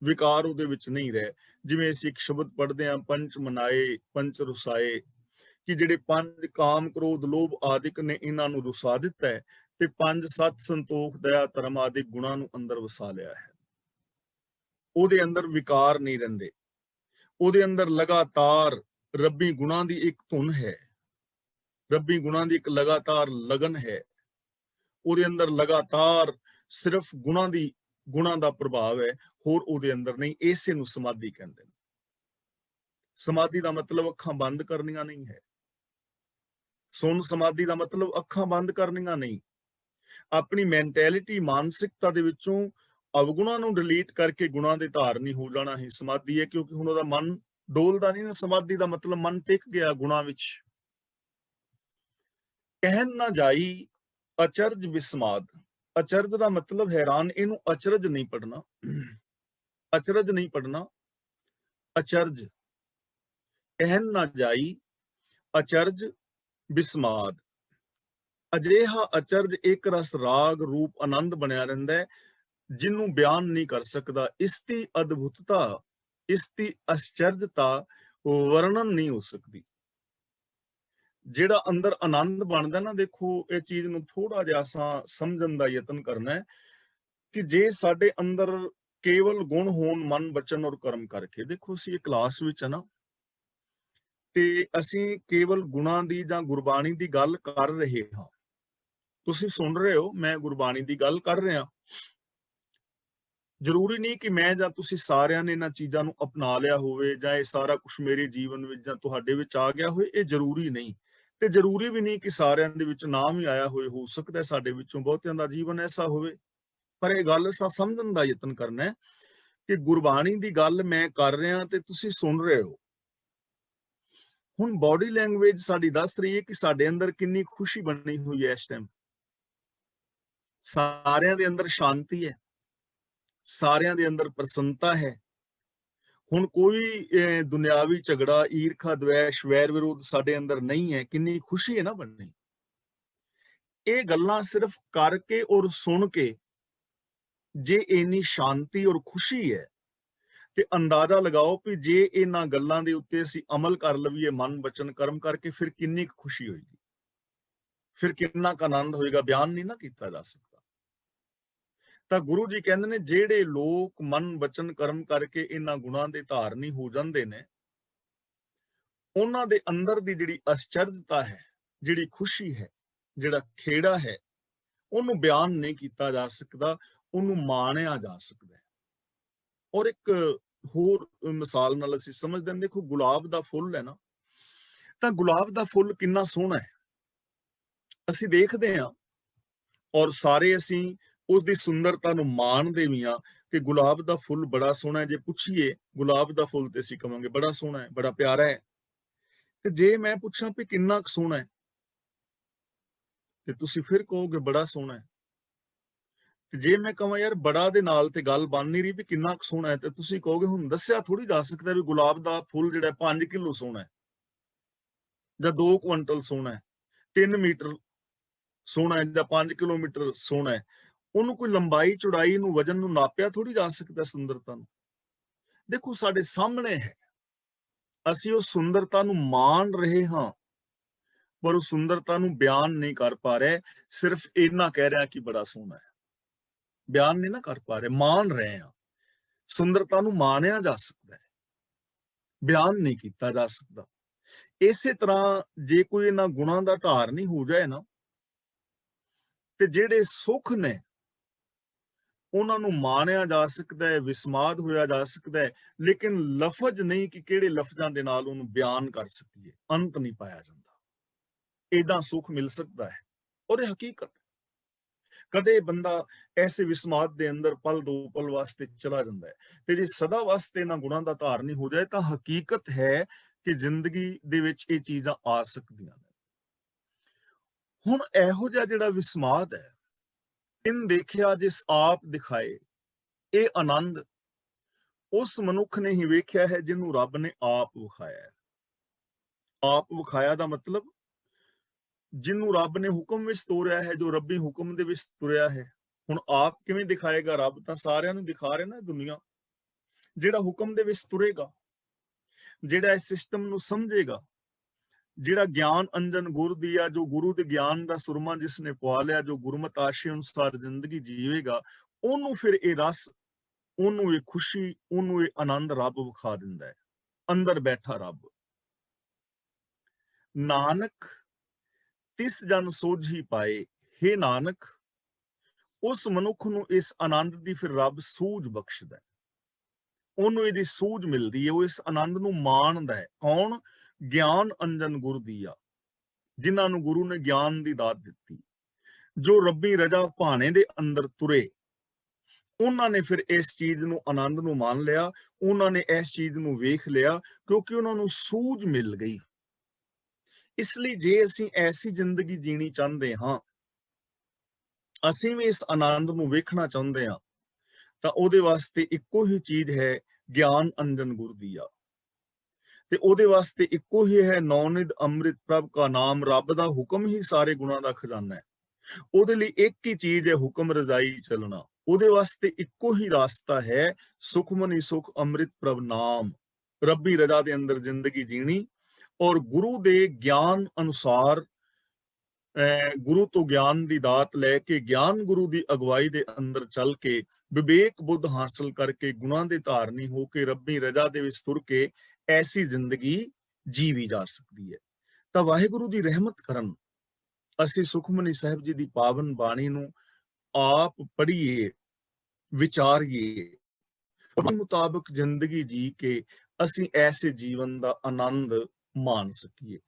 ਵਿਕਾਰ ਉਹਦੇ ਵਿੱਚ ਨਹੀਂ ਰਹੇ। ਜਿਵੇਂ ਅਸੀਂ ਇੱਕ ਸ਼ਬਦ ਪੜ੍ਹਦੇ ਹਾਂ, ਪੰਚ ਮਨਾਏ ਪੰਚ ਰੁਸਾਏ, ਕਿ ਜਿਹੜੇ ਪੰਜ ਕਾਮ, ਕ੍ਰੋਧ, ਲੋਭ ਆਦਿਕ ਨੇ, ਇਹਨਾਂ ਨੂੰ ਰੁਸਾ ਦਿੱਤਾ ਹੈ, ਤੇ ਪੰਜ ਸਤ, ਸੰਤੋਖ, ਦਇਆ, ਧਰਮ ਆਦਿਕ ਗੁਣਾਂ ਨੂੰ ਅੰਦਰ ਵਸਾ ਲਿਆ ਹੈ। ਉਹਦੇ ਅੰਦਰ ਵਿਕਾਰ ਨਹੀਂ ਰਹਿੰਦੇ, ਉਹਦੇ ਅੰਦਰ ਲਗਾਤਾਰ ਰੱਬੀ ਗੁਣਾਂ ਦੀ ਇੱਕ ਧੁਨ ਹੈ, ਰੱਬੀ ਗੁਣਾਂ ਦੀ ਇੱਕ ਲਗਾਤਾਰ ਲਗਨ ਹੈ। ਉਹਦੇ ਅੰਦਰ ਲਗਾਤਾਰ ਸਿਰਫ ਗੁਣਾਂ ਦਾ ਪ੍ਰਭਾਵ ਹੈ, ਹੋਰ ਉਹਦੇ ਅੰਦਰ ਨਹੀਂ। ਇਸੇ ਨੂੰ ਸਮਾਧੀ ਕਹਿੰਦੇ ਨੇ। ਸਮਾਧੀ ਦਾ ਮਤਲਬ ਅੱਖਾਂ ਬੰਦ ਕਰਨੀਆਂ ਨਹੀਂ ਹੈ। ਸੁਣ ਸਮਾਧੀ ਦਾ ਮਤਲਬ ਅੱਖਾਂ ਬੰਦ ਕਰਨੀਆਂ ਨਹੀਂ। ਆਪਣੀ ਮੈਂਟੈਲਿਟੀ, ਮਾਨਸਿਕਤਾ ਦੇ ਵਿੱਚੋਂ ਅਵਗੁਣਾਂ ਨੂੰ ਡਿਲੀਟ ਕਰਕੇ ਗੁਣਾਂ ਦੇ ਧਾਰਨੀ ਹੋ ਜਾਣਾ ਹੀ ਸਮਾਧੀ ਹੈ, ਕਿਉਂਕਿ ਹੁਣ ਉਹਦਾ ਮਨ ਡੋਲਦਾ ਨਹੀਂ ਨਾ। ਸਮਾਧੀ ਦਾ ਮਤਲਬ ਮਨ ਟਿਕ ਗਿਆ ਗੁਣਾਂ ਵਿੱਚ। ਕਹਿਣ ਨਾ ਜਾਈ ਅਚਰਜ ਵਿਸਮਾਦ। ਅਚਰਜ ਦਾ ਮਤਲਬ ਹੈਰਾਨ, ਇਹਨੂੰ ਅਚਰਜ ਨਹੀਂ ਪੜਨਾ, ਅਚਰਜ ਨਹੀਂ ਪੜਨਾ, ਅਚਰਜ। ਕਹਿਣ ਨਾ ਜਾਈ ਅਚਰਜ ਵਿਸਮਾਦ। ਅਜਿਹਾ ਅਚਰਜ ਇੱਕ ਰਸ, ਰਾਗ, ਰੂਪ, ਆਨੰਦ ਬਣਿਆ ਰਹਿੰਦਾ ਹੈ, ਜਿਹਨੂੰ ਬਿਆਨ ਨਹੀਂ ਕਰ ਸਕਦਾ। ਇਸ ਦੀ ਅਦਭੁਤਤਾ, ਇਸ ਦੀ ਅਚਰਜਤਾ ਵਰਣਨ ਨਹੀਂ ਹੋ ਸਕਦੀ। ਜਿਹੜਾ ਅੰਦਰ ਆਨੰਦ ਬਣਦਾ ਨਾ, ਦੇਖੋ ਇਹ ਚੀਜ਼ ਨੂੰ ਥੋੜਾ ਜਿਹਾ ਅਸਾਂ ਸਮਝਣ ਦਾ ਯਤਨ ਕਰਨਾ ਹੈ ਕਿ ਜੇ ਸਾਡੇ ਅੰਦਰ ਕੇਵਲ ਗੁਣ ਹੋਣ, ਮਨ, ਬਚਨ ਔਰ ਕਰਮ ਕਰਕੇ। ਦੇਖੋ ਅਸੀਂ ਇਹ ਕਲਾਸ ਵਿੱਚ ਹੈ ਨਾ, ਤੇ ਅਸੀਂ ਕੇਵਲ ਗੁਣਾਂ ਦੀ ਜਾਂ ਗੁਰਬਾਣੀ ਦੀ ਗੱਲ ਕਰ ਰਹੇ ਹਾਂ। ਤੁਸੀਂ ਸੁਣ ਰਹੇ ਹੋ, ਮੈਂ ਗੁਰਬਾਣੀ ਦੀ ਗੱਲ ਕਰ ਰਿਹਾ। ਜ਼ਰੂਰੀ ਨਹੀਂ ਕਿ ਮੈਂ ਜਾਂ ਤੁਸੀਂ ਸਾਰਿਆਂ ਨੇ ਇਹਨਾਂ ਚੀਜ਼ਾਂ ਨੂੰ ਅਪਣਾ ਲਿਆ ਹੋਵੇ, ਜਾਂ ਇਹ ਸਾਰਾ ਕੁਝ ਮੇਰੇ ਜੀਵਨ ਵਿੱਚ ਜਾਂ ਤੁਹਾਡੇ ਵਿੱਚ ਆ ਗਿਆ ਹੋਵੇ। ਇਹ ਜ਼ਰੂਰੀ ਨਹੀਂ, ਤੇ ਜ਼ਰੂਰੀ ਵੀ ਨਹੀਂ ਕਿ ਸਾਰਿਆਂ ਦੇ ਵਿੱਚ ਨਾਮ ਹੀ ਆਇਆ ਹੋਵੇ। ਹੋ ਸਕਦਾ ਸਾਡੇ ਵਿੱਚੋਂ ਬਹੁਤਿਆਂ ਦਾ ਜੀਵਨ ਐਸਾ ਹੋਵੇ। ਪਰ ਇਹ ਗੱਲ ਸਮਝਣ ਦਾ ਯਤਨ ਕਰਨਾ ਹੈ ਕਿ ਗੁਰਬਾਣੀ ਦੀ ਗੱਲ ਮੈਂ ਕਰ ਰਿਹਾ ਤੇ ਤੁਸੀਂ ਸੁਣ ਰਹੇ ਹੋ। ਹੁਣ ਬਾਡੀ ਲੈਂਗੁਏਜ ਸਾਡੀ ਦੱਸ ਰਹੀ ਹੈ ਕਿ ਸਾਡੇ ਅੰਦਰ ਕਿੰਨੀ ਖੁਸ਼ੀ ਬਣੀ ਹੋਈ ਹੈ ਇਸ ਟਾਈਮ। ਸਾਰਿਆਂ ਦੇ ਅੰਦਰ ਸ਼ਾਂਤੀ ਹੈ, ਸਾਰਿਆਂ ਦੇ ਅੰਦਰ ਪ੍ਰਸੰਨਤਾ ਹੈ। ਹੁਣ ਕੋਈ ਦੁਨਿਆਵੀ ਝਗੜਾ, ਈਰਖਾ, ਦਵੇਸ਼, ਵੈਰ ਵਿਰੋਧ ਸਾਡੇ ਅੰਦਰ ਨਹੀਂ ਹੈ। ਕਿੰਨੀ ਖੁਸ਼ੀ ਹੈ ਨਾ ਬਣਨੀ। ਇਹ ਗੱਲਾਂ ਸਿਰਫ ਕਰਕੇ ਔਰ ਸੁਣ ਕੇ ਜੇ ਇੰਨੀ ਸ਼ਾਂਤੀ ਔਰ ਖੁਸ਼ੀ ਹੈ, ਤੇ ਅੰਦਾਜ਼ਾ ਲਗਾਓ ਕਿ ਜੇ ਇਹਨਾਂ ਗੱਲਾਂ ਦੇ ਉੱਤੇ ਅਸੀਂ ਅਮਲ ਕਰ ਲਈਏ, ਮਨ, ਬਚਨ, ਕਰਮ ਕਰਕੇ, ਫਿਰ ਕਿੰਨੀ ਖੁਸ਼ੀ ਹੋਏਗੀ, ਫਿਰ ਕਿੰਨਾ ਕੁ ਆਨੰਦ ਹੋਏਗਾ, ਬਿਆਨ ਨਹੀਂ ਨਾ ਕੀਤਾ ਜਾ ਸਕਦਾ। ਤਾਂ ਗੁਰੂ ਜੀ ਕਹਿੰਦੇ ਨੇ, ਜਿਹੜੇ ਲੋਕ ਮਨ, ਬਚਨ, ਕਰਮ ਕਰਕੇ ਇਹਨਾਂ ਗੁਣਾਂ ਦੇ ਧਾਰਨੀ ਹੋ ਜਾਂਦੇ ਨੇ, ਉਹਨਾਂ ਦੇ ਅੰਦਰ ਦੀ ਜਿਹੜੀ ਅਚਰਜਤਾ ਹੈ, ਜਿਹੜੀ ਖੁਸ਼ੀ ਹੈ, ਜਿਹੜਾ ਖੇੜਾ ਹੈ, ਉਹਨੂੰ ਬਿਆਨ ਨਹੀਂ ਕੀਤਾ ਜਾ ਸਕਦਾ, ਉਹਨੂੰ ਮਾਣਿਆ ਜਾ ਸਕਦਾ ਹੈ। ਔਰ ਇੱਕ ਹੋਰ ਮਿਸਾਲ ਨਾਲ ਅਸੀਂ ਸਮਝਦੇ ਹਾਂ। ਦੇਖੋ ਗੁਲਾਬ ਦਾ ਫੁੱਲ ਹੈ ਨਾ, ਤਾਂ ਗੁਲਾਬ ਦਾ ਫੁੱਲ ਕਿੰਨਾ ਸੋਹਣਾ ਹੈ। ਅਸੀਂ ਦੇਖਦੇ ਹਾਂ, ਔਰ ਸਾਰੇ ਅਸੀਂ ਉਸ ਦੀ ਸੁੰਦਰਤਾ ਨੂੰ ਮਾਣਦੇ ਵੀ ਹਾਂ ਕਿ ਗੁਲਾਬ ਦਾ ਫੁੱਲ ਬੜਾ ਸੋਹਣਾ ਹੈ। ਜੇ ਪੁੱਛੀਏ ਗੁਲਾਬ ਦਾ ਫੁੱਲ ਤੇ ਅਸੀਂ ਕਵਾਂਗੇ ਬੜਾ ਸੋਹਣਾ ਹੈ, ਬੜਾ ਪਿਆਰਾ ਹੈ। ਤੇ ਜੇ ਮੈਂ ਪੁੱਛਾਂ ਵੀ ਕਿੰਨਾ ਕੁ ਸੋਹਣਾ ਹੈ, ਤੇ ਤੁਸੀਂ ਫਿਰ ਕਹੋਗੇ ਬੜਾ ਸੋਹਣਾ ਹੈ। ਤੇ ਜੇ ਮੈਂ ਕਹਾਂ ਯਾਰ ਬੜਾ ਦੇ ਨਾਲ ਤੇ ਗੱਲ ਬਣ ਨਹੀਂ ਰਹੀ ਵੀ ਕਿੰਨਾ ਕੁ ਸੋਹਣਾ ਹੈ, ਤੇ ਤੁਸੀਂ ਕਹੋਗੇ ਹੁਣ ਦੱਸਿਆ ਥੋੜੀ ਜਾ ਸਕਦਾ ਵੀ ਗੁਲਾਬ ਦਾ ਫੁੱਲ ਜਿਹੜਾ 5 ਕਿਲੋ ਸੋਹਣਾ ਹੈ ਜਾਂ 2 ਕੁਇੰਟਲ ਸੋਹਣਾ ਹੈ, 3 ਮੀਟਰ ਸੋਹਣਾ ਹੈ ਜਾਂ 5 ਕਿਲੋਮੀਟਰ ਸੋਹਣਾ ਹੈ। ਉਹਨੂੰ ਕੋਈ ਲੰਬਾਈ ਚੌੜਾਈ ਨੂੰ ਵਜਨ ਨੂੰ ਨਾਪਿਆ ਥੋੜੀ ਜਾ ਸਕਦਾ ਸੁੰਦਰਤਾ ਨੂੰ। ਦੇਖੋ ਸਾਡੇ ਸਾਹਮਣੇ ਹੈ, ਅਸੀਂ ਉਹ ਸੁੰਦਰਤਾ ਨੂੰ ਮਾਣ ਰਹੇ ਹਾਂ, ਪਰ ਉਹ ਸੁੰਦਰਤਾ ਨੂੰ ਬਿਆਨ ਨਹੀਂ ਕਰ ਪਾ ਰਹੇ, ਸਿਰਫ ਇੰਨਾ ਕਹਿ ਰਿਹਾ ਕਿ ਬੜਾ ਸੋਹਣਾ ਹੈ। ਬਿਆਨ ਨਹੀਂ ਨਾ ਕਰ ਪਾ ਰਹੇ, ਮਾਣ ਰਹੇ ਹਾਂ। ਸੁੰਦਰਤਾ ਨੂੰ ਮਾਣਿਆ ਜਾ ਸਕਦਾ ਹੈ, ਬਿਆਨ ਨਹੀਂ ਕੀਤਾ ਜਾ ਸਕਦਾ। ਇਸੇ ਤਰ੍ਹਾਂ ਜੇ ਕੋਈ ਇਹਨਾਂ ਗੁਣਾਂ ਦਾ ਧਾਰਨੀ ਹੋ ਜਾਏ ਨਾ, ਤੇ ਜਿਹੜੇ ਸੁੱਖ ਨੇ ਉਹਨਾਂ ਨੂੰ ਮਾਣਿਆ ਜਾ ਸਕਦਾ ਹੈ, ਵਿਸਮਾਦ ਹੋਇਆ ਜਾ ਸਕਦਾ ਹੈ, ਲੇਕਿਨ ਲਫ਼ਜ਼ ਨਹੀਂ ਕਿ ਕਿਹੜੇ ਲਫ਼ਜ਼ਾਂ ਦੇ ਨਾਲ ਉਹਨੂੰ ਬਿਆਨ ਕਰ ਸਕੀਏ, ਅੰਤ ਨਹੀਂ ਪਾਇਆ ਜਾਂਦਾ। ਏਦਾਂ ਸੁੱਖ ਮਿਲ ਸਕਦਾ ਹੈ, ਔਰ ਇਹ ਹਕੀਕਤ। ਕਦੇ ਬੰਦਾ ਐਸੇ ਵਿਸਮਾਦ ਦੇ ਅੰਦਰ ਪਲ ਦੋ ਪਲ ਵਾਸਤੇ ਚਲਾ ਜਾਂਦਾ ਹੈ, ਤੇ ਜੇ ਸਦਾ ਵਾਸਤੇ ਇਹਨਾਂ ਗੁਣਾਂ ਦਾ ਧਾਰਨੀ ਹੋ ਜਾਏ ਤਾਂ ਹਕੀਕਤ ਹੈ ਕਿ ਜ਼ਿੰਦਗੀ ਦੇ ਵਿੱਚ ਇਹ ਚੀਜ਼ਾਂ ਆ ਸਕਦੀਆਂ ਨੇ। ਹੁਣ ਇਹੋ ਜਿਹਾ ਜਿਹੜਾ ਵਿਸਮਾਦ ਹੈ, ਇਨ ਦੇਖਿਆ ਜਿਸ ਆਪ ਦਿਖਾਏ, ਇਹ ਆਨੰਦ ਉਸ ਮਨੁੱਖ ਨੇ ਹੀ ਵੇਖਿਆ ਹੈ ਜਿਹਨੂੰ ਰੱਬ ਨੇ ਆਪ ਵਿਖਾਇਆ ਹੈ। ਆਪ ਵਿਖਾਇਆ ਦਾ ਮਤਲਬ ਜਿਹਨੂੰ ਰੱਬ ਨੇ ਹੁਕਮ ਵਿੱਚ ਤੋਰਿਆ ਹੈ, ਜੋ ਰੱਬੀ ਹੁਕਮ ਦੇ ਵਿੱਚ ਤੁਰਿਆ ਹੈ। ਹੁਣ ਆਪ ਕਿਵੇਂ ਦਿਖਾਏਗਾ? ਰੱਬ ਤਾਂ ਸਾਰਿਆਂ ਨੂੰ ਦਿਖਾ ਰਿਹਾ ਨਾ ਦੁਨੀਆ। ਜਿਹੜਾ ਹੁਕਮ ਦੇ ਵਿੱਚ ਤੁਰੇਗਾ, ਜਿਹੜਾ ਇਸ ਸਿਸਟਮ ਨੂੰ ਸਮਝੇਗਾ, ਜਿਹੜਾ ਗਿਆਨ ਅੰਜਨ ਗੁਰ ਦੀਆ, ਜੋ ਗੁਰੂ ਦੇ ਗਿਆਨ ਦਾ ਸੁਰਮਾ ਜਿਸ ਨੇ ਪਵਾ ਲਿਆ, ਜੋ ਗੁਰਮਤਿ ਆਸ਼ੇ ਅਨੁਸਾਰ ਜ਼ਿੰਦਗੀ ਜੀਵੇਗਾ, ਉਹਨੂੰ ਫਿਰ ਇਹ ਰਸ, ਉਹਨੂੰ ਇਹ ਖੁਸ਼ੀ, ਉਹਨੂੰ ਇਹ ਆਨੰਦ ਰੱਬ ਵਿਖਾ ਦਿੰਦਾ ਹੈ, ਅੰਦਰ ਬੈਠਾ ਰੱਬ। ਨਾਨਕ ਤਿਸ ਜਨ ਸੋਝੀ ਪਾਏ, ਹੇ ਨਾਨਕ ਉਸ ਮਨੁੱਖ ਨੂੰ ਇਸ ਆਨੰਦ ਦੀ ਫਿਰ ਰੱਬ ਸੂਝ ਬਖਸ਼ਦਾ ਹੈ, ਉਹਨੂੰ ਇਹਦੀ ਸੂਝ ਮਿਲਦੀ ਹੈ, ਉਹ ਇਸ ਆਨੰਦ ਨੂੰ ਮਾਣਦਾ ਹੈ। ਕੌਣ? ਗਿਆਨ ਅੰਜਨ ਗੁਰ ਦੀਆ, ਜਿਨ੍ਹਾਂ ਨੂੰ ਗੁਰੂ ਨੇ ਗਿਆਨ ਦੀ ਦਾਤ ਦਿੱਤੀ, ਜੋ ਰੱਬੀ ਰਜਾ ਭਾਣੇ ਦੇ ਅੰਦਰ ਤੁਰੇ, ਉਹਨਾਂ ਨੇ ਫਿਰ ਇਸ ਚੀਜ਼ ਨੂੰ, ਆਨੰਦ ਨੂੰ ਮੰਨ ਲਿਆ, ਉਹਨਾਂ ਨੇ ਇਸ ਚੀਜ਼ ਨੂੰ ਵੇਖ ਲਿਆ, ਕਿਉਂਕਿ ਉਹਨਾਂ ਨੂੰ ਸੂਝ ਮਿਲ ਗਈ। ਇਸ ਲਈ ਜੇ ਅਸੀਂ ਐਸੀ ਜ਼ਿੰਦਗੀ ਜੀਣੀ ਚਾਹੁੰਦੇ ਹਾਂ, ਅਸੀਂ ਵੀ ਇਸ ਆਨੰਦ ਨੂੰ ਵੇਖਣਾ ਚਾਹੁੰਦੇ ਹਾਂ, ਤਾਂ ਉਹਦੇ ਵਾਸਤੇ ਇੱਕੋ ਹੀ ਚੀਜ਼ ਹੈ, ਗਿਆਨ ਅੰਜਨ ਗੁਰ ਦੀਆ। ਤੇ ਉਹਦੇ ਵਾਸਤੇ ਇੱਕੋ ਹੀ ਹੈ, ਨੌਨਿਧ ਅੰਮ੍ਰਿਤ ਪ੍ਰਭ ਕਾ ਨਾਮ। ਰੱਬ ਦਾ ਹੁਕਮ ਹੀ ਸਾਰੇ ਗੁਣਾਂ ਦਾ ਖਜ਼ਾਨਾ ਹੈ। ਉਹਦੇ ਲਈ ਇੱਕ ਹੀ ਚੀਜ਼ ਹੈ, ਹੁਕਮ ਰਜ਼ਾਈ ਚੱਲਣਾ। ਉਹਦੇ ਵਾਸਤੇ ਇੱਕੋ ਹੀ ਰਾਸਤਾ ਹੈ, ਸੁਖਮਨੀ ਸੁਖ ਅੰਮ੍ਰਿਤ ਪ੍ਰਭ ਨਾਮ। ਰੱਬੀ ਰਜ਼ਾ ਦੇ ਅੰਦਰ ਜ਼ਿੰਦਗੀ ਜੀਣੀ, ਔਰ ਗੁਰੂ ਦੇ ਗਿਆਨ ਅਨੁਸਾਰ, ਗੁਰੂ ਤੋਂ ਗਿਆਨ ਦੀ ਦਾਤ ਲੈ ਕੇ, ਗਿਆਨ ਗੁਰੂ ਦੀ ਅਗਵਾਈ ਦੇ ਅੰਦਰ ਚੱਲ ਕੇ, ਵਿਵੇਕ ਬੁੱਧ ਹਾਸਲ ਕਰਕੇ, ਗੁਣਾਂ ਦੇ ਧਾਰਨੀ ਹੋ ਕੇ, ਰੱਬੀ ਰਜ਼ਾ ਦੇ ਵਿੱਚ ਤੁਰ ਕੇ ਐਸੀ ਜ਼ਿੰਦਗੀ ਜੀਵੀ ਜਾ ਸਕਦੀ ਹੈ। ਤਾਂ ਵਾਹਿਗੁਰੂ ਦੀ ਰਹਿਮਤ ਕਰਨ ਅਸੀਂ ਸੁਖਮਨੀ ਸਾਹਿਬ ਜੀ ਦੀ ਪਾਵਨ ਬਾਣੀ ਨੂੰ ਆਪ ਪੜ੍ਹੀਏ, ਵਿਚਾਰੀਏ, ਉਸ ਮੁਤਾਬਕ ਜ਼ਿੰਦਗੀ ਜੀ ਕੇ ਅਸੀਂ ਐਸੇ ਜੀਵਨ ਦਾ ਆਨੰਦ ਮਾਣ ਸਕੀਏ।